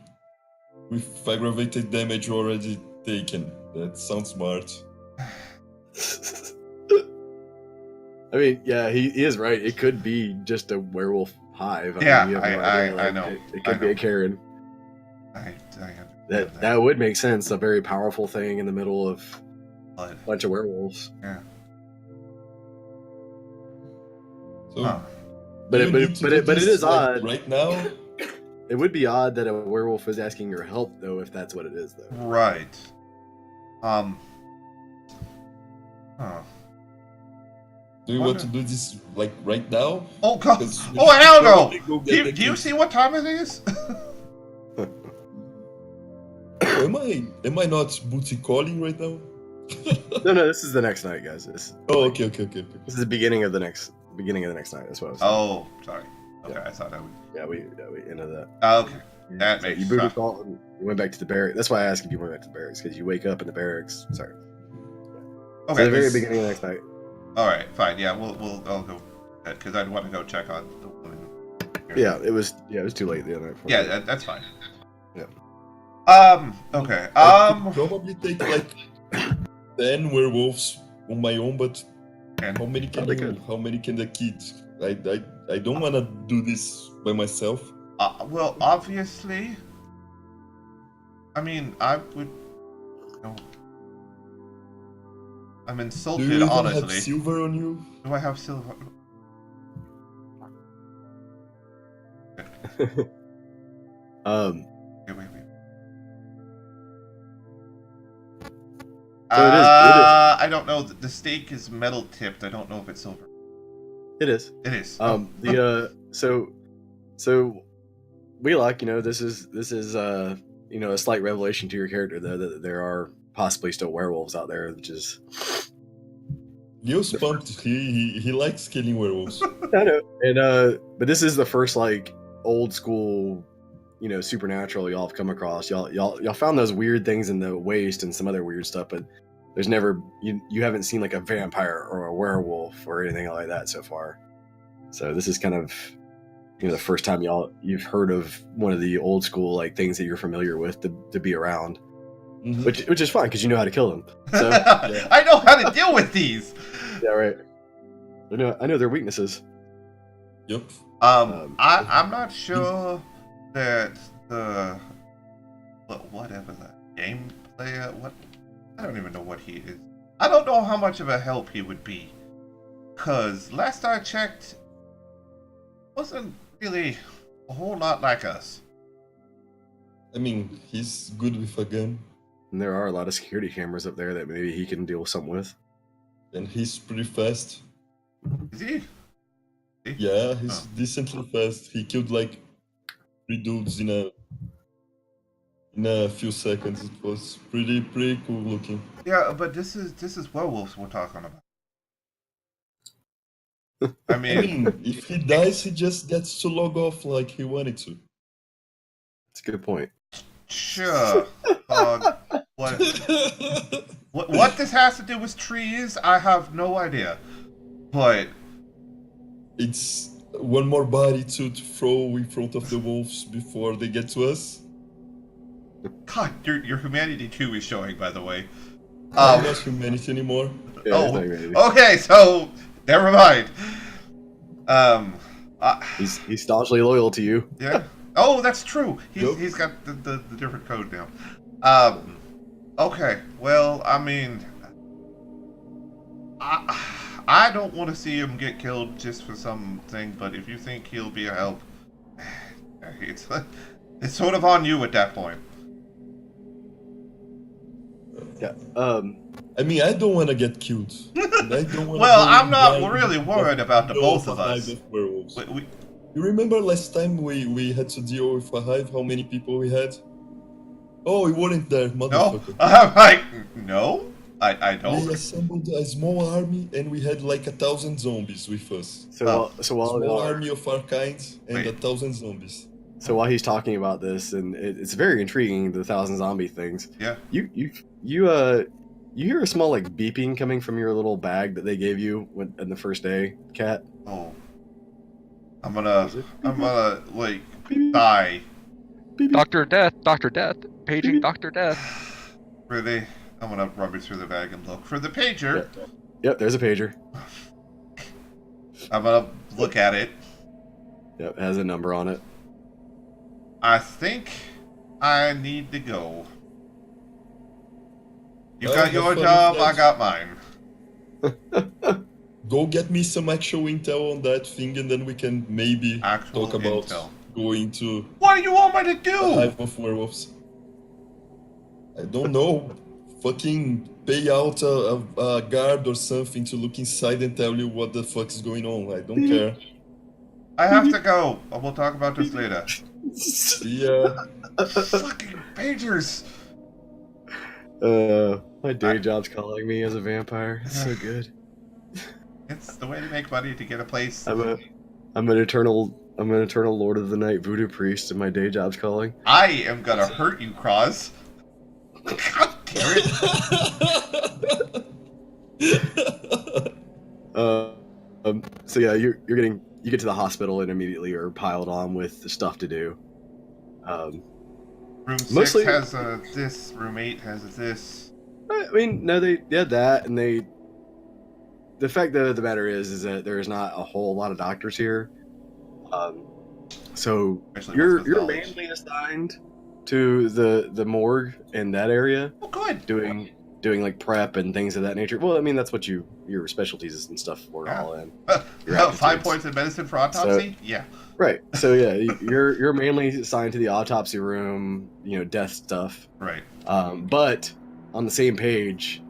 with aggravated damage already taken? That sounds smart. I mean, yeah, he is right. It could be just a werewolf hive. Yeah, mean, you have no idea. I know. It could be a Karen. I That would make sense. A very powerful thing in the middle of a bunch of werewolves. Yeah. So, Huh. But you need to do it this, is like, odd. right now. It would be odd that a werewolf is asking your help, though, if that's what it is, though. Right. Huh. Do you want to do this like right now? Oh God! 'Cause we Oh should hell no! probably go get the Do you kids. see what time it is? Oh, am I not booty calling right now? No, this is the next night, guys. This Okay. is the beginning of the next night. That's what I was saying. Oh, sorry. Okay, Yeah. I thought that would. Yeah, we ended that. Okay, that So makes you booty sense. called and you went back to the barracks. That's why I asked if you went back to the barracks, because you wake up in the barracks. Sorry. Okay, So the very this- beginning of the next night. All right, fine. Yeah, I'll go because I'd want to go check on the woman Yeah, it was too late the other night. Yeah, that's fine. Yeah. Okay. I could probably take like 10 werewolves on my own, but how many can the kid? I don't wanna do this by myself. Well, obviously, I mean, I would. No. I'm insulted, Do you even honestly. have silver on you? Do I have silver? Wait. So it is. I don't know. The stake is metal tipped. I don't know if it's silver. It is. It is. So we like, this is a slight revelation to your character though, that there are possibly still werewolves out there, which is Neil's pumped. He likes killing werewolves. I know. And but this is the first like old school, supernatural y'all have come across. Y'all found those weird things in the waste and some other weird stuff, but there's never you haven't seen like a vampire or a werewolf or anything like that so far. So this is kind of the first time you've heard of one of the old school like things that you're familiar with to be around. Mm-hmm. Which is fine because you know how to kill them. So yeah. I know how to deal with these. Yeah, right. I know their weaknesses. Yep. I'm not sure that whatever the gameplay I don't even know what he is. I don't know how much of a help he would be, cause last I checked, wasn't really a whole lot like us. I mean, he's good with a gun. And there are a lot of security cameras up there that maybe he can deal something with. And he's pretty fast. Is he? Yeah, he's decently fast. He killed like 3 dudes in a few seconds. It was pretty cool looking. Yeah, but this is werewolves we're talking about. I mean, if he dies, he just gets to log off like he wanted to. That's a good point. Sure. What this has to do with trees, I have no idea. But it's one more body to throw in front of the wolves before they get to us. God, your humanity too is showing, by the way. Not humanity anymore. Yeah, okay, so never mind. He's staunchly loyal to you. Yeah. Oh, that's true. He's got the different code now. Okay. Well, I mean, I don't want to see him get killed just for something, but if you think he'll be a help, it's sort of on you at that point. Yeah. I mean, I don't want to get killed. Well, I'm not really worried about the both of us. You remember last time we had to deal with a hive? How many people we had? Oh, we weren't there, motherfucker. No, I'm like, no, I don't. We assembled a small army and we had like 1,000 zombies with us. So a small army of our kind and 1,000 zombies. So while he's talking about this, and it's very intriguing, the 1,000 zombie things. Yeah. You hear a small like beeping coming from your little bag that they gave you in the first day, Cat. Oh. I'm gonna like die. Dr. Death, paging Dr. Death. Really? I'm gonna rummage through the bag and look for the pager. Yep, there's a pager. I'm gonna look at it. Yep, it has a number on it. I think I need to go. You got your job, I got mine. Go get me some actual intel on that thing, and then we can maybe talk about going to. What do you want me to do? A hive of werewolves. I don't know. Fucking pay out a guard or something to look inside and tell you what the fuck is going on. I don't care. I have to go. We'll talk about this later. Yeah. Fucking pagers. My day job's calling me as a vampire. It's so good. It's the way to make money to get a place. I'm an eternal Lord of the Night voodoo priest, and my day job's calling. I am gonna hurt you, Cross. God damn it. So yeah, you get to the hospital and immediately are piled on with the stuff to do. Room 6 Mostly- has this. Room 8 has this. I mean, no, they had that, and the fact of the matter is that there is not a whole lot of doctors here. So Especially you're once with knowledge. mainly assigned to the morgue in that area, Oh, good. doing like prep and things of that nature. Well, I mean, that's what your specialties and stuff were Yeah. all in. 5 points in medicine for autopsy? Yeah. Right. So yeah, you're mainly assigned to the autopsy room, death stuff. Right. But on the same page,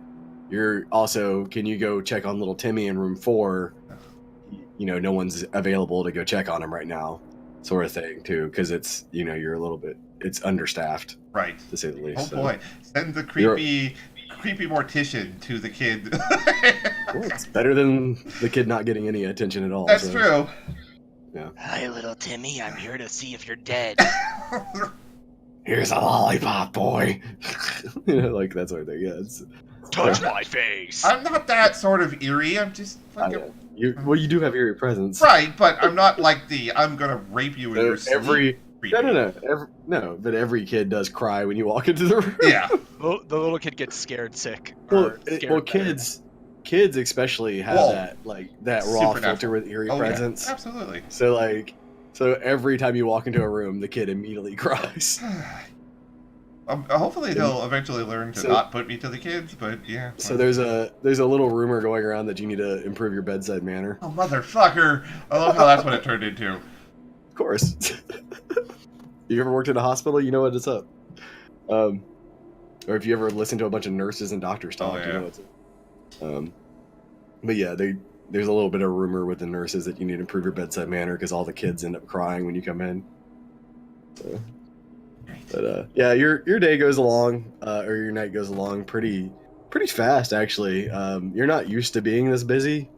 you're also, can you go check on little Timmy in room 4? No one's available to go check on him right now, sort of thing too, because it's you're a little bit, it's understaffed, Right. to say the least. Oh boy. Send the creepy mortician to the kid. Well, it's better than the kid not getting any attention at all. That's so. true. Hi, little Timmy. I'm here to see if you're dead. Here's a lollipop, boy. Like that sort of thing. Yeah. Touch my face. I'm not that sort of eerie. I'm just fucking... You do have eerie presence. Right, but I'm not like I'm gonna rape you in your sleep. No, but every kid does cry when you walk into the room. Yeah. The little kid gets scared sick. Well, kids especially have that raw Supernatural. filter with eerie presence. Yeah, absolutely. So every time you walk into a room, the kid immediately cries. Hopefully they'll eventually learn to not put me to the kids, but yeah. So there's a little rumor going around that you need to improve your bedside manner. Oh, motherfucker! I love how that's what it turned into. Of course. You ever worked in a hospital, you know what it's up. Or if you ever listened to a bunch of nurses and doctors talk, you know what's up. But yeah, there's a little bit of rumor with the nurses that you need to improve your bedside manner because all the kids end up crying when you come in. So, but yeah, your day goes along, or your night goes along pretty fast actually. You're not used to being this busy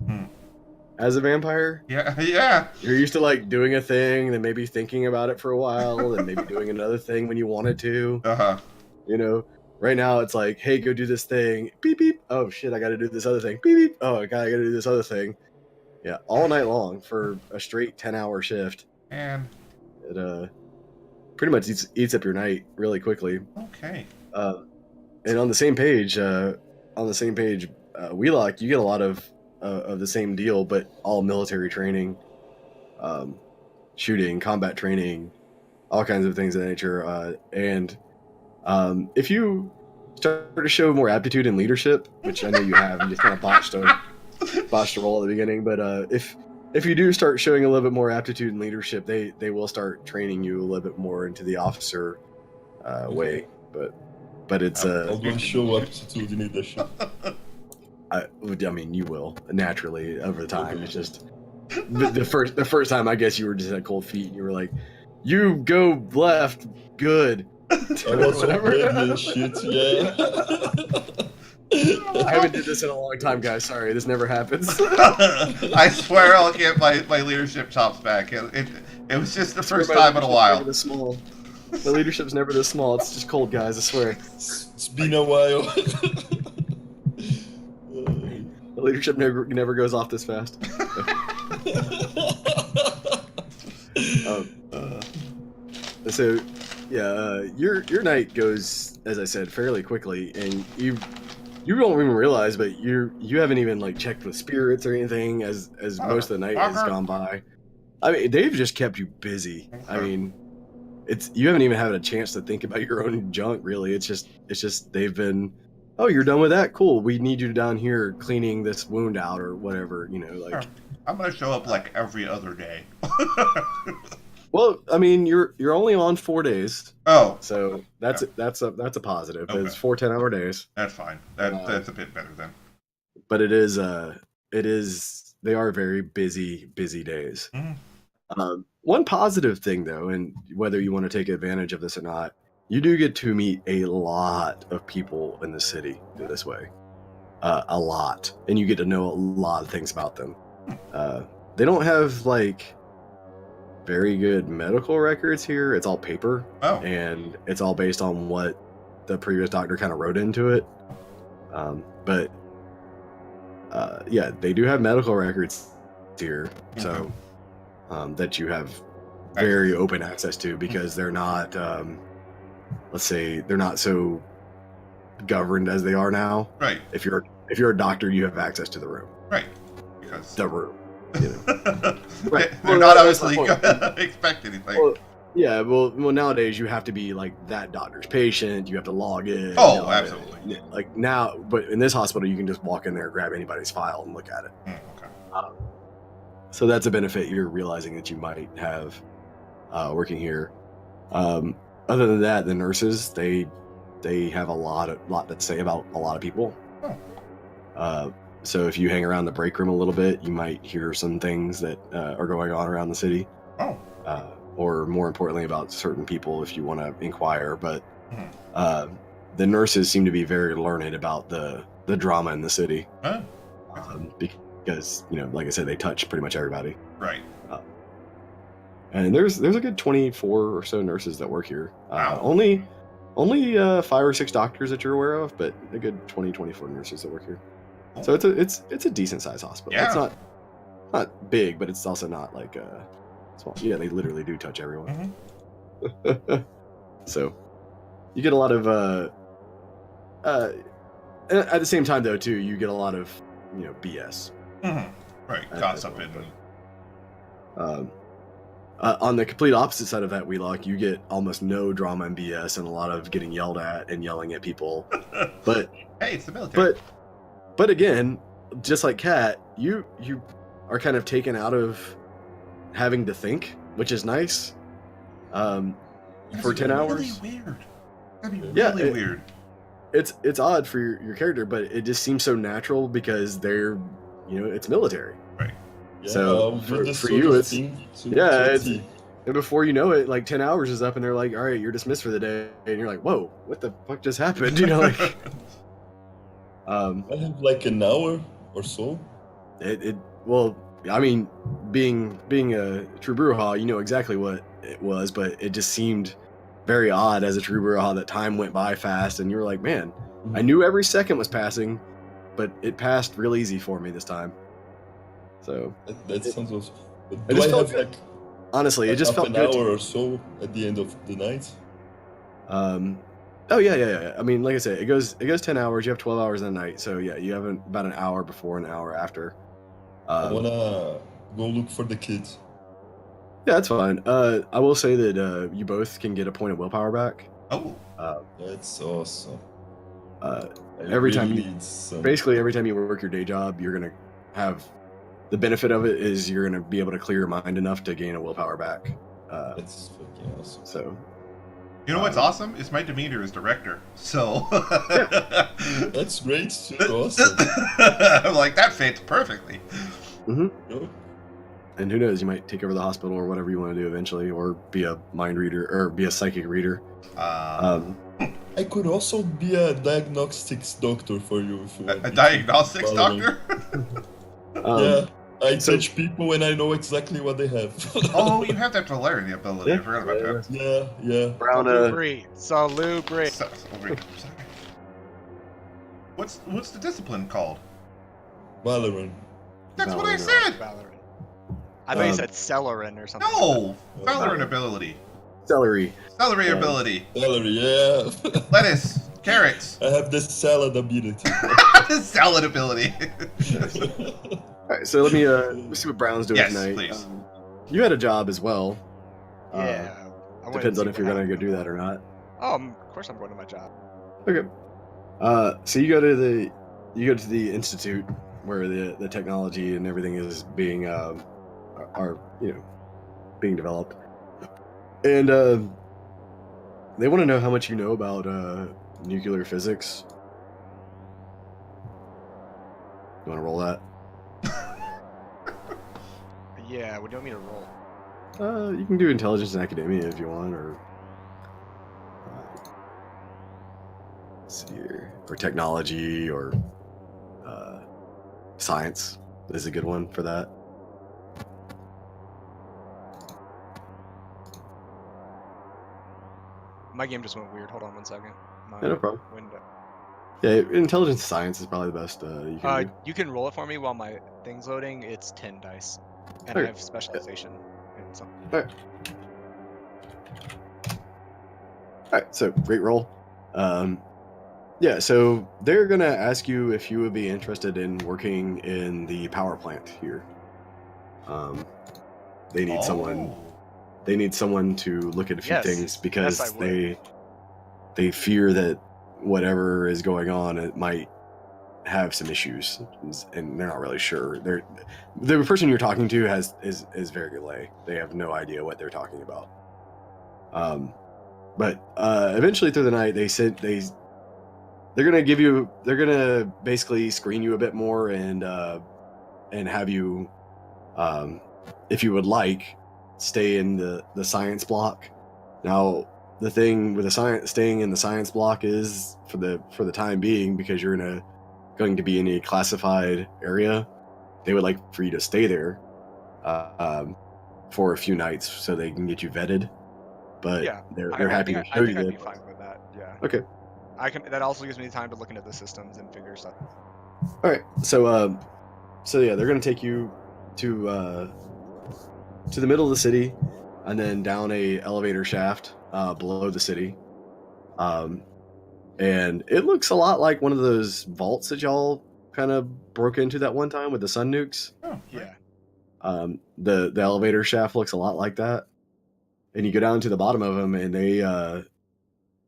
as a vampire. Yeah. You're used to doing a thing, then maybe thinking about it for a while, then maybe doing another thing when you wanted to. Right now it's like, hey, go do this thing. Beep beep. Oh shit, I got to do this other thing. Beep beep. Oh, I got to do this other thing. Yeah, all night long for a straight 10-hour shift. And it pretty much eats up your night really quickly. Okay. And on the same page, Wheelock, you get a lot of the same deal, but all military training, shooting, combat training, all kinds of things of that nature. And if you start to show more aptitude in leadership, which I know you have, you just kind of botched a role at the beginning, but if you do start showing a little bit more aptitude in leadership, they will start training you a little bit more into the officer way. But it's I'll go show aptitude in leadership. I mean, you will naturally over time. Okay. It's just the first time, I guess you were just at cold feet and you were like, "You go left, good." I was already shit, yeah. I haven't did this in a long time, guys. Sorry, this never happens. I swear I'll get my leadership chops back. It was just the first time in a while. The leadership's never this small. It's just cold, guys. I swear. It's been a while. The leadership never goes off this fast. So, yeah, your night goes, as I said, fairly quickly, and you don't even realize, but you haven't even checked with spirits or anything as most of the night has gone by. I mean, they've just kept you busy. I mean, you haven't even had a chance to think about your own junk, really. It's just they've been, oh, you're done with that? Cool. We need you down here cleaning this wound out or whatever, I'm gonna show up every other day. Well, I mean, you're only on 4 days. Oh, so that's a positive. Okay. It's 4 10-hour days. That's fine. That's a bit better then. But they are very busy days. Mm. One positive thing, though, and whether you want to take advantage of this or not, you do get to meet a lot of people in the city this way. A lot. And you get to know a lot of things about them. They don't have, very good medical records here. It's all paper. Oh. And it's all based on what the previous doctor kind of wrote into it. But yeah, they do have medical records here, so that you have very open access to, because they're not, let's say, they're not so governed as they are now. Right. If you're a doctor, you have access to the room. Right. Because The room. You know. they're Well, not that's the obviously point. gonna expect anything. Well, yeah, well, nowadays you have to be like that doctor's patient. You have to log in. Oh, you know, absolutely. Like now, but in this hospital, you can just walk in there, grab anybody's file, and look at it. Okay. So that's a benefit you're realizing that you might have working here. Other than that, the nurses they have a lot to say about a lot of people. So if you hang around the break room a little bit, you might hear some things that are going on around the city. Or more importantly, about certain people if you want to inquire. But the nurses seem to be very learned about the drama in the city. Because, you know, like I said, they touch pretty much everybody. Right. And there's a good 24 or so nurses that work here. Wow. Only 5 or 6 doctors that you're aware of, but a good 24 nurses that work here. So it's a decent sized hospital. Yeah. It's not big, but it's also not like small. Yeah, they literally do touch everyone. So you get a lot of at the same time though too, you get a lot of, you know, BS. Right. Gossip and on the complete opposite side of that, Wheelock, you get almost no drama and BS and a lot of getting yelled at and yelling at people. But hey, it's the military. But again, just like Kat, you are kind of taken out of having to think, which is nice. For 10 hours. Really weird. That'd be really weird. It's odd for your character, but it just seems so natural because they're, you know, it's military. Right. Yeah, So for you, it's and before you know it, like 10 hours is up, and they're like, "All right, you're dismissed for the day," and you're like, "Whoa, what the fuck just happened?" You know, like. I have like an hour or so. Well, I mean, being a true Bruja, you know exactly what it was, but it just seemed very odd as a true Bruja that time went by fast, and you were like, man, I knew every second was passing, but it passed real easy for me this time. So that sounds awesome. But it do I just felt have good. like Honestly, it just half felt an good. hour or so at the end of the night? Oh yeah. I mean, like I said, it goes 10 hours. You have 12 hours in a night, so yeah, you have about an hour before, an hour after. I wanna go look for the kids. Yeah, that's fine. I will say that you both can get a point of willpower back. Oh. That's awesome. Every time you need some. basically every time you work your day job, you're gonna have the benefit of it is you're gonna be able to clear your mind enough to gain a willpower back. That's fucking awesome. So. You know what's awesome? Is my demeanor as director. So. That's great. Super awesome. I'm like, that fits perfectly. Yep. And who knows, you might take over the hospital or whatever you want to do eventually, or be a mind reader or be a psychic reader. I could also be a diagnostics doctor for you if you want. A diagnostics doctor? Yeah, I touch people and I know exactly what they have. Oh, you have to learn the ability. I forgot about that. Yeah. Brown, Salubre. Sorry. What's the discipline called? Valorant. That's what I said! Valorant. I thought you said Celerin or something. No! Valorant ability. Celery. Celery ability. Celery, yeah. Lettuce. Carrots. I have the salad ability. Salad ability. Alright, so let me see what Brown's doing Yes, tonight. please. You had a job as well. Yeah. I wanted Depends to on see if you're what gonna go happened. do that or not. Of course I'm going to my job. Okay. So you go to the institute where the technology and everything is being are being developed, and they want to know how much you know about nuclear physics. You want to roll that? Yeah, what do you want me to roll? You can do intelligence and academia if you want, or let's see here, or technology, or science is a good one for that. My game just went weird. Hold on one second. My Yeah, no problem. window. Yeah, intelligence science is probably the best you can do. You can roll it for me while my thing's loading. It's 10 dice, and Okay. I have specialization in some. All right, so great roll. Yeah, so they're gonna ask you if you would be interested in working in the power plant here. They need someone. They need someone to look at a few Yes. things because Yes, I would. they fear that whatever is going on, it might have some issues, and they're not really sure. The person you're talking to is very lay. They have no idea what they're talking about. But eventually through the night, they're gonna basically screen you a bit more and have you, if you would like, stay in the science block. Now, the thing with staying in the science block is for the time being, because you're going to be in a classified area. They would like for you to stay there for a few nights so they can get you vetted. But Yeah, they're happy to show I you think I'd that. be fine with that. Yeah. Okay. That also gives me time to look into the systems and figure stuff. All right. So yeah, they're gonna take you to the middle of the city, and then down a elevator shaft below the city. And it looks a lot like one of those vaults that y'all kind of broke into that one time with the sun nukes. Oh, Yeah. The elevator shaft looks a lot like that, and you go down to the bottom of them, and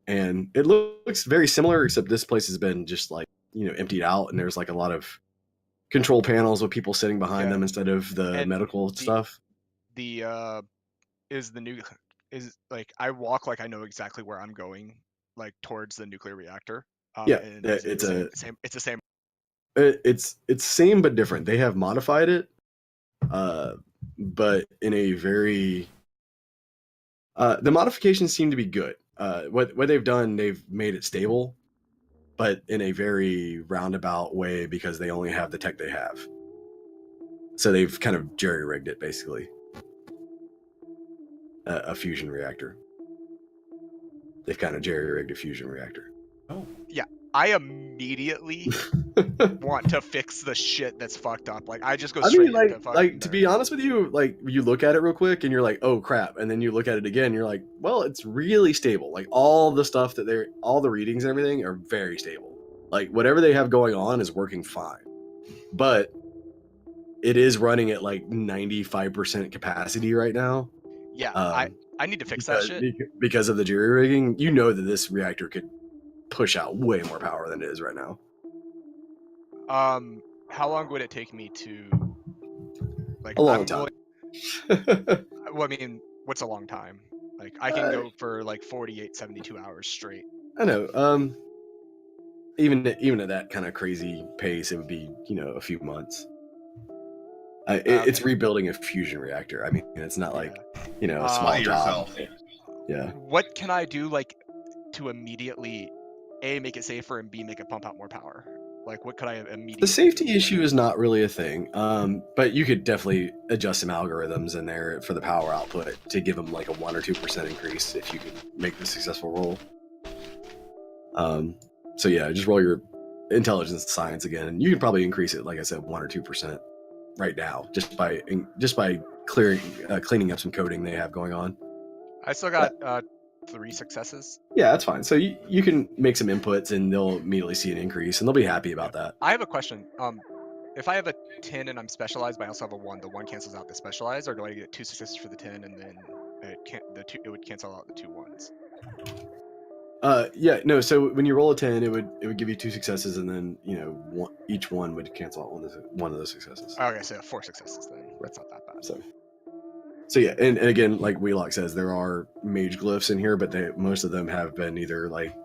and it looks very similar, except this place has been just like emptied out, and there's like a lot of control panels with people sitting behind them instead of the medical stuff. I walk like I know exactly where I'm going, like towards the nuclear reactor. Yeah, and it's the same. It's the same. It's same but different. They have modified it, but in a very the modifications seem to be good. What they've done, they've made it stable, but in a very roundabout way because they only have the tech they have. So they've kind of jerry-rigged it, basically. A fusion reactor. They've kind of jerry-rigged a fusion reactor. Oh. Yeah, I immediately want to fix the shit that's fucked up. Like, I just go straight into fucking to be honest with you, like, you look at it real quick and you're like, oh crap, and then you look at it again and you're like, well, it's really stable. Like, all the stuff that all the readings and everything are very stable. Like, whatever they have going on is working fine. But it is running at like 95% capacity right now. Yeah, I need to fix that shit. Because of the jury rigging. You know that this reactor could push out way more power than it is right now. How long would it take me to, like, a long time? Well, I mean, what's a long time? Like, I can go for like 48, 72 hours straight. I know. Even at that kind of crazy pace, it would be a few months. It's rebuilding a fusion reactor. I mean, it's not like a small job. Yeah. What can I do, like, to immediately A, make it safer, and B, make it pump out more power? Like, what could I immediately The safety issue is not really a thing, but you could definitely adjust some algorithms in there for the power output to give them like a 1 or 2% increase if you could make the successful roll. So yeah, just roll your intelligence and science again, and you can probably increase it, like I said, 1 or 2% right now, just by cleaning up some coding they have going on. I still got 3 successes. Yeah, that's fine. So you can make some inputs, and they'll immediately see an increase, and they'll be happy about that. I have a question. If I have a 10 and I'm specialized, but I also have a 1, the 1 cancels out the specialized, or do I get 2 successes for the 10 and then it would cancel out the 2 1s? Yeah, no. So when you roll a 10, it would give you 2 successes, and then each one would cancel out one of those successes. Okay, so 4 successes then. That's not that bad. So yeah, and again, like Wheelock says, there are mage glyphs in here, but most of them have been either like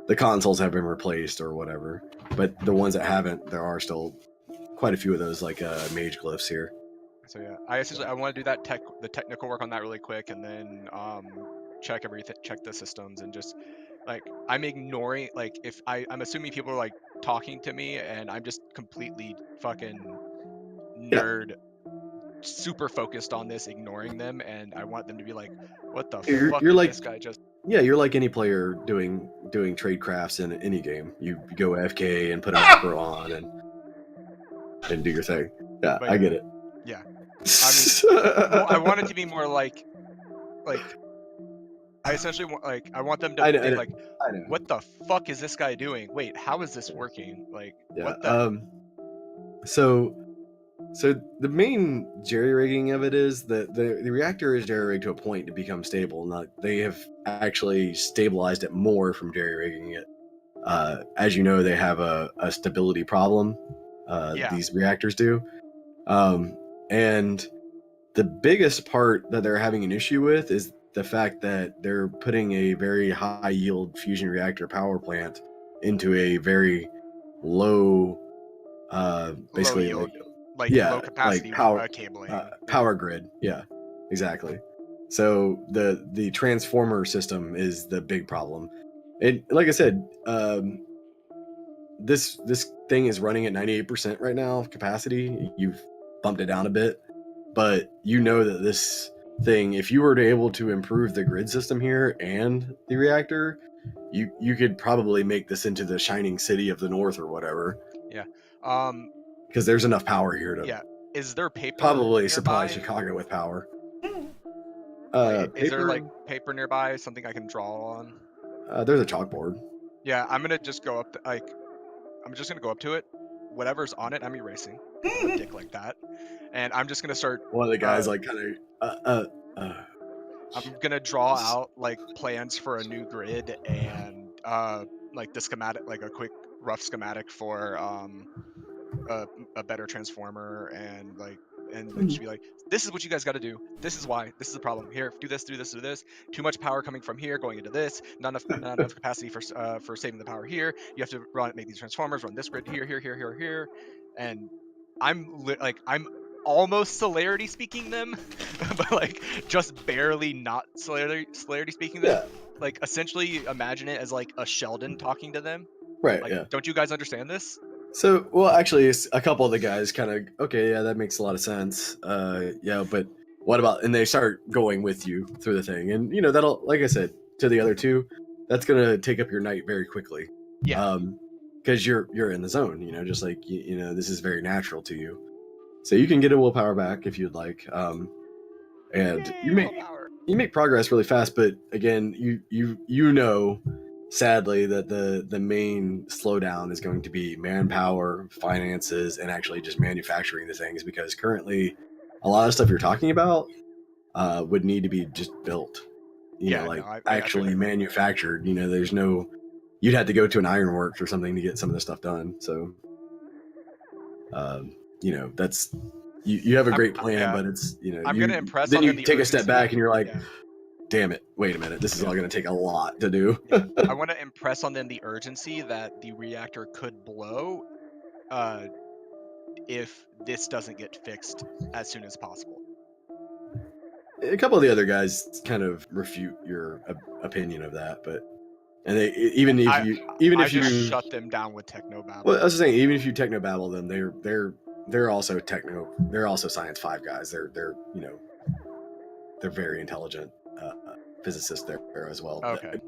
the consoles have been replaced or whatever. But the ones that haven't, there are still quite a few of those like mage glyphs here. So yeah, I want to do the technical work on that really quick, and then check everything, check the systems, and just like I'm ignoring, like, if I'm assuming people are like talking to me, and I'm just completely fucking nerd. Super focused on this, ignoring them, and I want them to be like, what the fuck You're did like, this guy just... Yeah, you're like any player doing trade crafts in any game. You go AFK and put a macro on and do your thing. Yeah, But I yeah. get it. Yeah. I mean, well, I want it to be more like I essentially want I want them to I know, think like, I know. what the fuck is this guy doing? Wait, how is this working? Like, Yeah. what the? So the main jerry rigging of it is that the reactor is jerry rigged to a point to become stable. Not they have actually stabilized it more from jerry rigging it. As you know, they have a stability problem. Yeah. These reactors do, and the biggest part that they're having an issue with is the fact that they're putting a very high yield fusion reactor power plant into a very low, basically low yield, like yeah, low capacity like power cabling. power grid. Yeah, exactly. So the transformer system is the big problem. And like I said, this thing is running at 98% right now of capacity. You've bumped it down a bit, but you know that this thing, if you were to able to improve the grid system here and the reactor, you could probably make this into the shining city of the north or whatever. Yeah. Because there's enough power here to Is there paper probably nearby? supply Chicago with power. Is there like paper nearby? Something I can draw on? There's a chalkboard. Yeah, I'm gonna just go up. I'm just gonna go up to it. Whatever's on it, I'm erasing. I'm a dick like that, and I'm just gonna start. One of the guys like kind of. I'm gonna draw out like plans for a new grid and like the schematic, like a quick rough schematic for a better transformer and just be like, this is what you guys got to do. This is why. This is the problem. Here, do this, do this, do this. Too much power coming from here, going into this. Not enough capacity for saving the power here. You have to make these transformers, run this grid here, here, here, here, here, and I'm almost celerity speaking them, but like just barely not celerity speaking them. Yeah. Like essentially imagine it as like a Sheldon talking to them. Right. Like, yeah. Don't you guys understand this? So, well, actually, it's a couple of the guys kind of, okay, yeah, that makes a lot of sense. Yeah, but what about, and they start going with you through the thing. And, you know, that'll, like I said, to the other two, that's going to take up your night very quickly. Yeah. Because you're in the zone, you know, just like, you know, this is very natural to you. So you can get a willpower back if you'd like. And Yay, you make progress really fast, but again, you know, sadly, that the main slowdown is going to be manpower, finances, and actually just manufacturing the things, because currently a lot of stuff you're talking about would need to be just built, you know, like actually manufactured. You know, there's no, you'd have to go to an ironworks or something to get some of this stuff done. So you know, that's you have a great plan, but it's, you know, I'm gonna impress then on you them the take a step urgency. back and you're like, damn it, wait a minute, this is all going to take a lot to do. I want to impress on them the urgency that the reactor could blow if this doesn't get fixed as soon as possible. A couple of the other guys kind of refute your opinion of that, but and they even if you just shut them down with technobabble. Well, I was saying, even if you technobabble them, they're also they're also Science 5 guys. They're you know, they're very intelligent physicists there as well. Okay.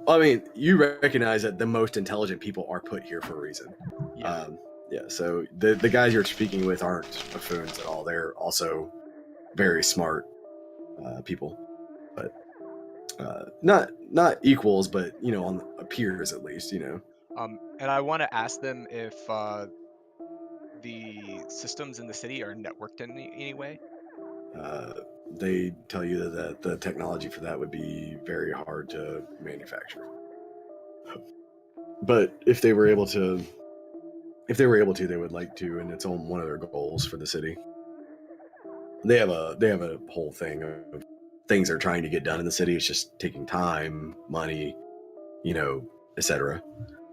I mean, you recognize that the most intelligent people are put here for a reason. Yeah. Yeah. So the guys you're speaking with aren't buffoons at all. They're also very smart people, but not equals, but you know, on peers at least. You know. And I want to ask them if the systems in the city are networked in any way. They tell you that the technology for that would be very hard to manufacture. But if they were able to, they would like to, and it's on one of their goals for the city. They have a whole thing of things they're trying to get done in the city. It's just taking time, money, you know, etc.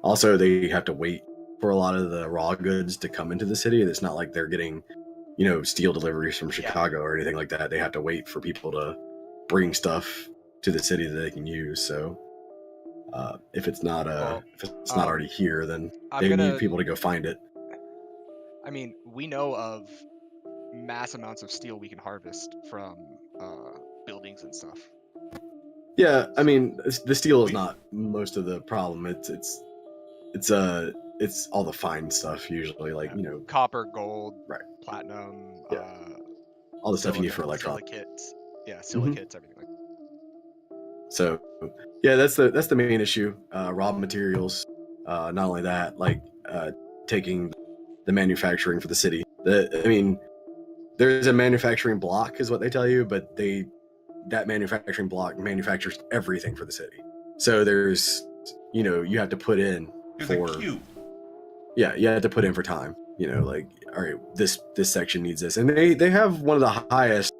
Also, they have to wait for a lot of the raw goods to come into the city. It's not like they're getting, you know, steel deliveries from Chicago or anything like that. They have to wait for people to bring stuff to the city that they can use. So if it's not not already here, then they need people to go find it. I mean, we know of mass amounts of steel we can harvest from buildings and stuff. Yeah, I mean, the steel is not most of the problem. It's all the fine stuff usually, like Copper, gold, right, platinum, yeah, all the stuff you need for electronics. silicates. Yeah, Mhm. silicates, everything like So, yeah, that's the main issue. Raw materials. Not only that, like taking the manufacturing for the city. I mean, there's a manufacturing block, is what they tell you, but that manufacturing block manufactures everything for the city. So there's, you have to put in There's for a queue. yeah, you have to put in for time. Like, all right, this section needs this, and they have one of the highest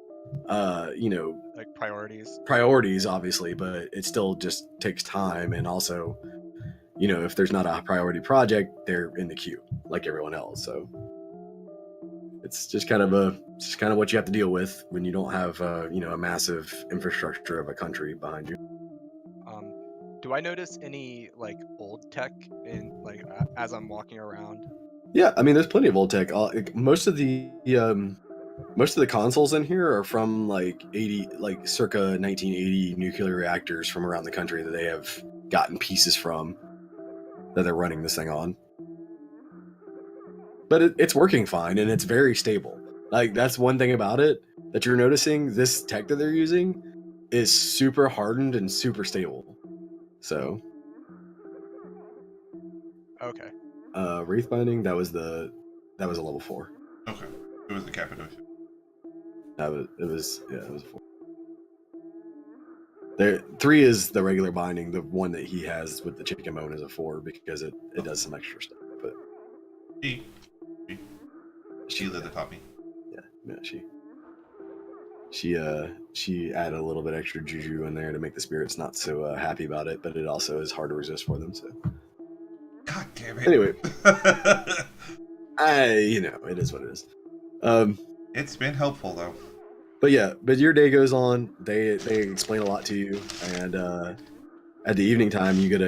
like priorities. priorities, obviously, but it still just takes time. And also, if there's not a priority project, they're in the queue like everyone else. So it's just kind of what you have to deal with when you don't have a massive infrastructure of a country behind you. Do I notice any like old tech in like as I'm walking around? Yeah, I mean, there's plenty of old tech. Most of the consoles in here are from like circa 1980 nuclear reactors from around the country that they have gotten pieces from that they're running this thing on. But it's working fine and it's very stable. Like, that's one thing about it that you're noticing. This tech that they're using is super hardened and super stable. So, Okay. Wraith binding, that was a level 4. Okay. It was the Cappadocia. It was a 4. There, 3 is the regular binding. The one that he has with the chicken bone is a 4 because it does some extra stuff. But Sheila that taught me. Yeah, she added a little bit extra juju in there to make the spirits not so happy about it, but it also is hard to resist for them. So, God damn it. anyway, it is what it is. It's been helpful though. But yeah, but your day goes on. They explain a lot to you, and at the evening time, you get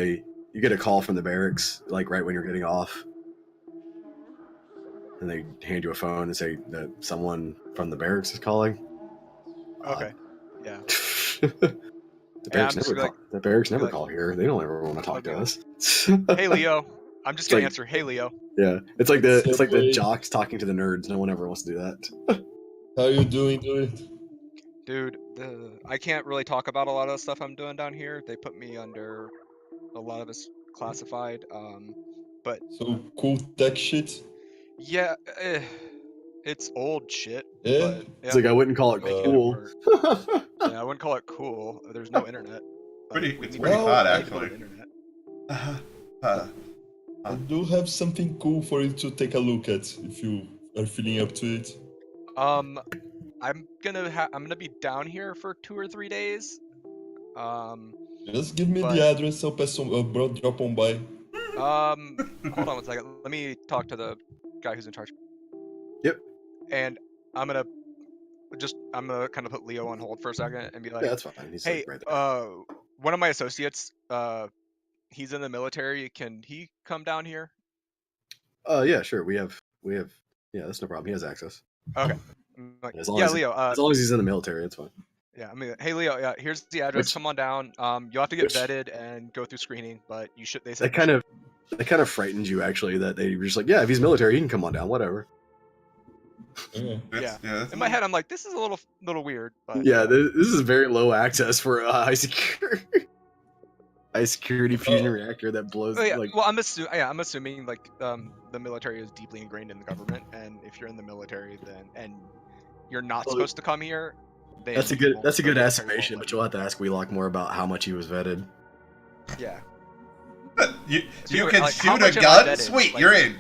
a call from the barracks, like right when you're getting off, and they hand you a phone and say that someone from the barracks is calling. Okay. Yeah. The barracks never call here. They don't ever want to talk to us. Hey Leo, I'm just gonna answer. Hey Leo. Yeah, it's like the jocks talking to the nerds. No one ever wants to do that. How you doing, dude? Dude, I can't really talk about a lot of the stuff I'm doing down here. They put me under a lot of it's classified. But So cool tech shit. yeah, it's old shit. Yeah. But, It's like I wouldn't call it cool. Yeah, I wouldn't call it cool. There's no internet. It's pretty hot, actually. I do have something cool for you to take a look at if you are feeling up to it. I'm gonna be down here for 2 or 3 days. Just give me the address. I'll drop on by. Hold on one second. Let me talk to the guy who's in charge. Yep. And I'm gonna kind of put Leo on hold for a second and be like, yeah, that's fine. He's hey, like right there. one of my associates, he's in the military. Can he come down here? Yeah, sure. We have. Yeah, that's no problem. He has access. Okay. Leo. As long as he's in the military, it's fine. Yeah, I mean, hey Leo. Yeah, here's the address. Come on down. You'll have to get vetted and go through screening, but you should. They said that kind of frightened you actually. That they were just like, yeah, if he's military, he can come on down. Whatever. Yeah. In my head, I'm like, this is a little weird. But yeah, this is very low access for a high security fusion reactor that blows. Oh, yeah. Like, well, I'm assuming like the military is deeply ingrained in the government, and if you're in the military, and you're not supposed to come here. That's a good estimation, but you'll have to ask Wheelock more about how much he was vetted. Yeah. you can shoot a gun? Sweet, you're in.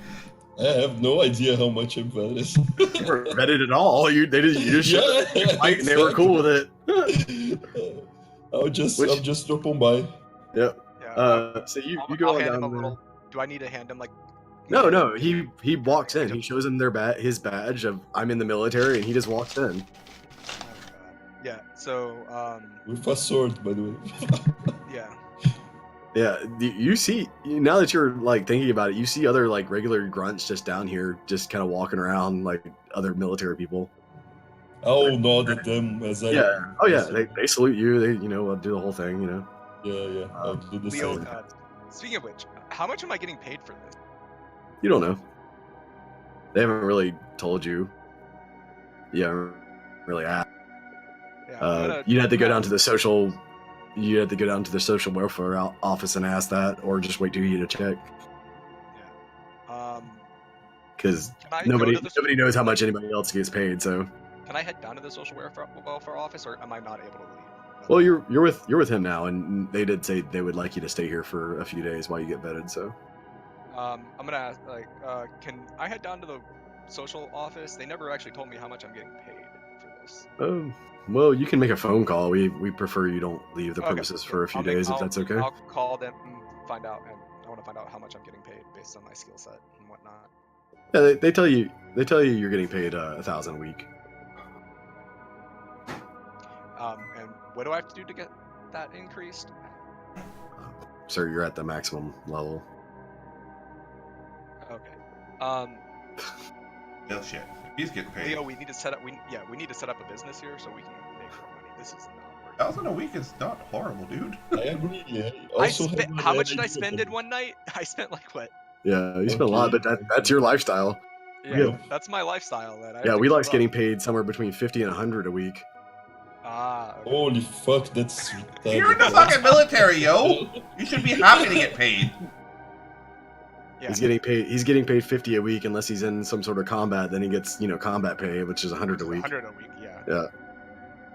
I have no idea how much I'm vetted. You weren't vetted at all. You just fight and they were cool with it. I'll just drop on by. Yep. Yeah. So you go on down there. Do I need to hand him like? No. He walks in. He shows him his badge of I'm in the military, and he just walks in. Yeah. So. With a sword, by the way. Yeah. Yeah, you see, now that you're like thinking about it, you see other like regular grunts just down here, just kind of walking around like other military people. I'll nod at them as I. Yeah. Oh yeah. They salute you. They will do the whole thing. Yeah. I'll do the Leo, same. speaking of which, how much am I getting paid for this? You don't know. They haven't really told you. You haven't really asked. Yeah, You'd have to go down to the social. You have to go down to the social welfare office and ask that, or just wait till you get a check. Yeah. Because Can I go nobody to the knows how much anybody else gets paid. So. Can I head down to the social welfare office, or am I not able to leave? Well, you're with him now, and they did say they would like you to stay here for a few days while you get vetted. So. I'm gonna ask, can I head down to the social office? They never actually told me how much I'm getting paid for this. Well, you can make a phone call. We prefer you don't leave the premises Okay, for a few days, if that's okay. I'll call them and find out, and I want to find out how much I'm getting paid based on my skill set and whatnot. Yeah, they tell you you're getting paid 1,000 a week. And what do I have to do to get that increased? Sir, you're at the maximum level. Okay. No shit. He's getting paid. Leo, we need to set up. We need to set up a business here so we can make more money. This is not working. 1,000 a week is not horrible, dude. I agree. Yeah. How much did I spend in one night? I spent like what? Yeah, you spend a lot, but that's your lifestyle. Yeah, that's my lifestyle. Then we like getting paid somewhere between 50 and 100 a week. Okay. Holy fuck, that's retarded. You're in the fucking military, yo. You should be happy to get paid. Yeah. He's getting paid 50 a week unless he's in some sort of combat. Then he gets combat pay, which is 100 a week. 100 a week, yeah. Yeah.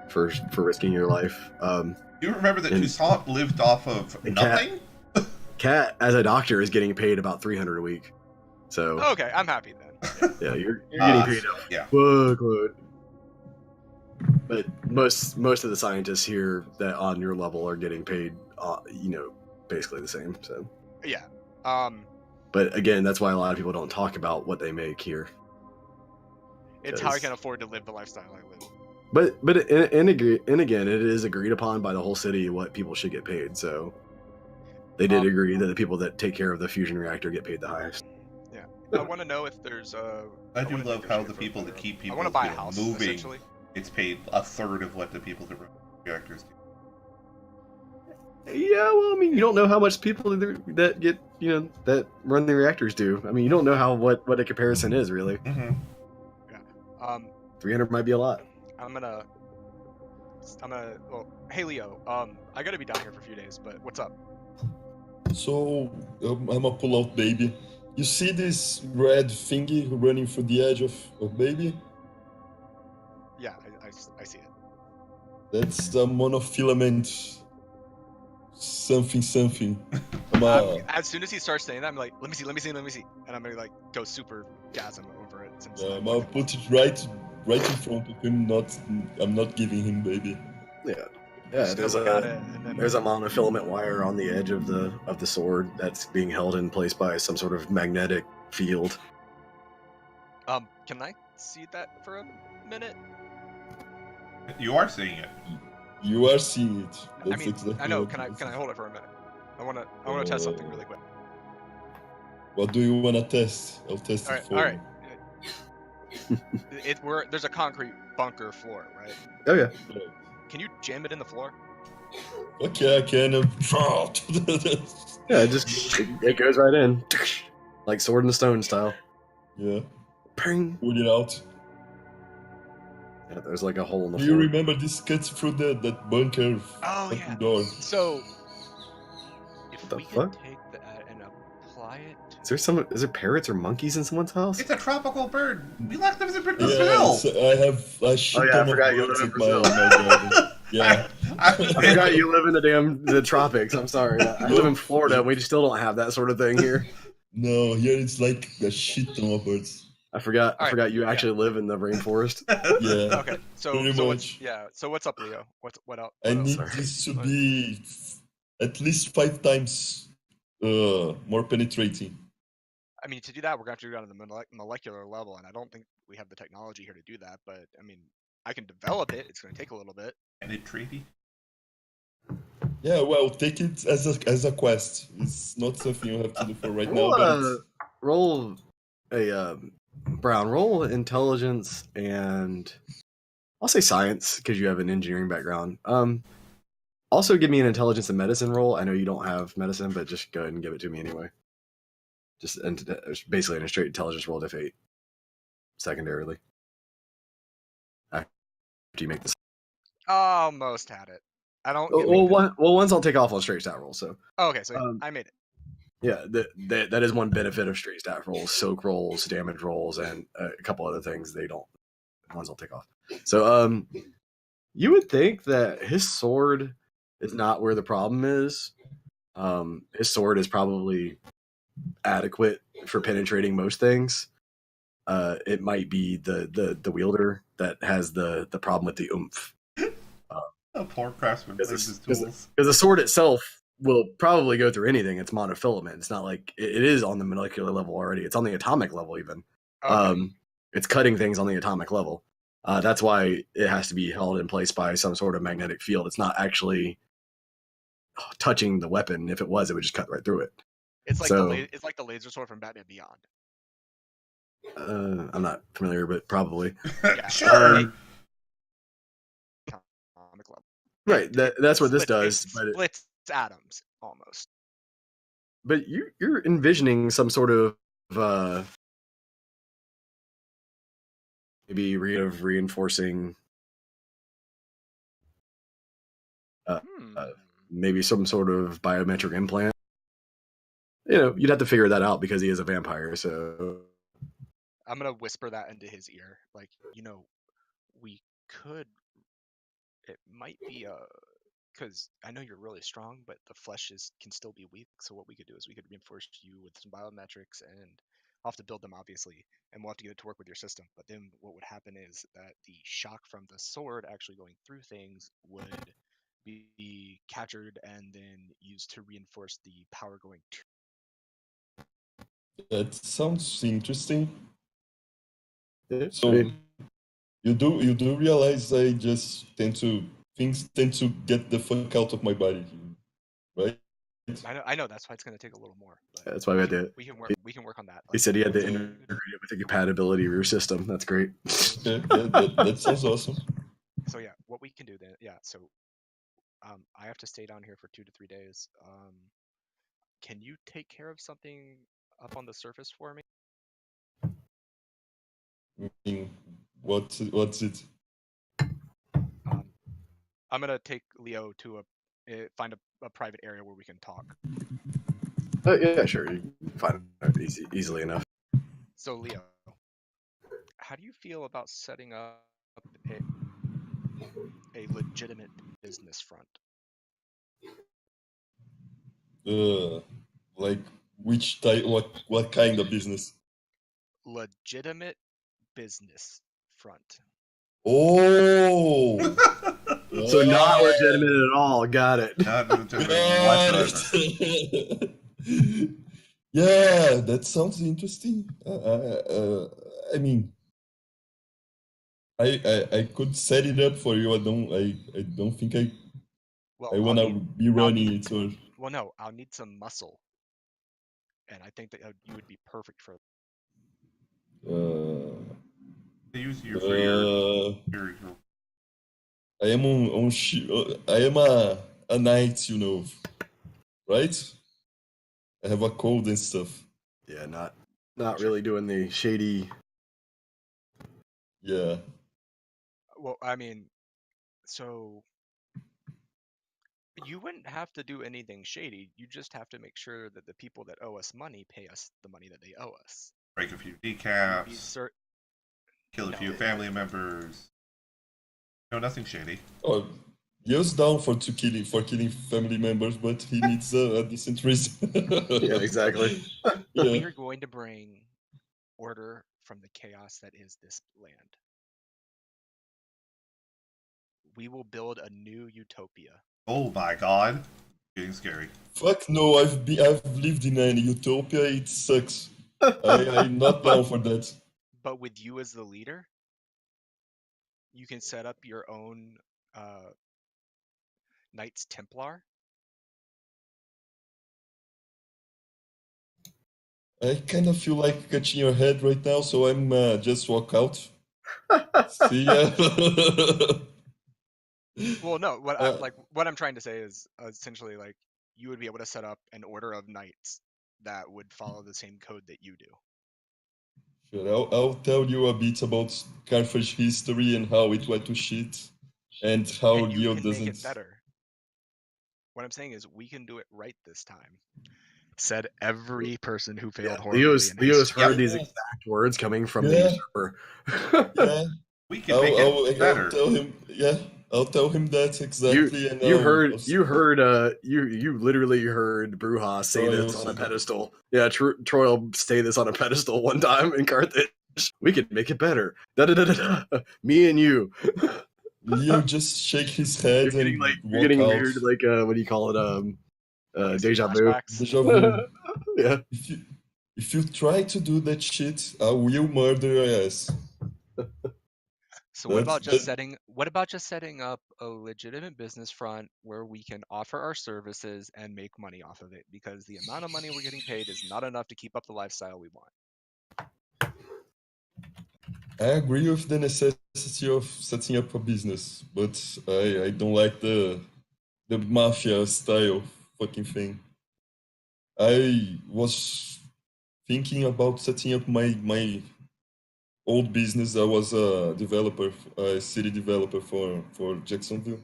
For risking your life. Do you remember that Toussaint lived off of nothing? Kat, as a doctor, is getting paid about 300 a week. So. Okay, I'm happy then. Yeah, you're getting paid a fuckload. But most of the scientists here that on your level are getting paid, basically the same. So. Yeah. But again, that's why a lot of people don't talk about what they make here. It's how I can afford to live the lifestyle I live. But and again, it is agreed upon by the whole city what people should get paid. So they did agree that the people that take care of the fusion reactor get paid the highest. Yeah, I want to know if there's I do love how the people that keep people buy a house, moving, it's paid a third of what the people that run reactors do. Yeah, well, I mean, you don't know how much people that get, that run the reactors do. I mean, you don't know what a comparison is really. Mm-hmm. Yeah. 300 might be a lot. Well, hey Leo, I gotta be down here for a few days, but what's up? So, I'm a pull-out baby. You see this red thingy running through the edge of baby? Yeah, I see it. That's the monofilament something. As soon as he starts saying that, I'm like, let me see, and I'm gonna like go super gasm over it. I'll put it right in front of him. I'm not giving him baby. Yeah. There's a monofilament wire on the edge of the sword that's being held in place by some sort of magnetic field. Can I see that for a minute? You are seeing it. You are seeing it. That's exactly I know. Can I hold it for a minute? I wanna test something really quick. What do you wanna test? I'll test it for you. All right. There's a concrete bunker floor, right? Oh yeah. Can you jam it in the floor? Okay, I can. Yeah, it goes right in, like sword and stone style. Yeah. Ping. Pull it out. Yeah, there's like a hole in the floor. Do you remember this cuts through that bunker? Oh yeah. Door. So if we can take that and apply it. Is there parrots or monkeys in someone's house? It's a tropical bird. We left them in Brazil. I have a shit ton of birds in my garden. Yeah. I forgot you live in the tropics. I'm sorry. I live in Florida. We still don't have that sort of thing here. No, here it's like a shit ton of birds. I forgot you actually live in the rainforest. Yeah. Okay. So what's up, Leo? What else? I need this to be at least 5 times more penetrating. I mean, to do that, we're going to have to go down to the molecular level, and I don't think we have the technology here to do that. But I mean, I can develop it. It's going to take a little bit. Penetrating? Yeah, well, take it as a quest. It's not something you have to do for right now. Roll a Brown. Roll intelligence and I'll say science because you have an engineering background. Also give me an intelligence and medicine roll. I know you don't have medicine, but just go ahead and give it to me anyway. Just basically in a straight intelligence roll, diff 8. Secondarily, after you make this. Almost had it. I don't. Once I'll take off on straight stat roll. So. Oh, okay, so I made it. Yeah, that is one benefit of straight stat rolls, soak rolls, damage rolls, and a couple other things. They don't. Ones I'll take off. So, you would think that his sword is not where the problem is. His sword is probably adequate for penetrating most things. It might be the wielder that has the problem with the oomph. A poor craftsman plays his tools. Because the sword itself will probably go through anything. It's monofilament. It's not like it is on the molecular level already. It's on the atomic level even. Okay. It's cutting things on the atomic level. That's why it has to be held in place by some sort of magnetic field. It's not actually touching the weapon. If it was, it would just cut right through it. It's like it's like the laser sword from Batman Beyond. I'm not familiar, but probably. Yeah. Sure. Atomic level. Right. That's what this does. It splits atoms almost. But you're envisioning some sort of maybe reinforcing maybe some sort of biometric implant. You'd have to figure that out because he is a vampire. So I'm gonna whisper that into his ear, like, we could. It might be because I know you're really strong, but the flesh can still be weak. So what we could do is we could reinforce you with some biometrics, and I'll have to build them obviously, and we'll have to get it to work with your system. But then what would happen is that the shock from the sword actually going through things would be captured and then used to reinforce the power going to. That sounds interesting. So you do realize things tend to get the fuck out of my body, right? I know that's why it's going to take a little more. But that's why we had to. We can work on that. He said he had to integrate it with the compatibility of your system. That's great. Yeah, that sounds awesome. So yeah, what we can do then? Yeah, so I have to stay down here for 2 to 3 days. Can you take care of something up on the surface for me? What's it? I'm gonna take Leo to find a private area where we can talk. Yeah, sure. You can find it easily enough. So Leo, how do you feel about setting up a legitimate business front? Like which type? What kind of business? Legitimate business front. Oh. So not legitimate at all. Got it. Not legitimate whatsoever. Yeah, that sounds interesting. I mean, I could set it up for you. I don't think I wanna be running it. Or well, no, I'll need some muscle, and I think that you would be perfect for. They use you for your I am I am a knight, right? I have a code and stuff. Yeah, not really doing the shady. Yeah. Well, I mean, so you wouldn't have to do anything shady. You just have to make sure that the people that owe us money pay us the money that they owe us. Break a few decaps. Kill a few family members. No, nothing shady. Oh, Yo's down for killing family members, but he needs a decent reason. Yeah, exactly. Yeah. We are going to bring order from the chaos that is this land. We will build a new utopia. Oh my god. Getting scary. Fuck no, I've lived in a utopia, it sucks. I'm not down for that. But with you as the leader, you can set up your own Knights Templar. I kind of feel like catching your head right now, so I'm just walk out. See ya. Well, no. What I'm trying to say is essentially like you would be able to set up an order of knights that would follow the same code that you do. Sure, I'll tell you a bit about Carthage history and how it went to shit, and how And you Leo can make doesn't. it better. What I'm saying is we can do it right this time. Said every person who failed horribly Leo's in Leo's history. heard these exact words coming from the Yeah. usurper. Yeah, We can make it better. I'll tell him. Yeah, I'll tell him that exactly. And you literally heard Bruja say Troy this also. on a pedestal. Yeah, Troy will say this on a pedestal one time in Carthage. We could make it better. Da da da da. Me and you. Leo just shake his head You're and getting walk out. weird, like what do you call it? Legacy Deja vu. flashbacks. Deja vu. Yeah. If you try to do that shit, I will murder your ass. So what about just setting up a legitimate business front where we can offer our services and make money off of it? Because the amount of money we're getting paid is not enough to keep up the lifestyle we want. I agree with the necessity of setting up a business, but I don't like the mafia style fucking thing. I was thinking about setting up my old business. I was a developer, a city developer for Jacksonville.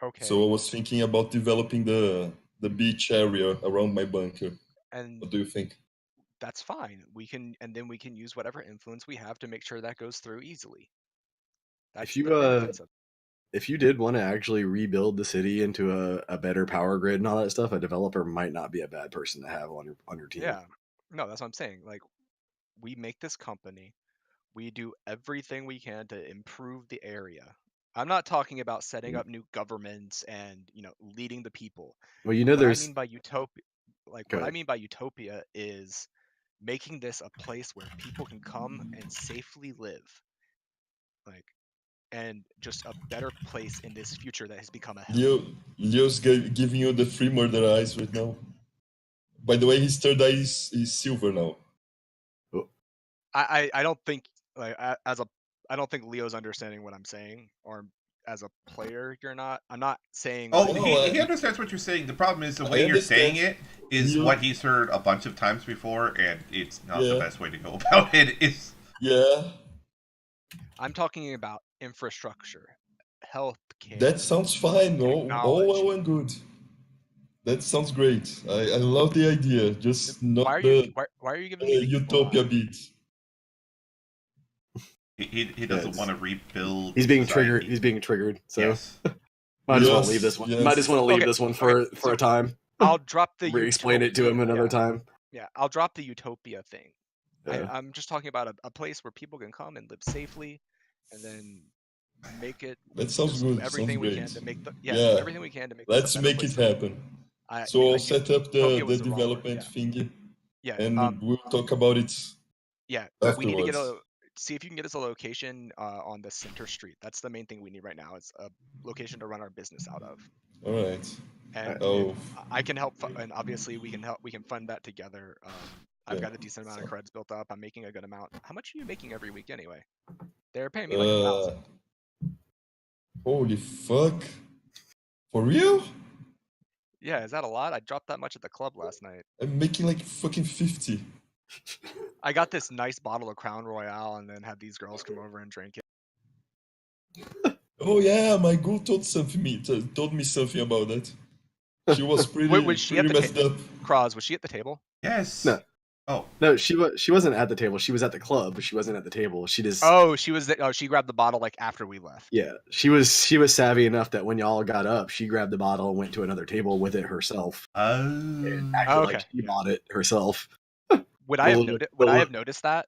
Okay. So I was thinking about developing the beach area around my bunker. And What do you think? that's fine. We can use whatever influence we have to make sure that goes through easily. That's the benefits of if you did want to actually rebuild the city into a better power grid and all that stuff, a developer might not be a bad person to have on your team. Yeah. No, that's what I'm saying. Like, we make this company, we do everything we can to improve the area. I'm not talking about setting up new governments and, leading the people. Well, you know, What I there's mean by utopia, Go what I ahead. mean by utopia is making this a place where people can come and safely live. Like, and just a better place in this future that has become a hell. Leo's giving you the free murder eyes right now. By the way, his third eye is silver now. I don't think I don't think Leo's understanding what I'm saying, or as a player you're not. I'm not saying Oh, like, he understands what you're saying. The problem is the way you're saying it is what he's heard a bunch of times before, and it's not the best way to go about it. I'm talking about infrastructure, healthcare. That sounds fine. All well and good. That sounds great. I love the idea. Just not why are you giving me the utopia beat. He doesn't want to rebuild. He's being triggered. He's being triggered. So yes. might just want to leave this one. Yes. Might just want to leave this one for a time. I'll drop the explain it to him another time. Yeah, I'll drop the utopia thing. Yeah. I'm just talking about a place where people can come and live safely, and then make it. That sounds good. Everything sounds we great. can to make everything we can to make. Let's make it happen. So I'll set up the development thingy. Yeah. And we'll talk about it. Yeah. Afterwards. We need to see if you can get us a location on the center street. That's the main thing we need right now. Is a location to run our business out of. All right. And I can help, and obviously we can help. We can fund that together. I've got a decent amount of creds built up. I'm making a good amount. How much are you making every week anyway? They're paying me like 1,000. Holy fuck! For real? Yeah, is that a lot? I dropped that much at the club last night. I'm making like fucking 50. I got this nice bottle of Crown Royale and then had these girls come over and drink it. Oh yeah, my girl told me something about that. She was pretty, was she pretty messed up. Kraz, was she at the table? Yes. No. Oh no, she wasn't at the table. She was at the club, but she wasn't at the table. She just she was. She grabbed the bottle like after we left. Yeah, she was savvy enough that when y'all got up, she grabbed the bottle and went to another table with it herself. And acted like she bought it herself. Would I have noticed that?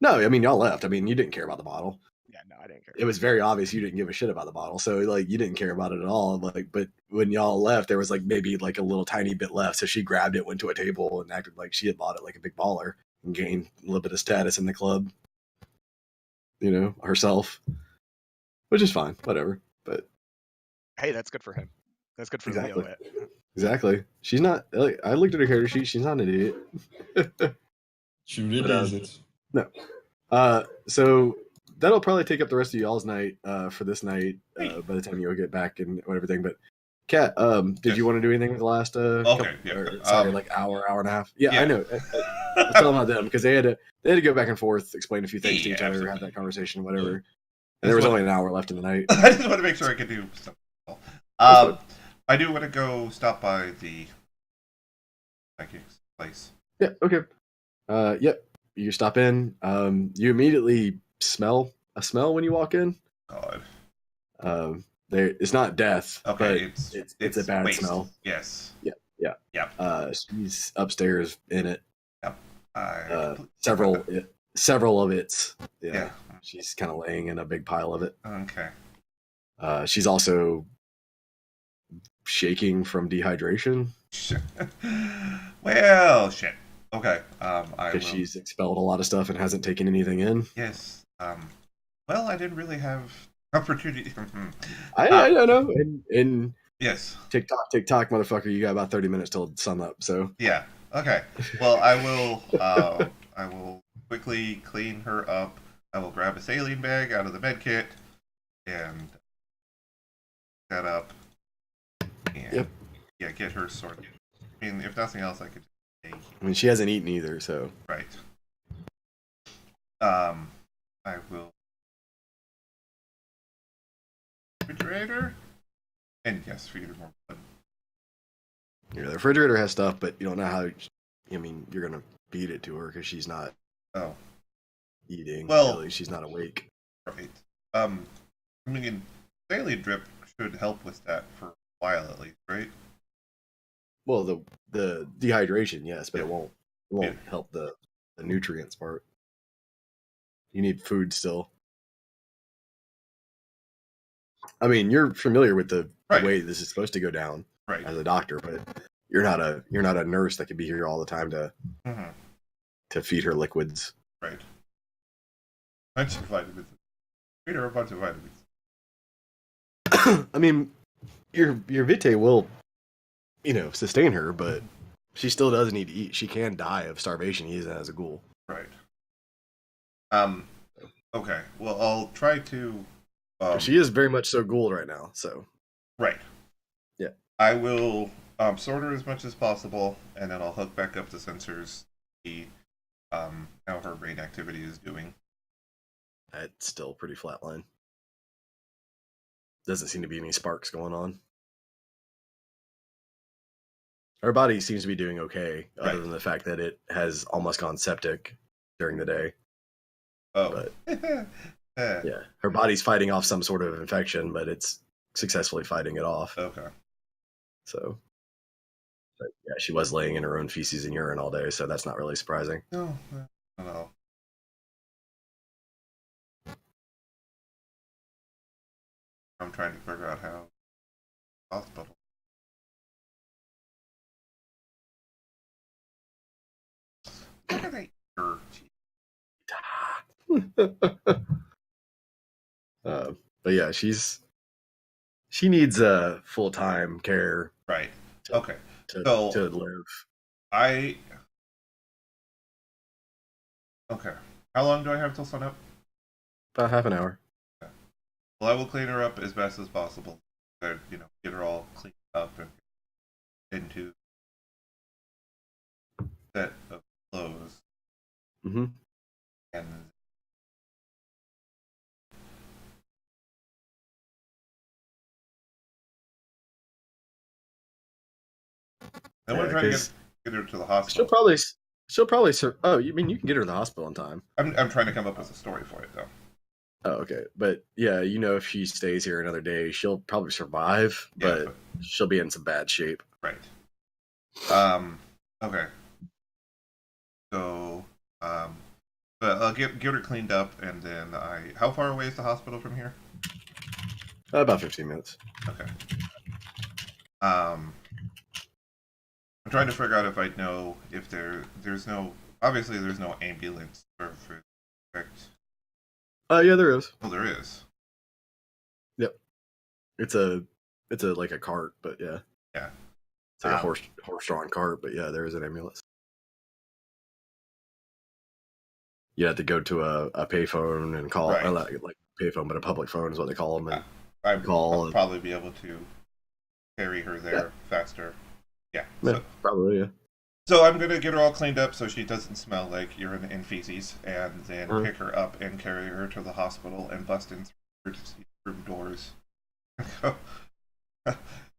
No, I mean y'all left. I mean you didn't care about the bottle. Yeah, no, I didn't care. It was very obvious you didn't give a shit about the bottle, so like you didn't care about it at all. Like, but when y'all left, there was like maybe like a little tiny bit left, so she grabbed it, went to a table, and acted like she had bought it like a big baller and gained a little bit of status in the club. Herself, which is fine, whatever. But hey, that's good for him. That's good for exactly. Leo. Exactly. She's not. Like, I looked at her character sheet. She's not an idiot. She really isn't. No. So that'll probably take up the rest of y'all's night for this night by the time you get back and everything. But Kat, did Yes. you want to do anything with the last hour and a half? Yeah, yeah. I know. I was telling about them because they had to go back and forth, explain a few things to each other, absolutely. have that conversation, whatever. And there was only an hour left in the night. I just want to make sure I can do stuff. I do want to go stop by the psychic's place. Yeah. Okay. Yep. You stop in. You immediately smell a smell when you walk in. God. It's not death. Okay, but it's a bad waste. smell. Yes. Yeah. Yep. She's upstairs in it. Yep. Several of it's. Yeah. She's kind of laying in a big pile of it. Okay. She's also shaking from dehydration. Well, shit. Okay. Because she's expelled a lot of stuff and hasn't taken anything in. Yes. Well, I didn't really have opportunity. I know. And yes. Tick tock, motherfucker. You got about 30 minutes till sun up. So yeah. Okay. Well, I will quickly clean her up. I will grab a saline bag out of the med kit and set up and get her sorted. I mean, if nothing else, I could just take. I mean, she hasn't eaten either, so right. I will refrigerator and yes, feed her more blood. The refrigerator has stuff, but you don't know how. I mean, you're gonna feed it to her because she's not. Eating. Well, really. She's not awake. Right. I mean, saline drip should help with that for a while at least, right? Well, the dehydration, yes, but it won't help the nutrients part. You need food still. I mean, you're familiar with the way this is supposed to go down as a doctor, but you're not a nurse that can be here all the time to feed her liquids. Right. Bunch of vitamins. Feed her a bunch of vitamins. I mean, your vitae will, sustain her, but she still does need to eat. She can die of starvation even as a ghoul. Right. Okay. Well, I'll try to. She is very much so ghoul right now. So. Right. Yeah. I will sort her as much as possible, and then I'll hook back up the sensors. See how her brain activity is doing. It's still pretty flatline. Doesn't seem to be any sparks going on. Her body seems to be doing okay, other than the fact that it has almost gone septic during the day. Oh. But, yeah. Her body's fighting off some sort of infection, but it's successfully fighting it off. Okay. So, but yeah, she was laying in her own feces and urine all day, so that's not really surprising. No. No. I'm trying to figure out how hospital. Look at that. But yeah, she needs full-time care. Right. To live. Okay. How long do I have till sunup? About half an hour. Okay. Well, I will clean her up as best as possible. Get her all cleaned up and into a set of clothes. Mm-hmm. And I want to try to get her to the hospital. She'll probably. Oh, you mean you can get her to the hospital in time? I'm trying to come up with a story for it though. Oh, okay. But yeah, if she stays here another day, she'll probably survive, but she'll be in some bad shape. Right. Okay. So, but I'll get her cleaned up, and then how far away is the hospital from here? About 15 minutes. Okay. I'm trying to figure out if I know if there's no ambulance for correct. Yeah, there is. Oh, there is. Yep. It's a like a cart, but yeah. Yeah. It's like a horse-drawn cart, but yeah, there is an ambulance. you have to go to a payphone and call, Right. or like payphone, but a public phone is what they call them. And I'd call probably be able to carry her there faster. Yeah. yeah, probably, yeah. So I'm gonna get her all cleaned up so she doesn't smell like urine and feces, and then pick her up and carry her to the hospital and bust in through room doors.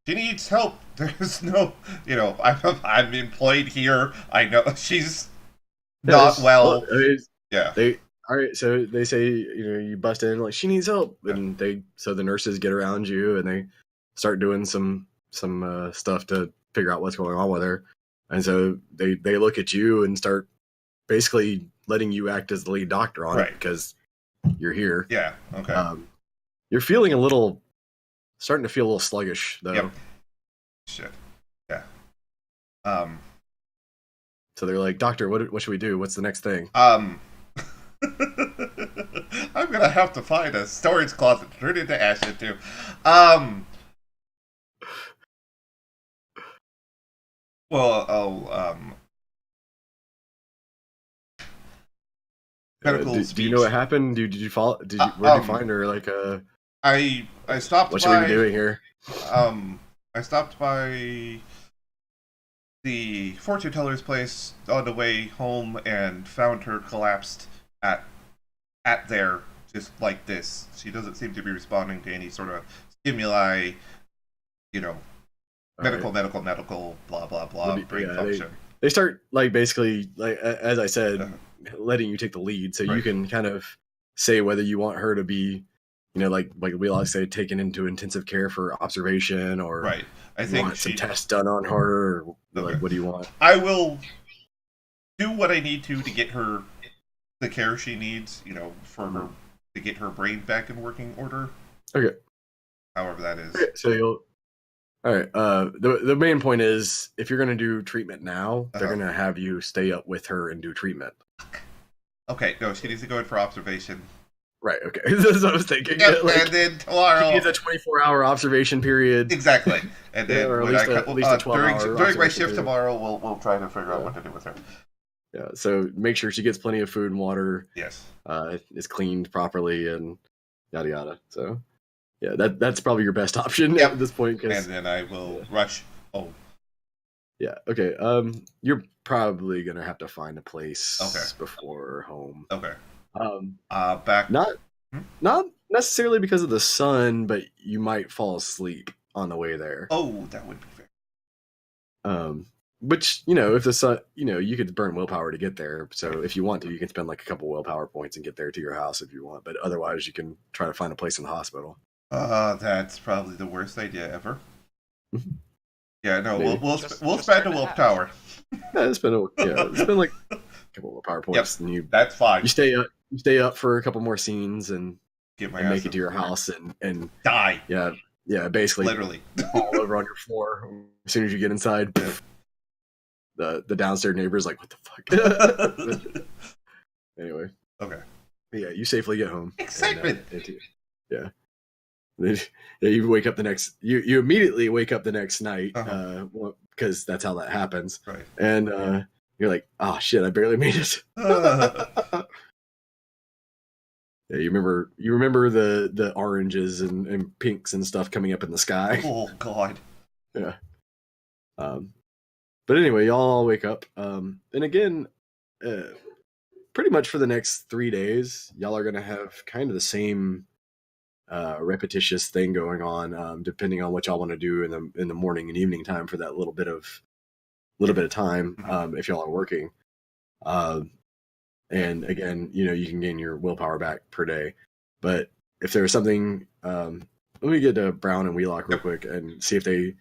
She needs help. There's no, I'm employed here. I know she's not well. I mean, Yeah. All right. So they say, you bust in like she needs help, and so the nurses get around you and they start doing some stuff to figure out what's going on with her, and so they look at you and start basically letting you act as the lead doctor on it because you're here. Yeah. Okay. You're starting to feel a little sluggish though. Yep. Shit. Yeah. So they're like, doctor, what should we do? What's the next thing? I'm gonna have to find a storage closet to turn into ash into. Well, I'll medical do speech. you know what happened? Did you follow? Where did you find her? Like, I stopped. What should we be doing here? I stopped by the fortune teller's place on the way home and found her collapsed at there, just like this. She doesn't seem to be responding to any sort of stimuli, medical, blah blah blah, brain function. They start like basically like as I said, letting you take the lead, so you can kind of say whether you want her to be, like we always say, taken into intensive care for observation, or I think want some tests done on her, or like what do you want? I will do what I need to get her the care she needs, for her to get her brain back in working order. Okay. However that is. Okay, so you'll. All right. The main point is, if you're going to do treatment now, they're going to have you stay up with her and do treatment. Okay. No, she needs to go in for observation. Right. Okay. That's what I was thinking. Yep, and then tomorrow. She needs a 24-hour observation period. Exactly. And then or at least a 12-hour during my shift tomorrow, we'll try to figure out what to do with her. Yeah. So make sure she gets plenty of food and water. Yes. Is cleaned properly and yada yada. So. Yeah, that's probably your best option Yep. at this point. And then I will rush home. Yeah. Okay. You're probably gonna have to find a place before home. Okay. Back. Not necessarily because of the sun, but you might fall asleep on the way there. Oh, that would be fair. Which if the sun, you could burn willpower to get there. So if you want to, you can spend like a couple willpower points and get there to your house if you want. But otherwise, you can try to find a place in the hospital. That's probably the worst idea ever. Yeah, no, we'll spend a willpower. Yeah, spend like a couple willpower points, and that's fine. You stay up for a couple more scenes and make it to your house and die. Yeah, basically, literally fall over on your floor as soon as you get inside. The downstairs neighbor's like, "What the fuck?" Anyway, okay. Yeah, you safely get home. Excitement. Yeah. You wake up you immediately wake up the next night because that's how that happens. Right. And you're like, oh shit, I barely made it. Yeah, you remember the oranges and pinks and stuff coming up in the sky. Oh god. Yeah. But anyway, y'all all wake up. And again, pretty much for the next 3 days, y'all are gonna have kind of the same repetitious thing going on, depending on what y'all want to do in the morning and evening time for that little bit of time, if y'all are working. And again, you can gain your willpower back per day. But if there's something, let me get to Brown and Wheelock real quick and see if they,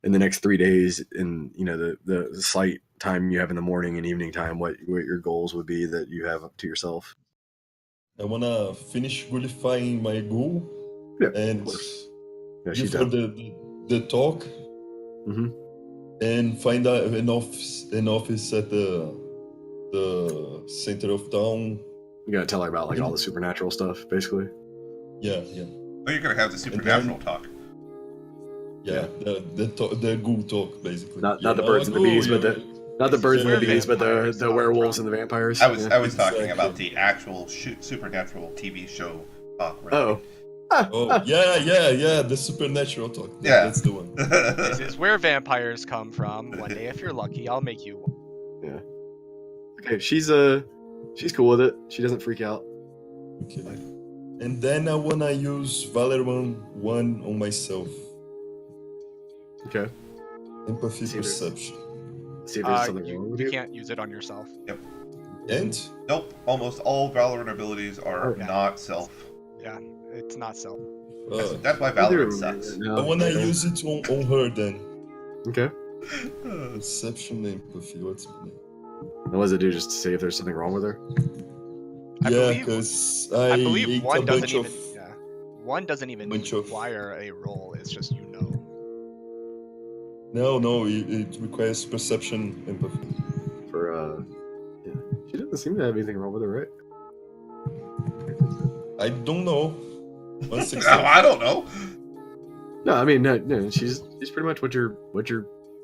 in the next 3 days, in the slight time you have in the morning and evening time, what your goals would be that you have up to yourself. I want to finish qualifying my goal and give her the talk and find out an office at the center of town. You gotta tell her about like all the supernatural stuff, basically. Yeah. Oh, you're gonna have the supernatural talk. Yeah, the good talk, basically. Not the birds and the bees, but Not the This birds is and the where bees, but vampires the come werewolves from. and the vampires. I was Yeah. talking Exactly. about the actual supernatural TV show. Oh. Oh, yeah, the supernatural talk. Yeah. That's the one. This is where vampires come from. One day, if you're lucky, I'll make you one. Yeah. Okay, she's cool with it. She doesn't freak out. Okay. And then I wanna use Valorant 1 on myself. Okay. Empathy See if there's- perception. See if there's something wrong with You you. can't use it on yourself. And Nope. Almost all Valorant abilities are Yeah. not self. Yeah, it's not self. That's why Valorant sucks. I wanna use it on her then. Okay. Perception, empathy. What's my name? And what does it do? Just to see if there's something wrong with her? I Yeah, believe- because I I believe ate one a doesn't bunch even. of. Yeah, one doesn't even bunch of- require a roll. It's just you know. No, it requires perception, empathy. For yeah. She doesn't seem to have anything wrong with her, right? I don't know. One No, success. I don't know. No, I mean no. She's pretty much what your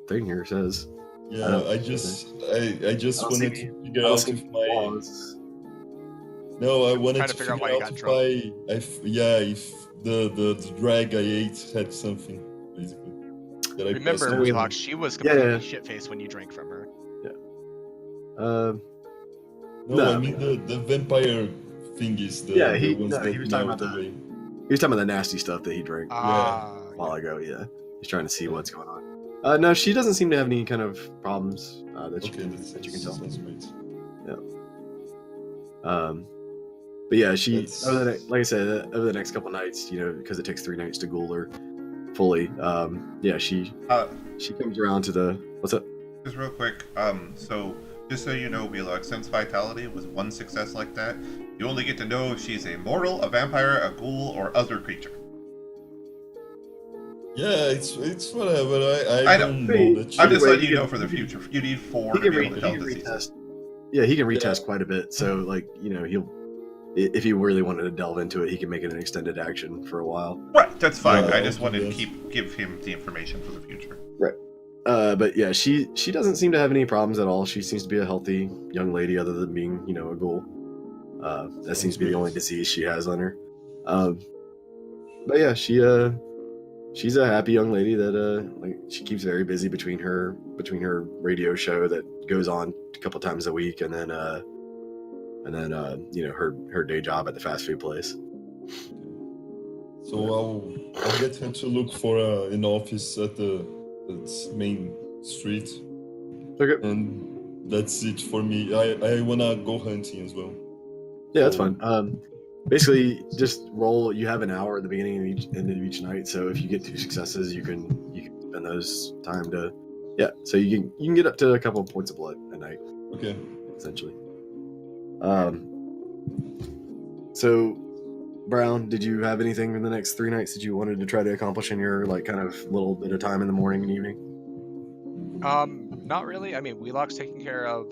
thing here says. Yeah, I just wanted to figure out if my. No, I wanted Trying to to figure figure out why you out got if the drag I ate had something, basically. That I Remember, passed Wheelock, on. she was completely yeah. shit-faced when you drank from her. No, No, I mean the vampire thingies. Yeah, the he ones that was talking melt about away. He was talking about the nasty stuff that he drank Ah, a while ago. Yeah, he's trying to see what's going on. No, she doesn't seem to have any kind of problems that you can tell. Sounds great. But yeah, she That's- like I said, over the next couple nights, because it takes 3 nights to ghoul her fully. Yeah, she comes around to the what's up? Just real quick. So just so you know, Wheelock, since Vitality was one success like that, you only get to know if she's a mortal, a vampire, a ghoul, or other creature. Yeah, it's whatever. I I know. don't know that. I'm just Anyway, letting he you can- know for the future. You need 4 He to can, be able to tell the retest. season. Yeah, he can retest quite a bit. So like he'll if he really wanted to delve into it, he can make it an extended action for a while. Right, that's fine. Yeah, I just I'll do wanted to that. give him the information for the future. Right. But yeah, she doesn't seem to have any problems at all. She seems to be a healthy young lady, other than being, a ghoul. That seems to be the only disease she has on her. But yeah, she's a happy young lady that she keeps very busy between her radio show that goes on a couple times a week, and then her day job at the fast food place. So I'll get her to look for an office at the main street, Okay. and that's it for me. I wanna go hunting as well. Yeah, that's fine. Basically, just roll. You have an hour at the beginning and end of each night. So if you get 2 successes, you can spend those time to. Yeah, so you can get up to a couple of points of blood a night, Okay. essentially. So, Brown, did you have anything in the next 3 nights that you wanted to try to accomplish in your kind of little bit of time in the morning and evening? Not really. I mean, Wheelock's taking care of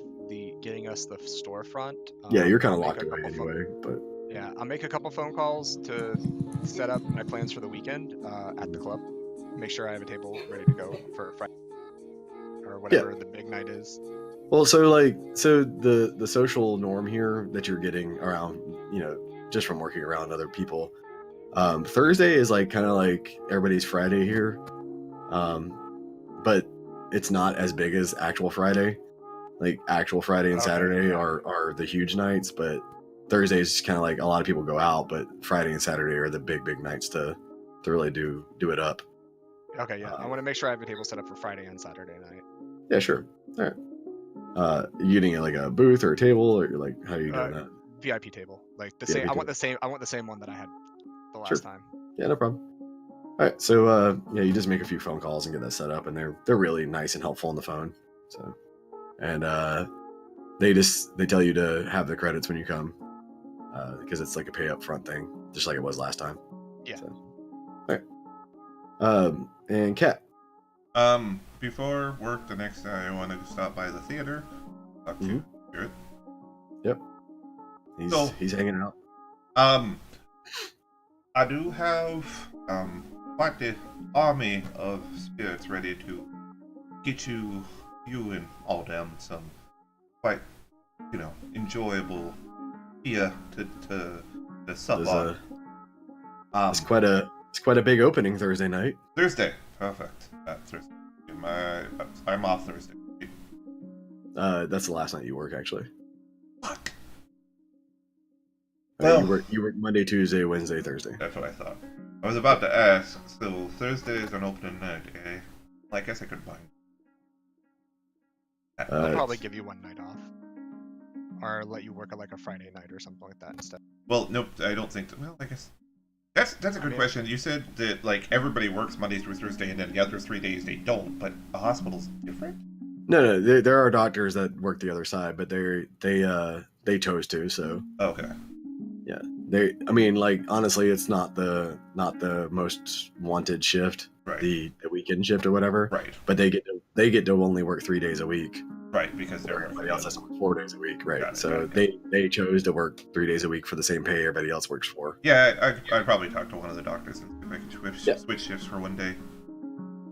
getting us the storefront. Yeah, you're kind of I'll locked make a away couple anyway. But Yeah, I'll make a couple phone calls to set up my plans for the weekend at the club. Make sure I have a table ready to go for Friday or whatever the big night is. well, so the social norm here that you're getting around, just from working around other people. Thursday is kind of like everybody's Friday here, but it's not as big as actual Friday. Like actual Friday and Okay, Saturday yeah. are the huge nights, but Thursday is kind of like a lot of people go out, but Friday and Saturday are the big nights to really do it up. Okay, yeah. I want to make sure I have a table set up for Friday and Saturday night. Yeah, sure. All right. You getting like a booth or a table, or how are you doing that? VIP table, like the VIP same. I want table. the same one that I had the last Sure. time. Yeah, no problem. All right, so you just make a few phone calls and get that set up, and they're really nice and helpful on the phone. So, and they tell you to have the credits when you come, because it's like a pay up front thing, just like it was last time. Yeah. So, all right. And Kat. Before work the next day, I wanted to stop by the theater. Talk to Spirit. Yep. He's hanging out. I do have quite the army of spirits ready to get you you and all them some quite, enjoyable beer to sup There's on. It's quite a big opening Thursday night. Thursday, perfect. Thursday. I'm off Thursday. That's the last night you work, actually. Fuck. You work Monday, Tuesday, Wednesday, Thursday. That's what I thought. I was about to ask. So Thursday is an opening night, eh? Well, I guess I could buy. I'll probably give you one night off, or let you work like a Friday night or something like that instead. Well, nope. I don't think. Well, I guess that's a good question. You said that like everybody works Monday through Thursday, and then the other 3 days they don't. But the hospital's different. No, there are doctors that work the other side, but they chose to. So Okay. yeah, I mean, like honestly, it's not the most wanted shift, Right. The weekend shift or whatever. Right. But they get to only work 3 days a week. Right, because they're Everybody else has to work 4 days a week, right? Got it, So got it. they chose to work 3 days a week for the same pay everybody else works for. Yeah, I'd probably talk to one of the doctors and see if I can switch shifts for one day.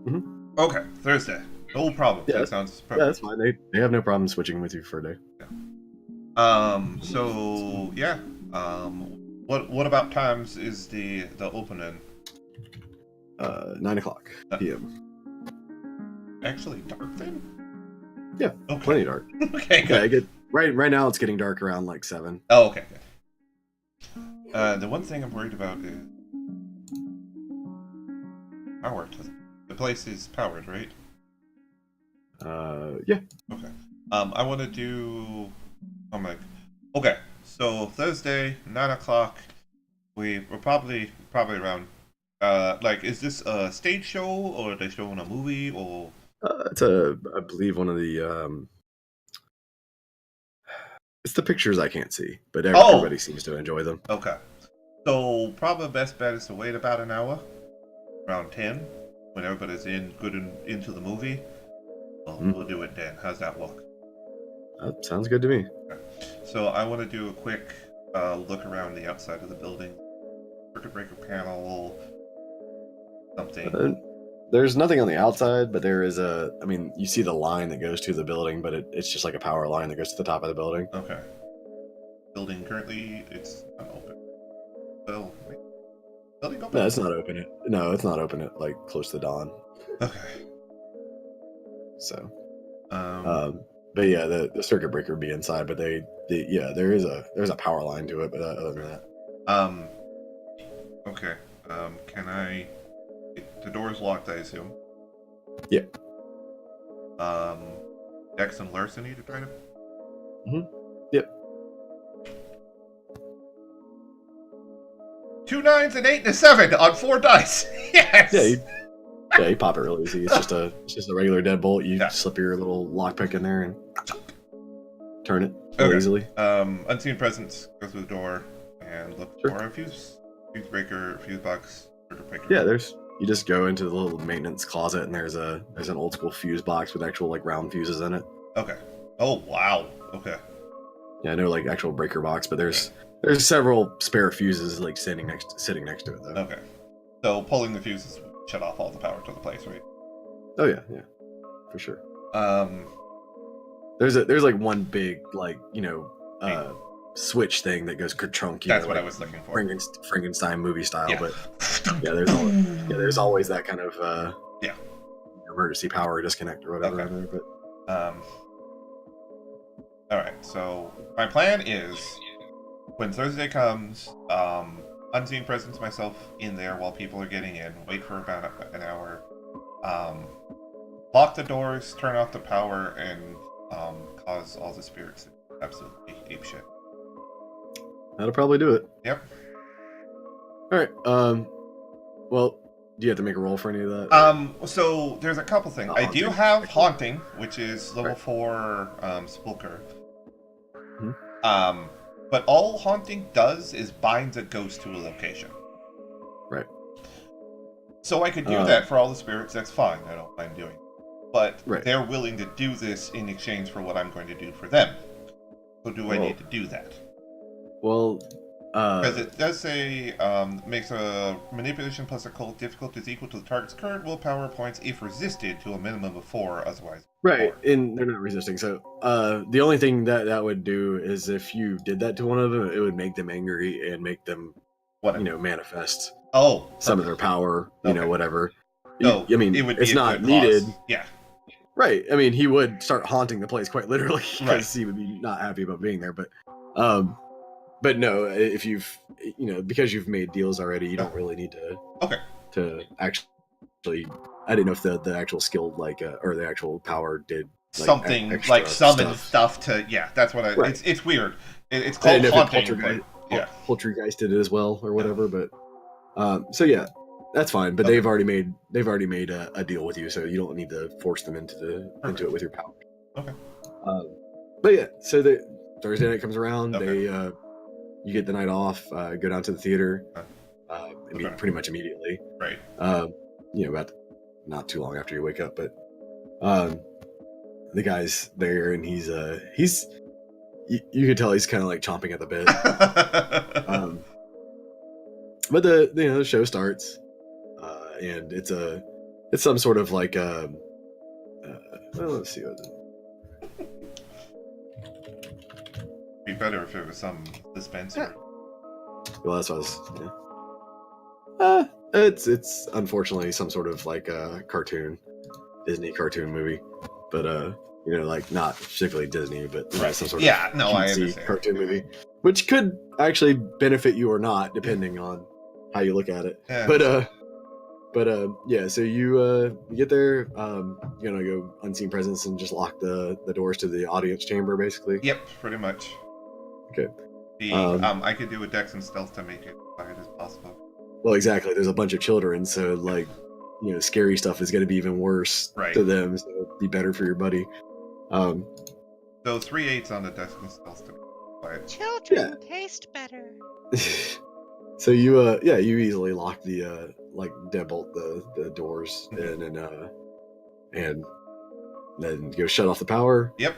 Mhm. Okay, Thursday. No problem. Yeah, That sounds Yeah, perfect. that's fine. They have no problem switching with you for a day. So yeah. What about times is the opening? 9:00 p.m. Actually dark then? Yeah, Okay. plenty dark. Okay, Yeah, good. I get right now. It's getting dark around like 7. Oh, okay, good. The one thing I'm worried about is power. The place is powered, right? Yeah. Okay. I want to do. I'm like, okay. So Thursday, 9:00. We're probably around. Like, is this a stage show or are they showing a movie or? It's I believe one of the it's the pictures I can't see, but everybody seems to enjoy them. Okay. So probably best bet is to wait about an hour, around 10, when everybody's into the movie. We'll do it then. How's that look? Sounds good to me. Okay. So I want to do a quick look around the outside of the building. Circuit breaker panel, something. There's nothing on the outside, but there is I mean, you see the line that goes to the building, but it's just like a power line that goes to the top of the building. Okay. Building currently, it's not open. Well, wait. Building open? No, it's not open. No, it's not open at like close to dawn. Okay. So, Um, but yeah, the circuit breaker would be inside, but there's a power line to it, but other than that, Okay. Can I? The door's locked, I assume. Yeah. Dex and larceny to try to. Yep. 2 9s and 8 and a 7 on 4 dice. Yes. Yeah, you pop it really easy. It's just a regular deadbolt. You slip your little lockpick in there and turn it really easily. Unseen presence. Go through the door and look for a fuse breaker, fuse box, circuit breaker. Yeah, you just go into the little maintenance closet and there's an old school fuse box with actual like round fuses in it. Okay. Oh wow. Okay. Yeah, no like actual breaker box, but there's several spare fuses like sitting next to it though. Okay. So pulling the fuses would shut off all the power to the place, right? Oh yeah, for sure. Um. There's like one big like switch thing that goes kerchunk. That's what I was looking for. Frankenstein movie style, Yeah. but there's always that kind of emergency power disconnect or whatever. Okay. But all right. So my plan is when Thursday comes, unseen presence myself in there while people are getting in. Wait for about an hour. Lock the doors, turn off the power, and cause all the spirits to absolutely ape shit. that'll probably do it. Yep. All right. Well, do you have to make a roll for any of that? So there's a couple things. I do Haunting. have Haunting, which is level 4 Spooker. Mhm. But all Haunting does is binds a ghost to a location. Right. So I could do that for all the spirits, that's fine, I don't mind doing it. But they're willing to do this in exchange for what I'm going to do for them. So do I need to do that? Well, Because it does say makes a manipulation plus occult difficulties equal to the target's current willpower points if resisted to a minimum of 4, otherwise. Right, 4. and they're not resisting. So the only thing that would do is if you did that to one of them, it would make them angry and make them, What? manifest Oh, some of their power, Okay. whatever. So I mean, it would be it's a not good needed. cause. Yeah. Right. I mean, he would start haunting the place quite literally because Right. he would be not happy about being there. But no, if you've, because you've made deals already, you don't really need to. Okay. To actually, I didn't know if the actual skill or the actual power did like, something extra like summon stuff to. Yeah, that's what I. Right. It's weird. It's I called didn't know if haunting. Poltergeist did it as well or whatever, but so yeah, that's fine. But Okay. they've already made a deal with you, so you don't need to force them into it with your power. Okay. But yeah, so the Thursday night comes around. Okay. You get the night off. Go down to the theater. Okay. Pretty much immediately. Right. About not too long after you wake up, but the guy's there, and he's you could tell he's kind of like chomping at the bit. But the show starts, and it's some sort of like well, let's see what. Be better if it was some dispensary. Well, that's what I was. It's unfortunately some sort of like a Disney cartoon movie, but like not specifically Disney, but some sort of I understand. cartoon movie, which could actually benefit you or not, depending on how you look at it. Yeah. But yeah. So you get there, you're gonna go unseen presence and just lock the doors to the audience chamber, basically. Yep, pretty much. Okay. I could do a dex and stealth to make it quiet as possible. Well, exactly. There's a bunch of children, so like, scary stuff is going to be even worse to them. So it'd be better for your buddy. So 3 8s on the dex and stealth to make it quiet. Children taste better. So you easily lock the deadbolt the doors and then go shut off the power. Yep.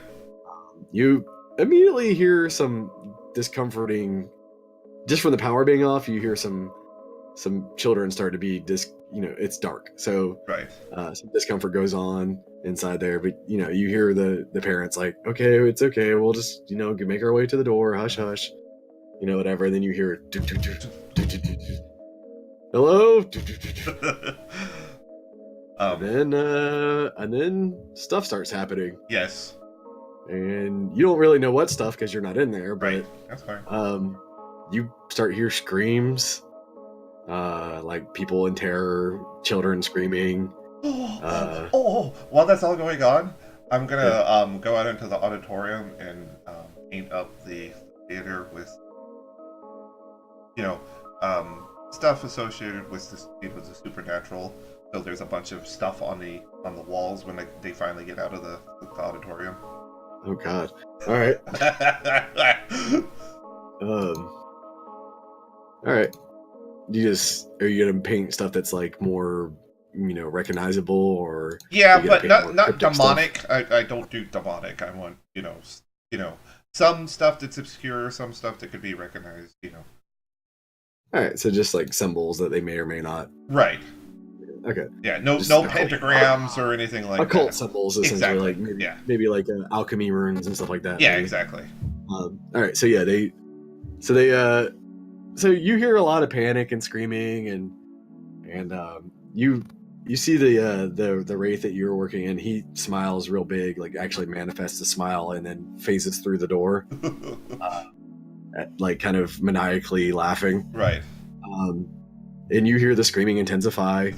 You immediately hear some discomforting, just from the power being off. You hear some children start to be it's dark, so some discomfort goes on inside there. But you hear the parents like, okay, it's okay, we'll just make our way to the door, hush hush, whatever. And then you hear hello, and then stuff starts happening. Yes. And you don't really know what stuff because you're not in there, but that's fine. You start hear screams, like people in terror, children screaming. While that's all going on, I'm gonna go out into the auditorium and paint up the theater with stuff associated with the supernatural. So there's a bunch of stuff on the walls when they finally get out of the auditorium. Oh God! All right. All right. Are you gonna paint stuff that's like more, recognizable, or? Yeah, but not demonic. I don't do demonic. I want some stuff that's obscure, some stuff that could be recognized. All right, so just like symbols that they may or may not. Right. Okay. Yeah. No pentagrams or anything like occult that. symbols, essentially. Like maybe like alchemy runes and stuff like that. Yeah, maybe. exactly. All right. So yeah, so you hear a lot of panic and screaming, and you see the wraith that you're working in. He smiles real big, like actually manifests a smile, and then phases through the door, like kind of maniacally laughing. Right. And you hear the screaming intensify,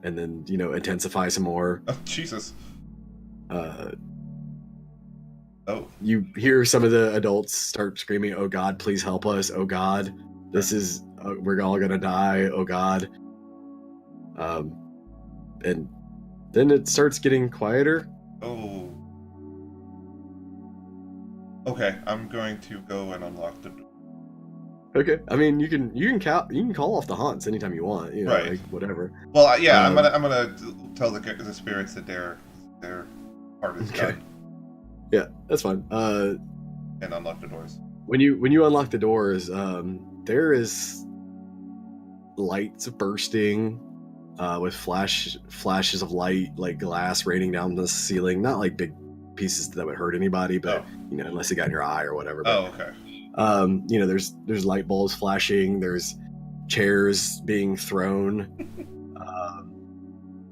and then intensify some more. Oh, Jesus. You hear some of the adults start screaming, "Oh God, please help us! Oh God, this is we're all gonna die! Oh God!" And then it starts getting quieter. Oh. Okay, I'm going to go and unlock the door. Okay, I mean you can call off the haunts anytime you want, right? Like whatever. Well, yeah, I'm gonna tell the spirits that their part is done. Yeah, that's fine. And unlock the doors. when you unlock the doors, there is lights bursting, with flashes of light, like glass raining down the ceiling. Not like big pieces that would hurt anybody, but unless it got in your eye or whatever. But, okay. There's light bulbs flashing. There's chairs being thrown.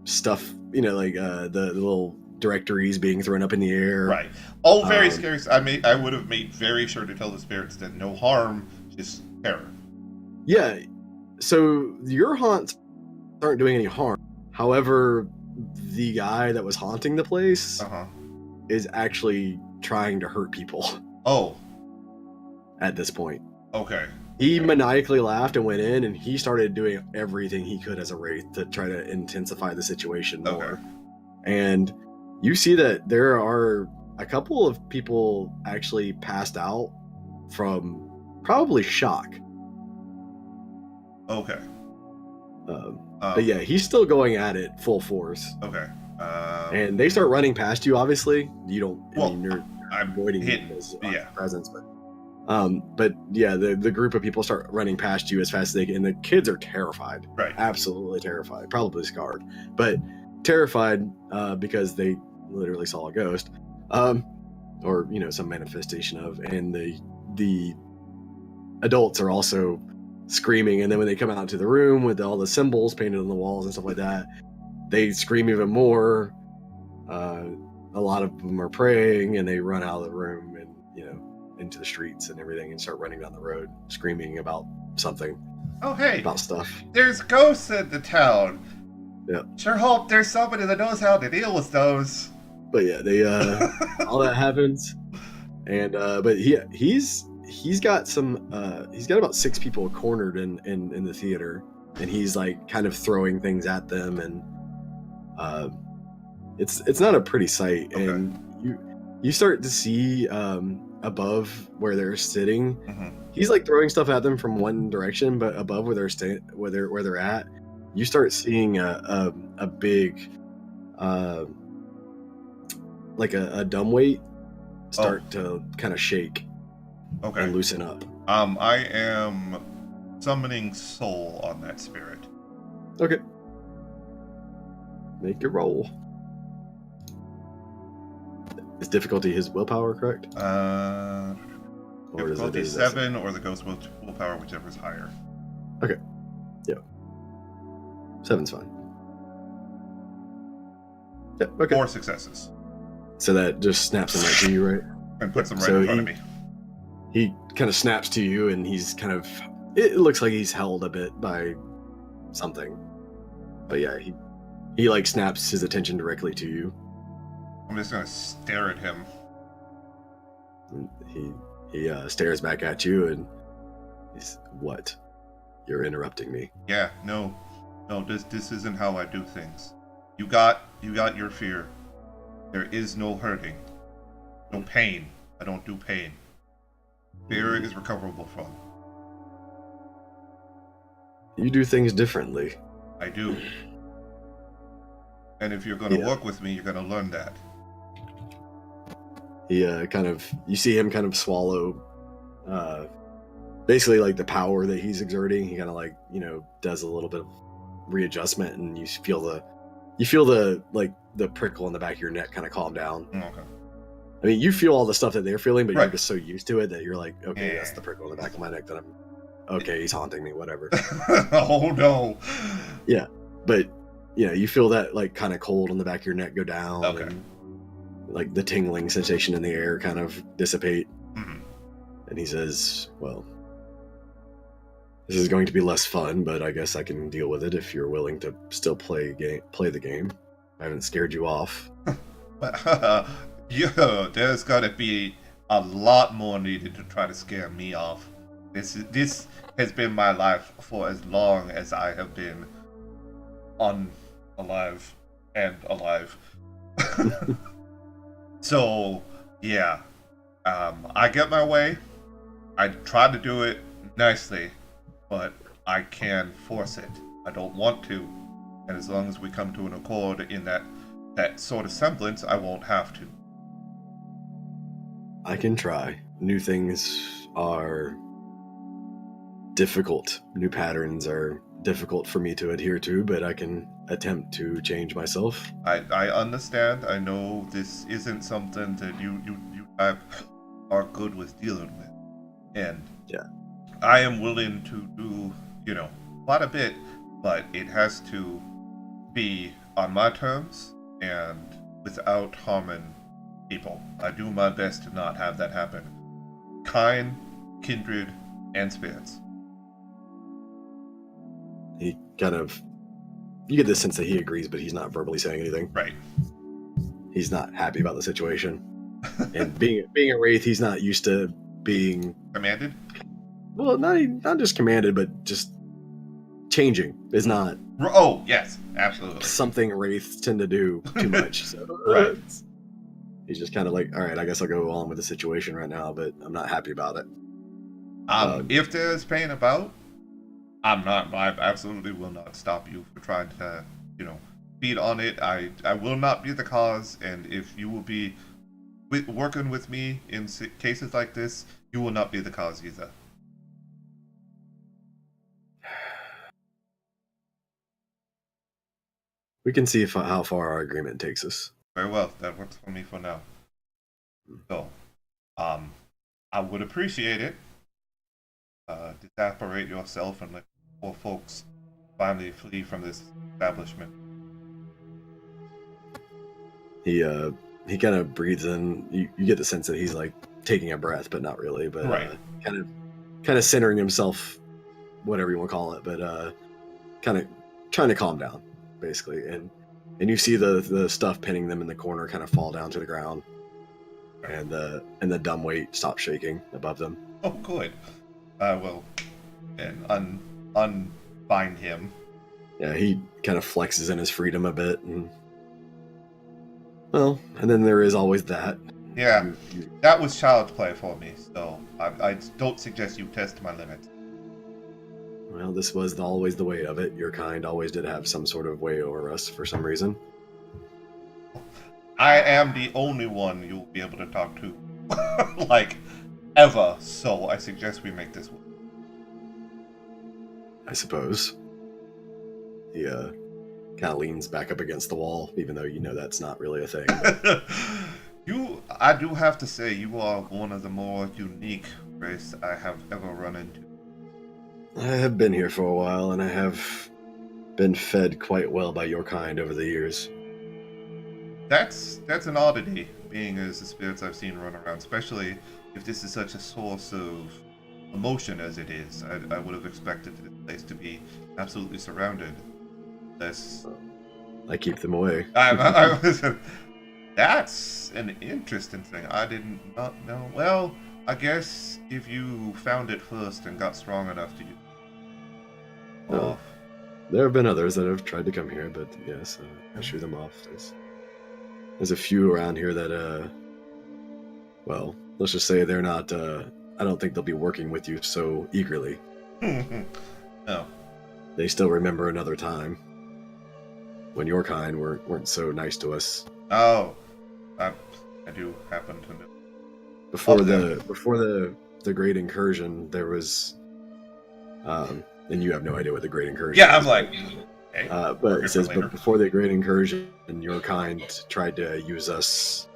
Stuff, like the little directories being thrown up in the air. Right. All very scary. I would have made very sure to tell the spirits that no harm, just terror. Yeah. So your haunts aren't doing any harm. However, the guy that was haunting the place is actually trying to hurt people. Oh. At this point. Okay. He maniacally laughed and went in, and he started doing everything he could as a wraith to try to intensify the situation more. Okay. And you see that there are a couple of people actually passed out from probably shock. Okay. But yeah, he's still going at it full force. Okay. And they start running past you. Obviously, you don't. You're I'm avoiding his presence, but yeah, the group of people start running past you as fast as they can, and the kids are terrified. Right. Absolutely terrified. Probably scarred, but terrified because they literally saw a ghost, or some manifestation of, and the adults are also screaming. And then when they come out into the room with all the symbols painted on the walls and stuff like that, they scream even more. A lot of them are praying, and they run out of the room and into the streets and everything, and start running down the road screaming about something. Oh, hey, about stuff. There's ghosts in the town. Yeah. Sure hope there's somebody that knows how to deal with those. But yeah, they all that happens, and but he's got some he's got about 6 people cornered in the theater, and he's like kind of throwing things at them, and it's not a pretty sight. Okay. And you start to see above where they're sitting, he's like throwing stuff at them from one direction, but above where they're at, you start seeing a big like a dumbweight start to kind of shake and loosen up. I am summoning soul on that spirit. Okay. Make your roll. Is difficulty his willpower, correct? Or difficulty 7 or the ghost willpower, whichever is higher. Okay. Yeah. 7's fine. Yeah, okay. 4 successes. So that just snaps him right to you, right? And puts him right in front of me. He kind of snaps to you, and he's kind of... It looks like he's held a bit by something. But yeah, he like snaps his attention directly to you. I'm just gonna stare at him. And he stares back at you, and he's, "What? You're interrupting me." Yeah, no, this isn't how I do things. You got your fear. There is no hurting, no pain. I don't do pain. Fear is recoverable from. You do things differently. I do. And if you're going to work with me, you're going to learn that. He you see him kind of swallow, basically like the power that he's exerting. He kind of like, does a little bit of readjustment, and you feel the like the prickle in the back of your neck kind of calm down. Okay. I mean, you feel all the stuff that they're feeling, but you're just so used to it that you're like, okay, that's the prickle in the back of my neck that I'm, okay, he's haunting me, whatever. Oh no. Yeah. But, you feel that like kind of cold on the back of your neck go down. Okay. And, like the tingling sensation in the air kind of dissipate. Mm-hmm. And he says, well, this is going to be less fun, but I guess I can deal with it if you're willing to still play the game. I haven't scared you off. Yeah, there's gotta be a lot more needed to try to scare me off. This has been my life for as long as I have been alive. So, yeah. I get my way. I try to do it nicely, but I can force it. I don't want to. And as long as we come to an accord in that sort of semblance, I won't have to. I can try. New things are difficult. New patterns are difficult for me to adhere to, but I can attempt to change myself. I understand. I know this isn't something that you are good with dealing with. And Yeah. I am willing to do, quite a bit, but it has to be on my terms and without harming people. I do my best to not have that happen. Kind, kindred, and spirits. He kind of, you get the sense that he agrees, but he's not verbally saying anything. Right. He's not happy about the situation. And being a wraith, he's not used to being Commanded? well, not just commanded, but just changing is not Oh, yes, absolutely. something wraiths tend to do too much. So, Right. He's just kind of like, all right, I guess I'll go on with the situation right now, but I'm not happy about it. If there's pain about, I absolutely will not stop you for trying to, feed on it. I will not be the cause, and if you will be working with me in cases like this, you will not be the cause either. We can see how far our agreement takes us. Very well, that works for me for now. So, I would appreciate it. Disapparate yourself and let poor folks finally flee from this establishment. He kind of breathes in. You get the sense that he's like taking a breath, but not really. But Right. kind of centering himself, whatever you want to call it. But kind of trying to calm down, basically. And you see the stuff pinning them in the corner kind of fall down to the ground, and the dumb weight stops shaking above them. Oh, good. I will and unbind him. Yeah, he kind of flexes in his freedom a bit, and then there is always that. Yeah, that was child's play for me, so I don't suggest you test my limits. Well, this was always the way of it. Your kind always did have some sort of way over us for some reason. I am the only one you'll be able to talk to, like, ever, so I suggest we make this work. I suppose. He kind of leans back up against the wall, even though you know that's not really a thing. I do have to say, you are one of the more unique race I have ever run into. I have been here for a while, and I have been fed quite well by your kind over the years. That's an oddity, being as the spirits I've seen run around, especially if this is such a source of emotion as it is. I would have expected this place to be absolutely surrounded. I keep them away. That's an interesting thing. I did not know. Well, I guess if you found it first and got strong enough to use it. Well, there have been others that have tried to come here, but yes, I shoo them off. There's a few around here that, well, let's just say they're not, I don't think they'll be working with you so eagerly. No. They still remember another time when your kind weren't so nice to us. Oh, I do happen to know. Before the Great Incursion, there was, and you have no idea what the Great Incursion Yeah, is. I'm like, hey, but it says, but before the Great Incursion, your kind tried to use us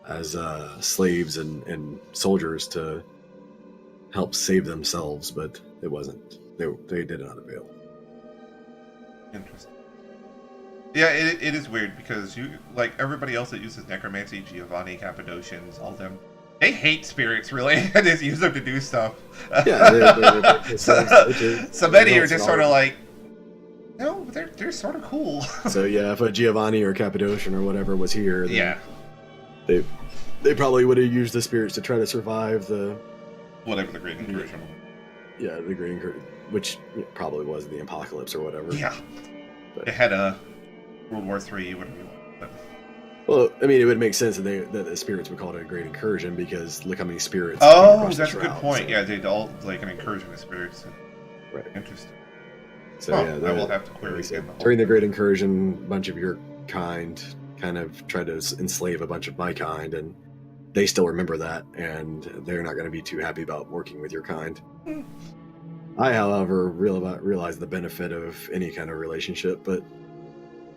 as slaves and soldiers to help save themselves, but it wasn't. They did not avail. Interesting. Yeah, it is weird because you, like everybody else that uses necromancy, Giovanni, Cappadocians, all them, they hate spirits really and just use them to do stuff. Yeah, so many are just sort of like, no, they're sort of cool. So yeah, if a Giovanni or Cappadocian or whatever was here, then yeah, they probably would have used the spirits to try to survive the whatever the Great Incursion was. Yeah, the Great Incursion, which probably was the apocalypse or whatever. Yeah, but it had a World War III, whatever you want. But... Well, I mean, it would make sense that the spirits would call it a Great Incursion because look how many spirits. Oh, that's a good point. So. Yeah, they'd all like an incursion of spirits. Right. Interesting. So yeah, I will have to query during the Great Incursion, a bunch of your kind of tried to enslave a bunch of my kind, and they still remember that, and they're not going to be too happy about working with your kind. I, however, realize the benefit of any kind of relationship, but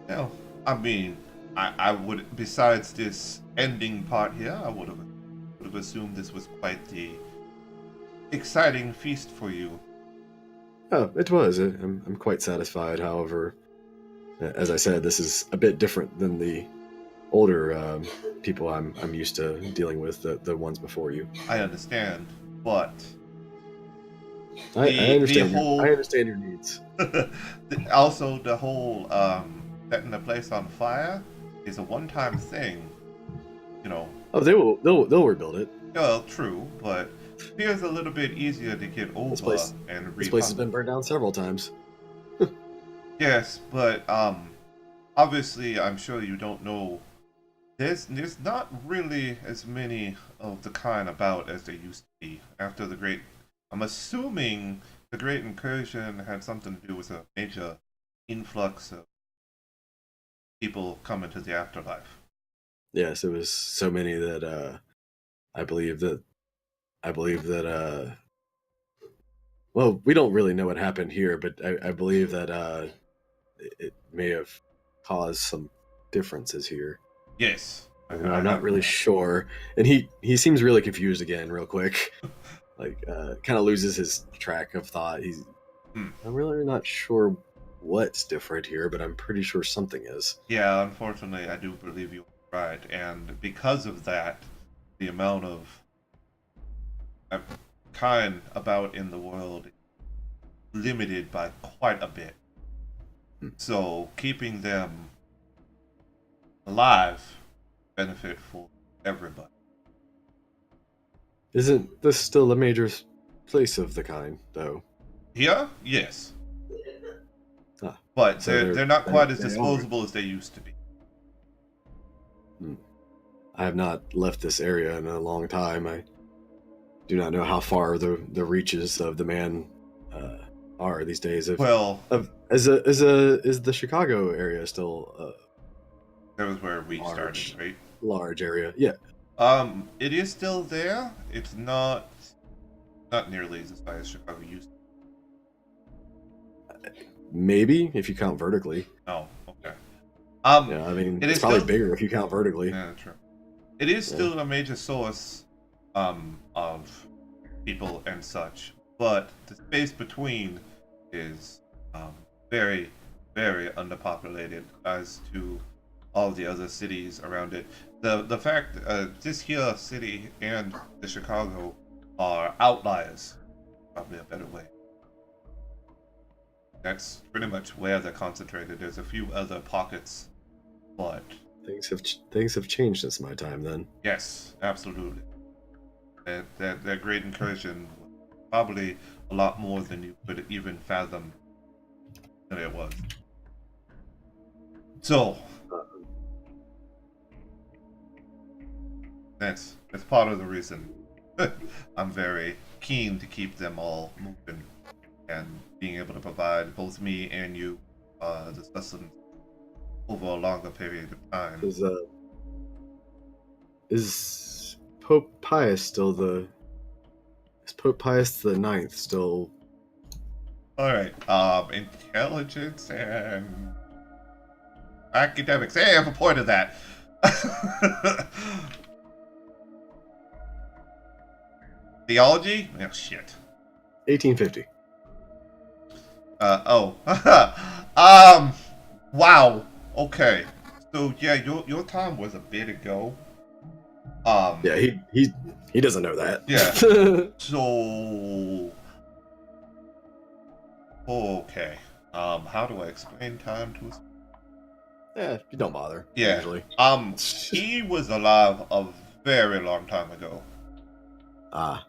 Well, I mean, I would, besides this ending part here, I would have assumed this was quite the exciting feast for you. oh, it was. I'm quite satisfied. However, as I said, this is a bit different than the older people I'm used to dealing with, the ones before you. I understand, but I understand. whole- I understand your needs. also the whole setting the place on fire is a one-time thing. You know, Oh, they'll rebuild it. well, true, but feels a little bit easier to get over This place has been burned down several times. Yes, but obviously, I'm sure you don't know. There's not really as many of the kind about as there used to be after the Great. I'm assuming the Great Incursion had something to do with a major influx of people coming to the afterlife. Yes, it was so many that I believe that well, we don't really know what happened here, but I believe that it may have caused some differences here. Yes, I'm not really sure, and he seems really confused again, real quick. Like, kind of loses his track of thought. I'm really not sure what's different here, but I'm pretty sure something is. Yeah, unfortunately, I do believe you're right, and because of that, the amount of kind about in the world is limited by quite a bit. So keeping them alive benefit for everybody. Isn't this still a major place of the kind, though? Here, yes, Ah, but so they're not quite as they are. disposable as they used to be. I have not left this area in a long time. I do not know how far the reaches of the man are these days. Well, Is the Chicago area still that was where we large. started, right? large area? Yeah. It is still there. It's not nearly as high as Chicago used to. Maybe if you count vertically. Oh, okay. Yeah, I mean it it's is probably still- bigger if you count vertically. Yeah, true. It is still a major source of people and such, but the space between is very, very underpopulated as to all the other cities around it. The fact this here city and the Chicago are outliers, probably a better way. That's pretty much where they're concentrated. There's a few other pockets, but Things have changed since my time then. yes, absolutely. That Great Incursion was probably a lot more than you could even fathom that it was. So that's part of the reason I'm very keen to keep them all moving and being able to provide both me and you the sustenance over a longer period of time. Is Pope Pius still is Pope Pius the Ninth still? All right, intelligence and academics. Hey, I have a point of that. Theology? Oh shit. 1850. Wow. Okay. So yeah, your time was a bit ago. Yeah, he doesn't know that. Yeah. So okay. How do I explain time to us? Yeah, you don't bother. Yeah. Usually. He was alive a very long time ago. Ah.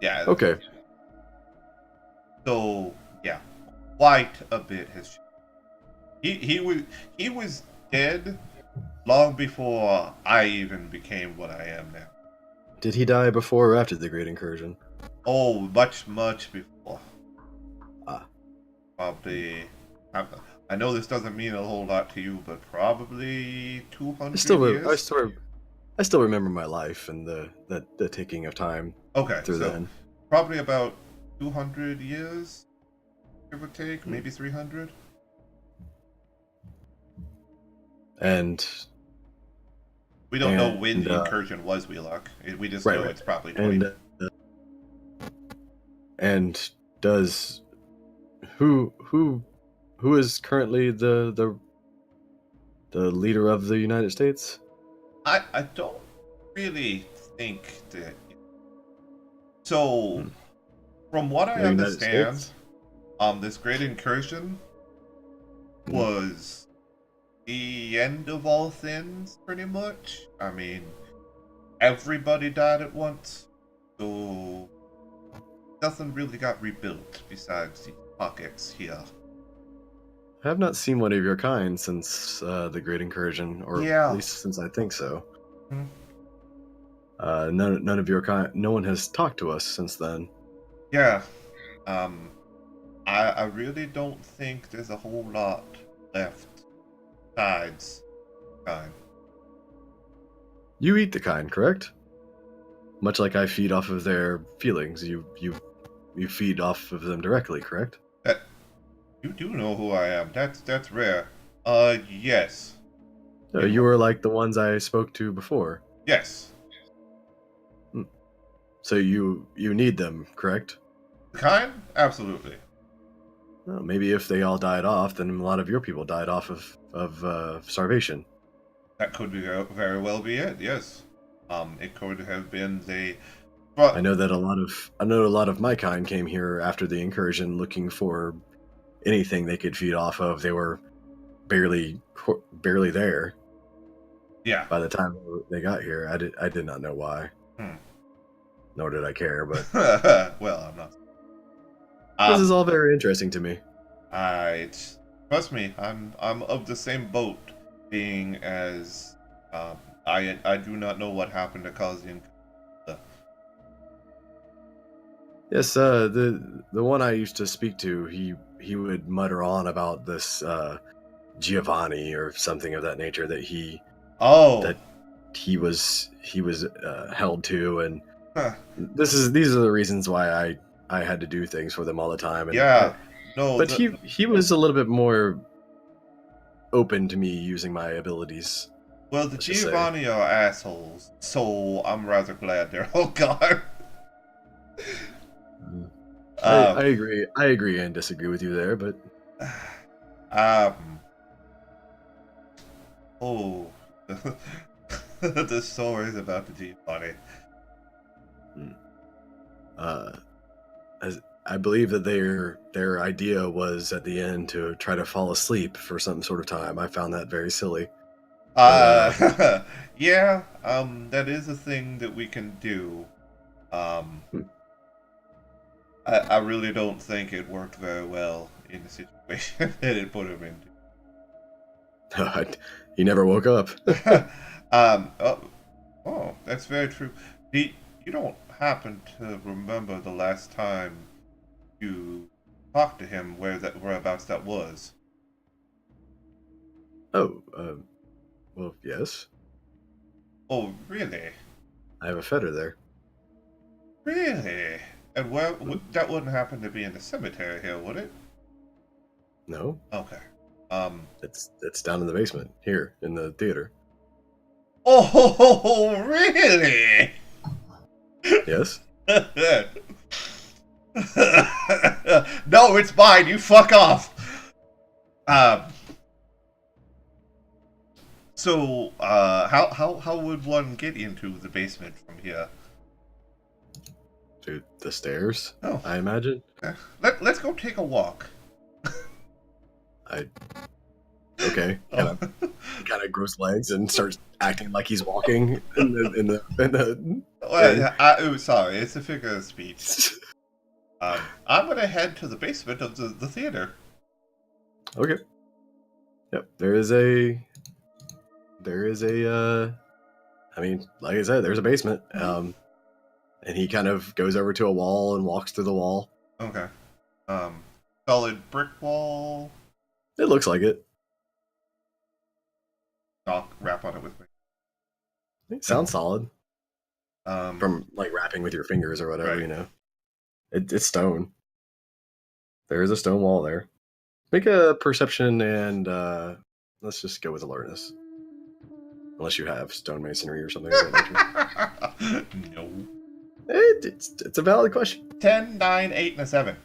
Yeah. Okay. So yeah, quite a bit has changed. He was dead long before I even became what I am now. Did he die before or after the Great Incursion? Oh, much before. Ah. Probably. I know this doesn't mean a whole lot to you, but probably 200 I still years. I still remember my life and the ticking of time Okay, through so then. probably about 200 years, give or take, Hmm. maybe 300. And We don't know when and the incursion was, Wheelock. We just know right. it's probably 20. And does who is currently the leader of the United States? I don't really think that. So, from what I The United understand, States? this great incursion Hmm. was the end of all things, pretty much. I mean, everybody died at once, so nothing really got rebuilt besides these pockets here. I have not seen one of your kind since the Great Incursion, or Yeah. at least since I think so. Hmm. None of your kind. No one has talked to us since then. Yeah. I really don't think there's a whole lot left besides time. You eat the kind, correct? Much like I feed off of their feelings, you feed off of them directly, correct? You do know who I am. That's rare. Yes. No, you were like the ones I spoke to before. Yes. So you need them, correct? Kind? Absolutely. Well, maybe if they all died off, then a lot of your people died off of starvation. That could be very well be it. Yes. It could have been the. But I know that a lot of my kind came here after the incursion, looking for anything they could feed off of. They were barely there yeah. by the time they got here. I did not know why. Nor did I care, but well, I'm not. this is all very interesting to me. Trust me, I'm of the same boat. Being as I do not know what happened to Kazian. Yes, the one I used to speak to, he would mutter on about this Giovanni or something of that nature that he was held to, and these are the reasons why I had to do things for them all the time. And but he was a little bit more open to me using my abilities. Well, the Giovanni are assholes, so I'm rather glad they're all gone. I agree. I agree and disagree with you there, but the stories about the Giovanni. As I believe that their idea was at the end to try to fall asleep for some sort of time. I found that very silly. Yeah, that is a thing that we can do. I really don't think it worked very well in the situation that it put him into. He never woke up. Oh, that's very true. You don't happen to remember the last time you talked to him whereabouts that was? Oh, well, yes. Oh, really? I have a fetter there. Really? And that wouldn't happen to be in the cemetery here, would it? No. Okay. It's down in the basement here in the theater. Oh, really? Yes. No, it's mine. You fuck off. So, how would one get into the basement from here? To the stairs. Oh, I imagine. Let's go take a walk. Okay. Kind of gross legs and starts acting like he's walking in the. Well, sorry, it's a figure of speech. I'm gonna head to the basement of the theater. Okay. Yep. There is a. I mean, like I said, there's a basement. And he kind of goes over to a wall and walks through the wall. Okay. Solid brick wall. It looks like it. I'll rap on it with me. It sounds solid. Um, From like rapping with your fingers or whatever, Right. you know. It's stone. There is a stone wall there. Make a perception and let's just go with alertness. Unless you have stonemasonry or something of that nature. no. It's a valid question. 10, 9, 8, and a 7.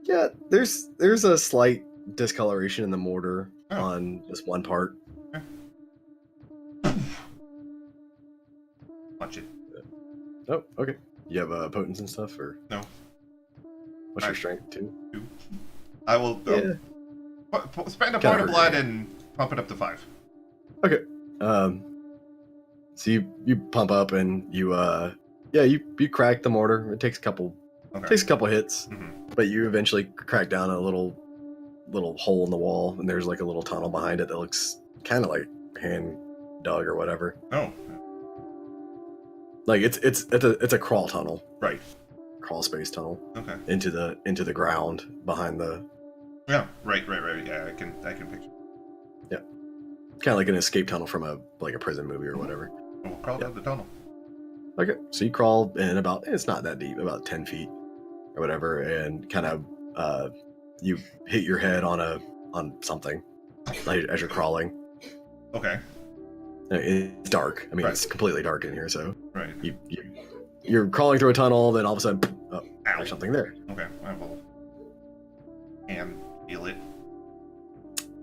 Yeah, there's a slight discoloration in the mortar Oh. on this one part. Punch it. Oh, okay. You have potence and stuff, or No. what's your strength too? 2. I will Yeah. spend a Kinda point of hurt blood your and pump it up to 5. Okay. So you pump up and you crack the mortar. It takes a couple hits, Mhm. but you eventually crack down a little hole in the wall, and there's like a little tunnel behind it that looks kind of like hand dug or whatever. Oh. Like it's a crawl tunnel, Right. crawl space tunnel Okay. into the ground behind the Yeah. Right. Yeah, I can picture. kind of like an escape tunnel from a prison movie or whatever. We'll crawl down the tunnel. Okay, so you crawl in it's not that deep, about 10 feet or whatever, and kind of you hit your head on something like, as you're crawling. Okay. It's dark. I mean, Right. it's completely dark in here, so Right. you're crawling through a tunnel, then all of a sudden, Ow. there's something there. Okay. I will. And feel it.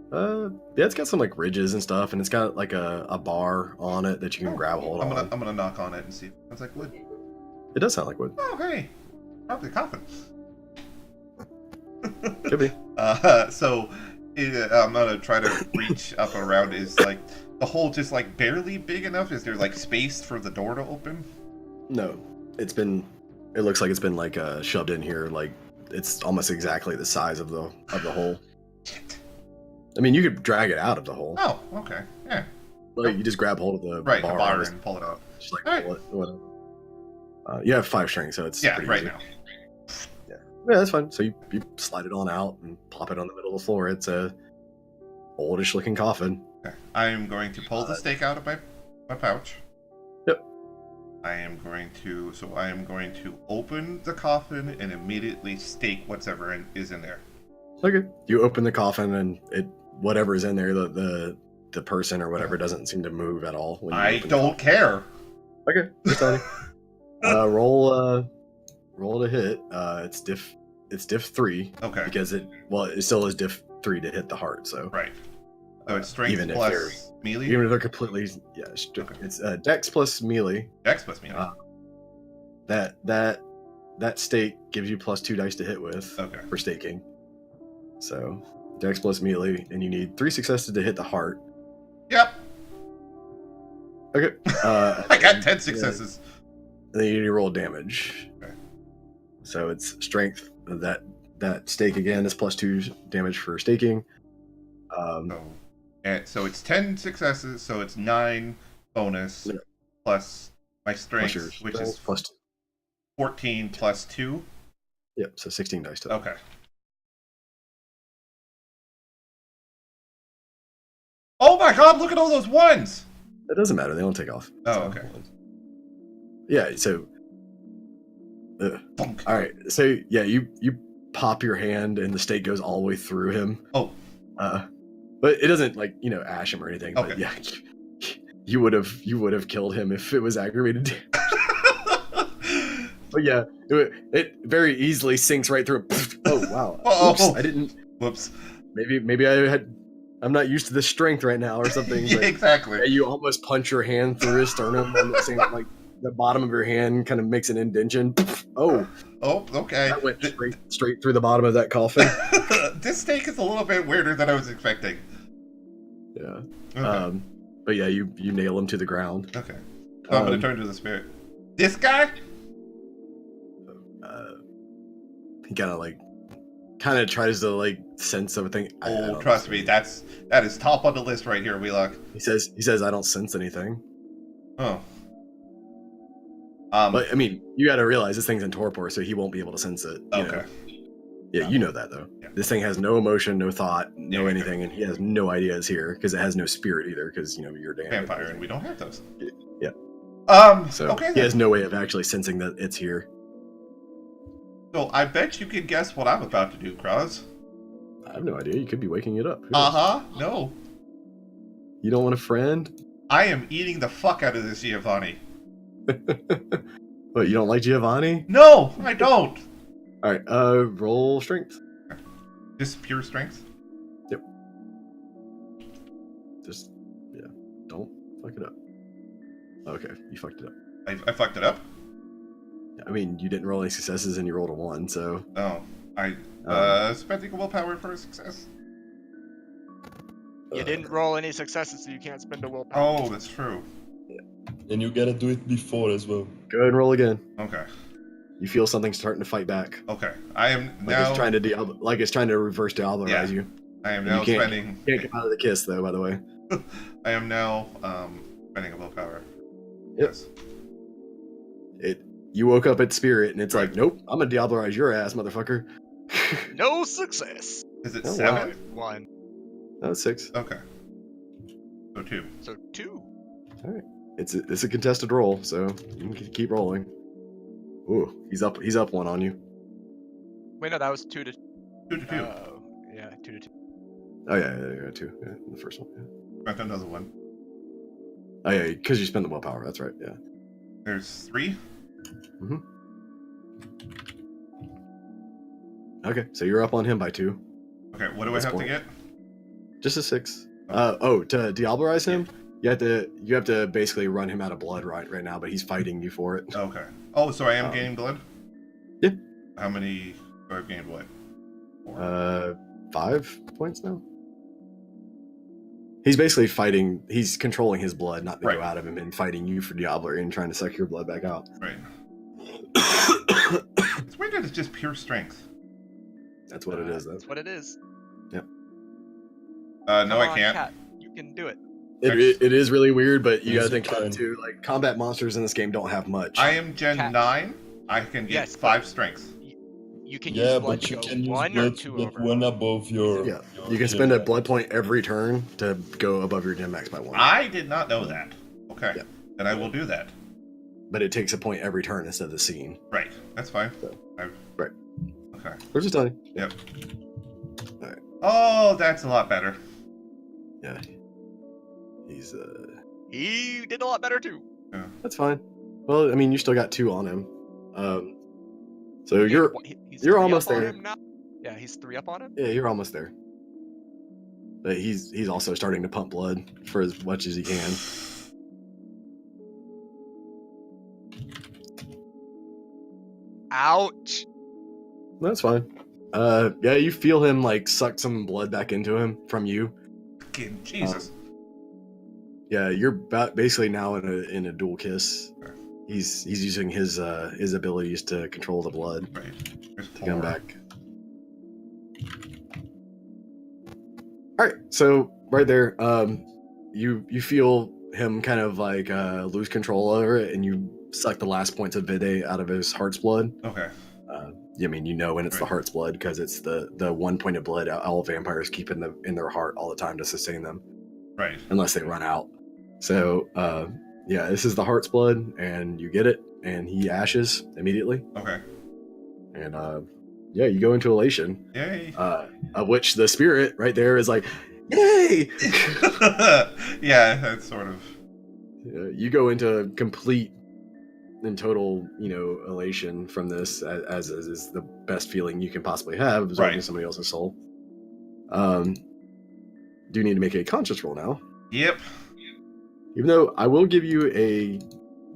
Yeah, it's got some like ridges and stuff, and it's got like a bar on it that you can grab hold I'm on. gonna knock on it and see if it sounds like wood. It does sound like wood. Oh, hey. Probably a coffin. Could be. So I'm gonna try to reach up around. Is like the hole just like barely big enough? Is there like space for the door to open? No, it looks like it's been like shoved in here. Like it's almost exactly the size of the hole. I mean, you could drag it out of the hole. Oh, okay. Yeah. Like you just grab hold of the Right, the bar, bar and and pull it out. just like Alright. pull it, whatever. You have 5 strength, so it's Yeah, pretty right easy. now. Yeah, that's fine. So you slide it on out and plop it on the middle of the floor. It's a oldish looking coffin. Okay. I am going to pull the stake out of my pouch. Yep. I am going to open the coffin and immediately stake whatever is in there. Okay. You open the coffin and whatever is in there, the person or whatever doesn't seem to move at all. When you I open the don't care. coffin. Okay. Just tell me. Roll to hit. It's diff 3 Okay. because it still is diff 3 to hit the heart. So Right. So it's strength even if plus melee. even if they're completely Okay. it's dex plus melee. Dex plus melee. That stake gives you plus 2 dice to hit with Okay. for staking. So dex plus melee, and you need 3 successes to hit the heart. Yep. Okay. I got 10 successes. And then you need to roll damage. Okay. So it's strength. That stake again is plus 2 damage for staking. So it's 10 successes, so it's 9 bonus Yeah. plus my strength, Plus your which strength, is plus 2. 14 plus 2. Yep. So 16 dice total. Okay. Oh my god, look at all those ones! It doesn't matter. They don't take off. Oh, So- okay. Yeah. So. Bonk. All right. So yeah, you pop your hand and the stake goes all the way through him. Oh. But it doesn't ash him or anything. But Okay. yeah, you would have killed him if it was aggravated. But yeah, it very easily sinks right through. Oh wow! Oh. Oops, I didn't. Whoops. Maybe I'm not used to this strength right now or something. Yeah, But exactly. yeah, you almost punch your hand through his sternum, and the same, the bottom of your hand kind of makes an indentation. Oh, Oh, okay. that went straight through the bottom of that coffin. This stake is a little bit weirder than I was expecting. Yeah. Okay. But yeah, you nail him to the ground. Okay. So I'm gonna turn to the spirit. This guy? He kind of tries to sense everything. I Oh, don't trust know. me, that is top on the list right here, Wheelock. He says I don't sense anything. Oh. But I mean, you got to realize this thing's in torpor, so he won't be able to sense it. you know? Okay. Yeah, you know that though. Yeah. This thing has no emotion, no thought, no Yeah, anything, and he has no idea it's here because it has no spirit either. Because you're a Vampire, and we don't have those. Yeah. So okay. he has no way of actually sensing that it's here. So I bet you can guess what I'm about to do, Cross. I have no idea. You could be waking it up. Who Uh-huh. No. You don't want a friend? I am eating the fuck out of this Giovanni. What, you don't like Giovanni? No, I don't. All right, roll strength. Just pure strength? Yep. Just, yeah, don't fuck it up. Okay, you fucked it up. I fucked it up? I mean, you didn't roll any successes and you rolled a 1, so... Oh, I spending willpower for a success. You didn't roll any successes, so you can't spend a willpower. Oh, that's true. And you gotta do it before as well. Go ahead and roll again. Okay. You feel something starting to fight back. Okay. I am Like now... it's trying to reverse Diablerize Yeah. you. I am You now can't- spending... Can't come out of the kiss, though, by the way. I am now spending a willpower. Yep. Yes. You woke up at spirit, and it's like, nope, I'm gonna Diablerize your ass, motherfucker. No success. Is it Oh, 7? wow. 1. Oh, 6. Okay. So 2. So 2. It's a contested roll, so you can keep rolling. Ooh, he's up 1 on you. Wait, no, that was 2 to 2 to 2. yeah, 2 to 2. Oh yeah, 2. Yeah, the first one. Yeah. Spent another one. Oh yeah, because you spend the willpower. That's right. Yeah. There's 3. Okay, so you're up on him by 2. Okay, what do That's I have point. to get? Just a 6. To Diablerize him, you have to basically run him out of blood right now, but he's fighting you for it. Okay. Oh, so I am gaining blood? Yeah. How many do I've gained what? 5 points now. He's basically fighting. He's controlling his blood, not to Right. go out of him, and fighting you for Diablerie and trying to suck your blood back out. Right. It's weird that it's just pure strength. That's what it is, though. That's what it is. No, Come I on, can't. Cat. You can do it. It is really weird, but you Yes, gotta think you about can. it too. Like, combat monsters in this game don't have much. I am Gen Cat. 9. I can get Yes, 5 strength. You can Yeah, use blood but to you go can use 1 or blood 2 to get over. one above your... Yeah, you can spend a blood point every turn to go above your gem max by 1. I did not know that. Okay. Yeah. Then I will do that. But it takes a point every turn instead of the scene. Right. That's fine. Right. Okay. We're just telling you. Yep. Alright. Oh, that's a lot better. Yeah. He's He did a lot better too. that's fine. Well, I mean, you still got 2 on him. So He's you're 3 almost up on there. him now. Yeah, he's 3 up on him. Yeah, you're almost there. But he's also starting to pump blood for as much as he can. Ouch. That's fine. Yeah, you feel him like suck some blood back into him from you. Fucking Jesus. Yeah, you're basically now in a dual kiss. He's using his abilities to control the blood Right. There's to come 4. back. All right, so right there, you feel him kind of like lose control over it, and you suck the last points of Vide out of his heart's blood. Okay. I mean, when it's the Right. heart's blood because it's the 1 point of blood all vampires keep in their heart all the time to sustain them, Right. unless they run out. So, yeah, this is the heart's blood, and you get it, and he ashes immediately, Okay. and yeah, you go into elation, Yay. of which the spirit right there is like, yay! Yeah, that's sort of. You go into complete and total, elation from this, as is the best feeling you can possibly have, absorbing Right. somebody else's soul. Do need to make a conscious roll now, Yep. even though I will give you a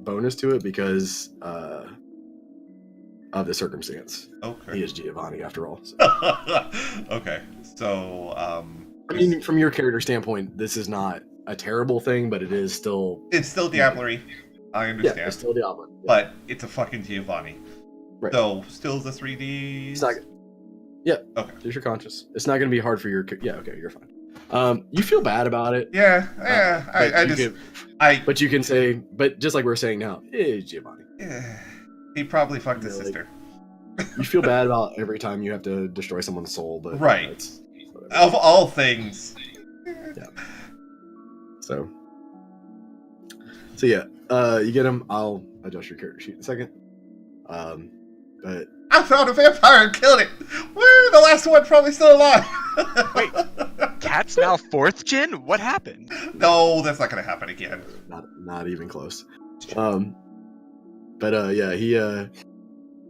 bonus to it because of the circumstance. Okay. He is Giovanni after all. So. Okay. So, I mean, from your character standpoint, this is not a terrible thing, but it is still. it's still Diablerie. I understand. Yeah, it's still Diablo. Yeah. But it's a fucking Giovanni. Right. So, still the 3D. It's not. Yeah. Okay. Just your conscious. It's not going to be hard for your. Yeah. Okay. You're fine. You feel bad about it. Yeah. But you can say, but just like we're saying now, Giovanni. He probably fucked his Like- sister. You feel bad about every time you have to destroy someone's soul, but Right. it's whatever. Of all things. Yeah. So yeah, you get him. I'll adjust your character sheet in a second. But I found a vampire and killed it. Woo! The last one probably still alive. Wait, Cat's now 4th gen? What happened? No, that's not gonna happen again. not even close. But yeah, he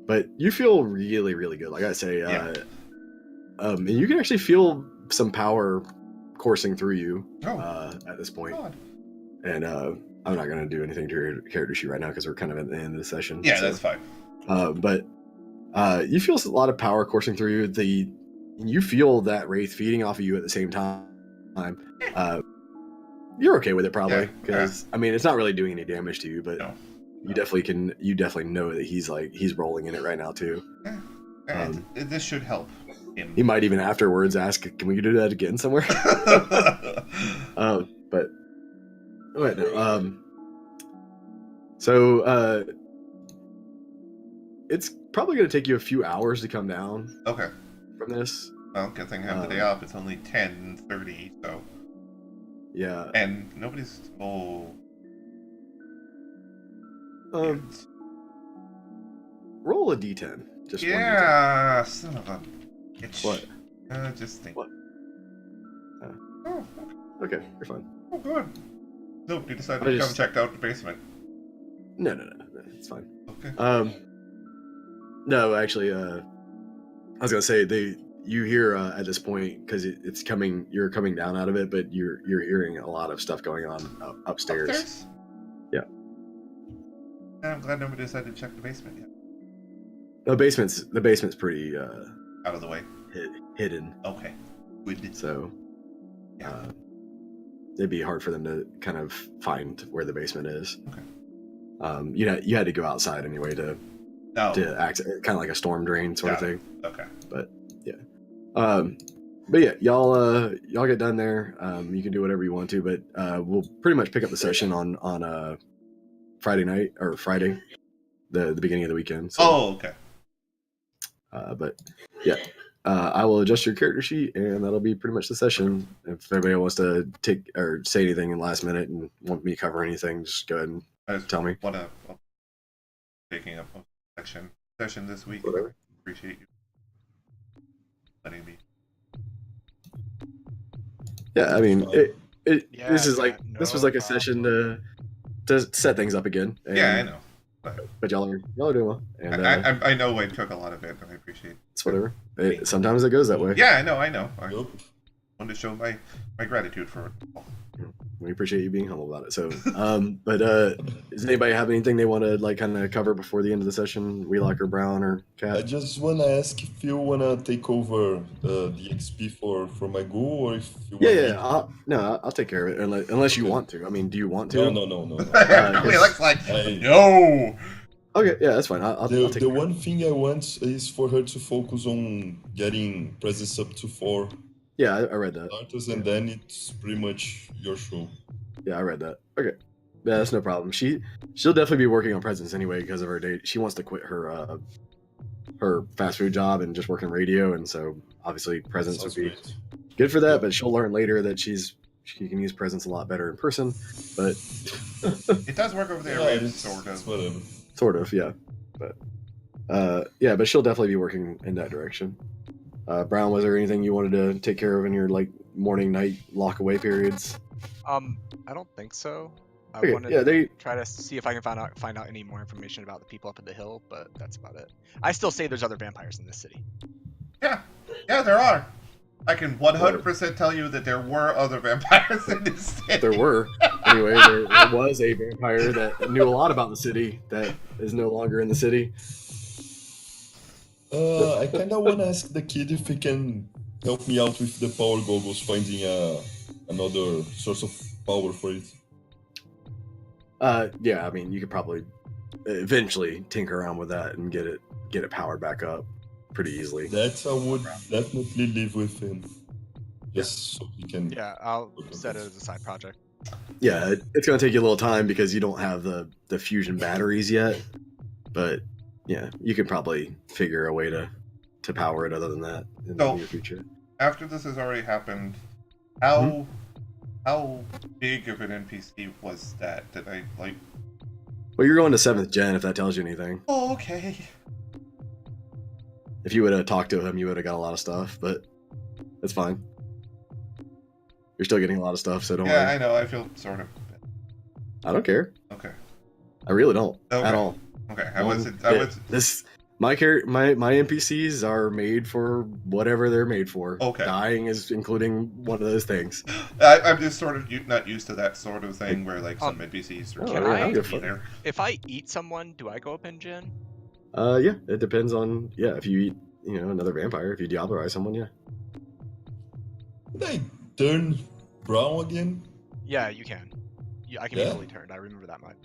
but you feel really, really good. Like I say, Yeah. and you can actually feel some power coursing through you Oh. at this point. God. And I'm not gonna do anything to your character sheet right now because we're kind of at the end of the session. Yeah, so, that's fine. But you feel a lot of power coursing through you. You feel that wraith feeding off of you at the same time. You're okay with it probably because I mean it's not really doing any damage to you, but No. you definitely know that he's rolling in it right now too. And this should help him. He might even afterwards ask, "Can we do that again somewhere?" But wait, no. So it's probably going to take you a few hours to come down. Okay. From this. Well, good thing I have the day off. It's only 10:30, so. Yeah. And nobody's. Oh. Roll a d10. Just yeah, son of a bitch. What? Just think. What? Oh, okay, you're fine. oh, good. Nobody decided to come check out the basement. No, it's fine. Okay. No, actually, I was gonna say you hear at this point because it's coming. You're coming down out of it, but you're hearing a lot of stuff going on upstairs. Yeah. I'm glad nobody decided to check the basement yet. The basement's pretty out of the way. Hidden. Okay. Good. So, yeah. It'd be hard for them to kind of find where the basement is. Okay. You had to go outside anyway to act kind of like a storm drain sort of thing. Okay. But yeah, y'all get done there. You can do whatever you want to, but we'll pretty much pick up the session on Friday night or Friday, the beginning of the weekend. So, oh, okay. But yeah, I will adjust your character sheet, and that'll be pretty much the session. If anybody wants to take or say anything in the last minute and want me to cover anything, just go ahead and tell me. Taking up a session this week. Whatever. Appreciate you letting me. Yeah, I mean, Yeah, this was like a problem. session to set things up again. And, Yeah, I know. But y'all are doing well. And I know it took a lot of it, and I appreciate it. It's whatever. Sometimes it goes that way. Yeah, I know. I wanted to show my gratitude for it. We appreciate you being humble about it. So, but does anybody have anything they want to like kind of cover before the end of the session? Wheelock or Brown or Cat? I just want to ask if you want to take over the XP for my goal, or if you want I'll take care of it unless you want to. I mean, do you want to? No. Wheelock's like, no. Okay, yeah, that's fine. I'll take the one thing I want is for her to focus on getting presence up to 4. Yeah, I read that. Starters, and then it's pretty much your show. Yeah, I read that. Okay. Yeah, that's no problem. She'll definitely be working on presence anyway because of her date. She wants to quit her fast food job and just work in radio, and so obviously presence would be good for that. But she'll learn later that she can use presence a lot better in person. But it does work over there, sort of. Whatever. Sort of, yeah. But but she'll definitely be working in that direction. Brown, was there anything you wanted to take care of in your like morning night lock away periods? I don't think so. I Okay, wanted yeah, to try to see if I can find out any more information about the people up at the hill, but that's about it. I still say there's other vampires in this city. Yeah, there are. I can 100% tell you that there were other vampires in this city. There were. Anyway, there was a vampire that knew a lot about the city that is no longer in the city. I kind of want to ask the kid if he can help me out with the power goggles, finding another source of power for it. Yeah, I mean, you could probably eventually tinker around with that and get it powered back up pretty easily. That I would definitely live with him. Just so he can. Yeah, I'll set it as a side project. Yeah, it's going to take you a little time because you don't have the fusion batteries yet, but yeah, you could probably figure a way to power it other than that in the So- near future. After this has already happened, Mm-hmm. how big of an NPC was that? Did I like? Well, you're going to 7th gen if that tells you anything. Oh, okay. If you would have talked to him, you would have got a lot of stuff, but that's fine. You're still getting a lot of stuff, so don't Yeah, worry. I know. I feel sort of. I don't care. Okay. I really don't Okay. at all. Okay. My NPCs are made for whatever they're made for. Okay. Dying is including one of those things. I'm just sort of not used to that sort of thing where like some NPCs are Oh, Can yeah, I- I don't give a be fuck. there. If I eat someone, do I go up in gen? Yeah, it depends on if you eat another vampire, if you Diablerize someone, yeah. Did I turn brown again? Yeah, you can. I can Yeah? be fully turned. I remember that much.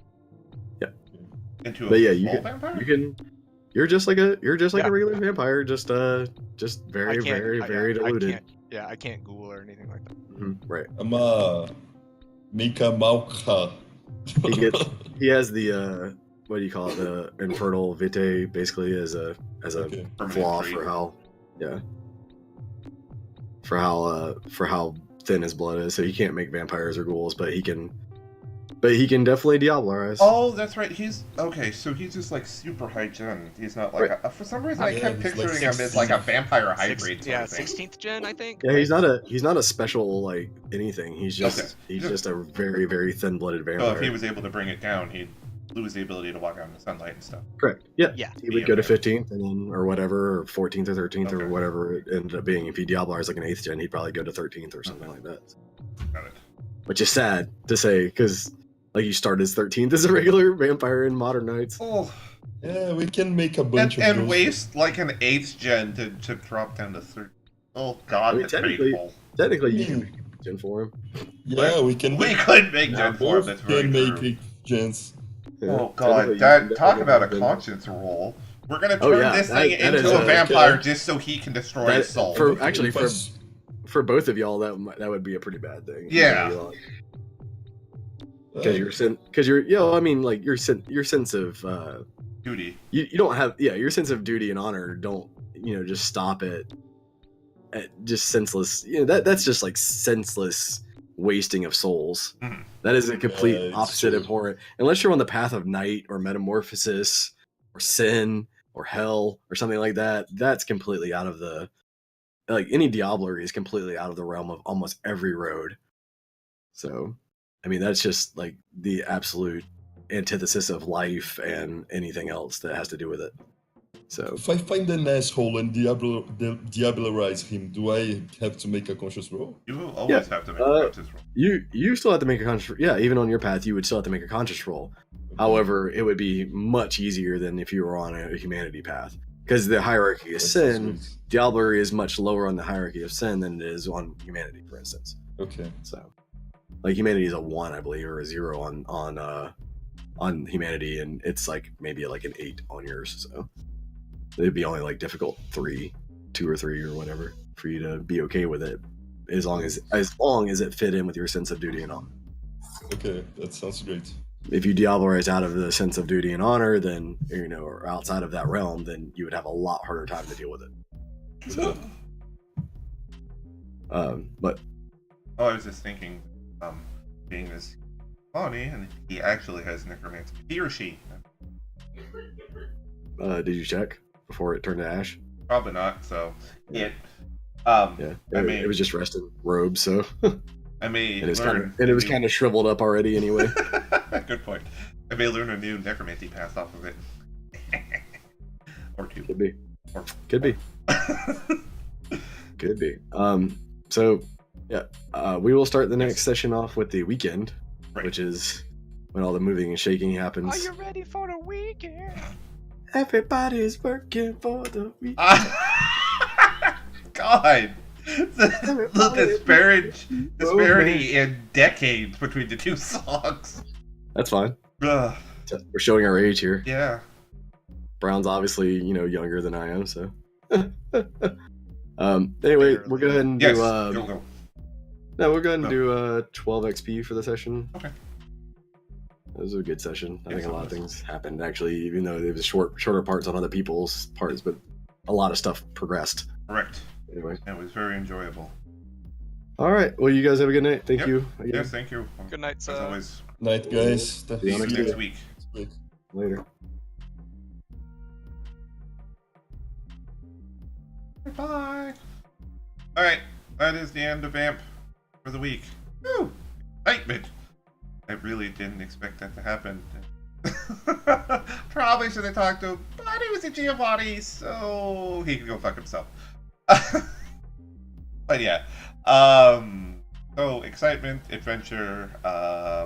Into a But yeah, you full can. vampire? You can. You're just like a Yeah. regular vampire, just very I can't, very I- very I diluted. can't- yeah, I can't Google or anything like that. Right. I'm a Mika Malka. He has the what do you call it? The infertile vitae, basically as a Okay. flaw Permanent for trait. how for how thin his blood is. So he can't make vampires or ghouls, but he can definitely Diablerize. Oh, that's right. He's okay. So he's just like super high gen. He's not like Right. for some reason I Yeah, kept he's like picturing him as 16. like a vampire Six- hybrid. yeah, Sort of thing. 16th gen, I think. Yeah, right? he's not a special like anything. He's just Okay. he's just a very very thin blooded So vampire. if he was able to bring it down, he'd lose the ability to walk out in the sunlight and stuff. Correct. Yeah. Yeah. He would go to Okay. 15th and then or whatever, or 14th or 13th Okay. or whatever it ended up being. If he Diablerize like an 8th gen, he'd probably go to 13th or something like that. Got it. Which is sad to say because like you start as 13th as a regular vampire in Modern Knights. Oh, Yeah, we can make a bunch of and those. waste like an 8th gen to drop down to 3rd. Oh God, I mean, that's technically- painful. Technically, you Hmm. can make a gen for him. Yeah, we can. We could make Yeah, Gen 4. both That's very can make true. it gens. Yeah, Oh technically, God, you that can talk definitely about a make gen. conscience roll. We're gonna Oh, turn yeah, this that- thing that into is a a- vampire okay. just so he can destroy That- his soul. for- actually, for- Plus- For both of y'all, that would be a pretty bad thing. Yeah. Because I mean, like your sense of Duty. you don't have your sense of duty and honor don't just stop at just senseless that's just like senseless wasting of souls. Mhm. That is a complete it's opposite true. abhorrent unless you're on the path of night or metamorphosis or sin or hell or something like that. That's completely out of the like any Diablerie is completely out of the realm of almost every road. So I mean that's just like the absolute antithesis of life and anything else that has to do with it. So If I find an asshole and Diablerize him, do I have to make a conscious roll? You will always have to make a conscious roll. you still have to make a conscious even on your path you would still have to make a conscious roll. However, it would be much easier than if you were on a humanity path. Because the hierarchy of That sin, sounds Diablerie is much lower on the hierarchy of sin than it is on humanity, for instance. good. Okay. So, like humanity is a 1, I believe, or a 0 on humanity, and it's like maybe like an 8 on yours. So it'd be only like difficult 2 or 3 or whatever for you to be okay with it, as long as it fit in with your sense of duty and honor. Okay, that sounds great. If you Diablerize out of the sense of duty and honor, then or outside of that realm, then you would have a lot harder time to deal with it. So, but Oh, I was just thinking, being this colony, and he actually has necromancy. He or she? did you check before it turned to ash? Probably not. So Yeah. Yeah, I mean- it was just rested robes, so I may and learn. it was kind of shriveled up already anyway. Good point. I may learn a new necromancy path off of it, or 2. Could be, Or- could be, could be. So yeah, we will start the next session off with the weekend, Right. which is when all the moving and shaking happens. Are you ready for the weekend? Everybody's working for the weekend. God, the disparity in decades between the two songs. That's fine. Ugh, We're showing our age here. yeah. Brown's obviously, younger than I am, so. Anyway, we'll go ahead and Yes. do. Go. No, we'll go ahead and Go. do 12 XP for the session. Okay. It was a good session. I Yes, think a it lot of was. things happened actually, even though there was shorter parts on other people's parts, but a lot of stuff progressed. Correct. Anyway. It was very enjoyable. All right. Well, you guys have a good night. Thank Yep. you. Again. Yes, thank you. Good night, As sir. always, Night, guys. See you see you next next week. week. Later. Bye. Alright, that is the end of AMP for the week. Woo! Excitement! I really didn't expect that to happen. Probably should have talked to him, but he was a Giovanni, so he could go fuck himself. But yeah. So excitement, adventure,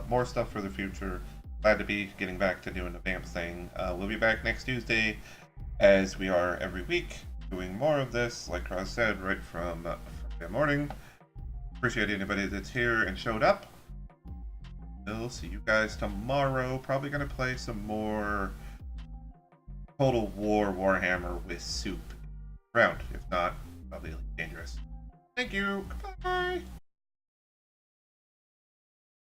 more stuff for the future. Glad to be getting back to doing the VAMP thing. We'll be back next Tuesday, as we are every week, doing more of this, like Ross said, right from Friday morning. Appreciate anybody that's here and showed up. We'll see you guys tomorrow. Probably gonna play some more Total War Warhammer with Soup round. If not, probably dangerous. Thank you. Goodbye.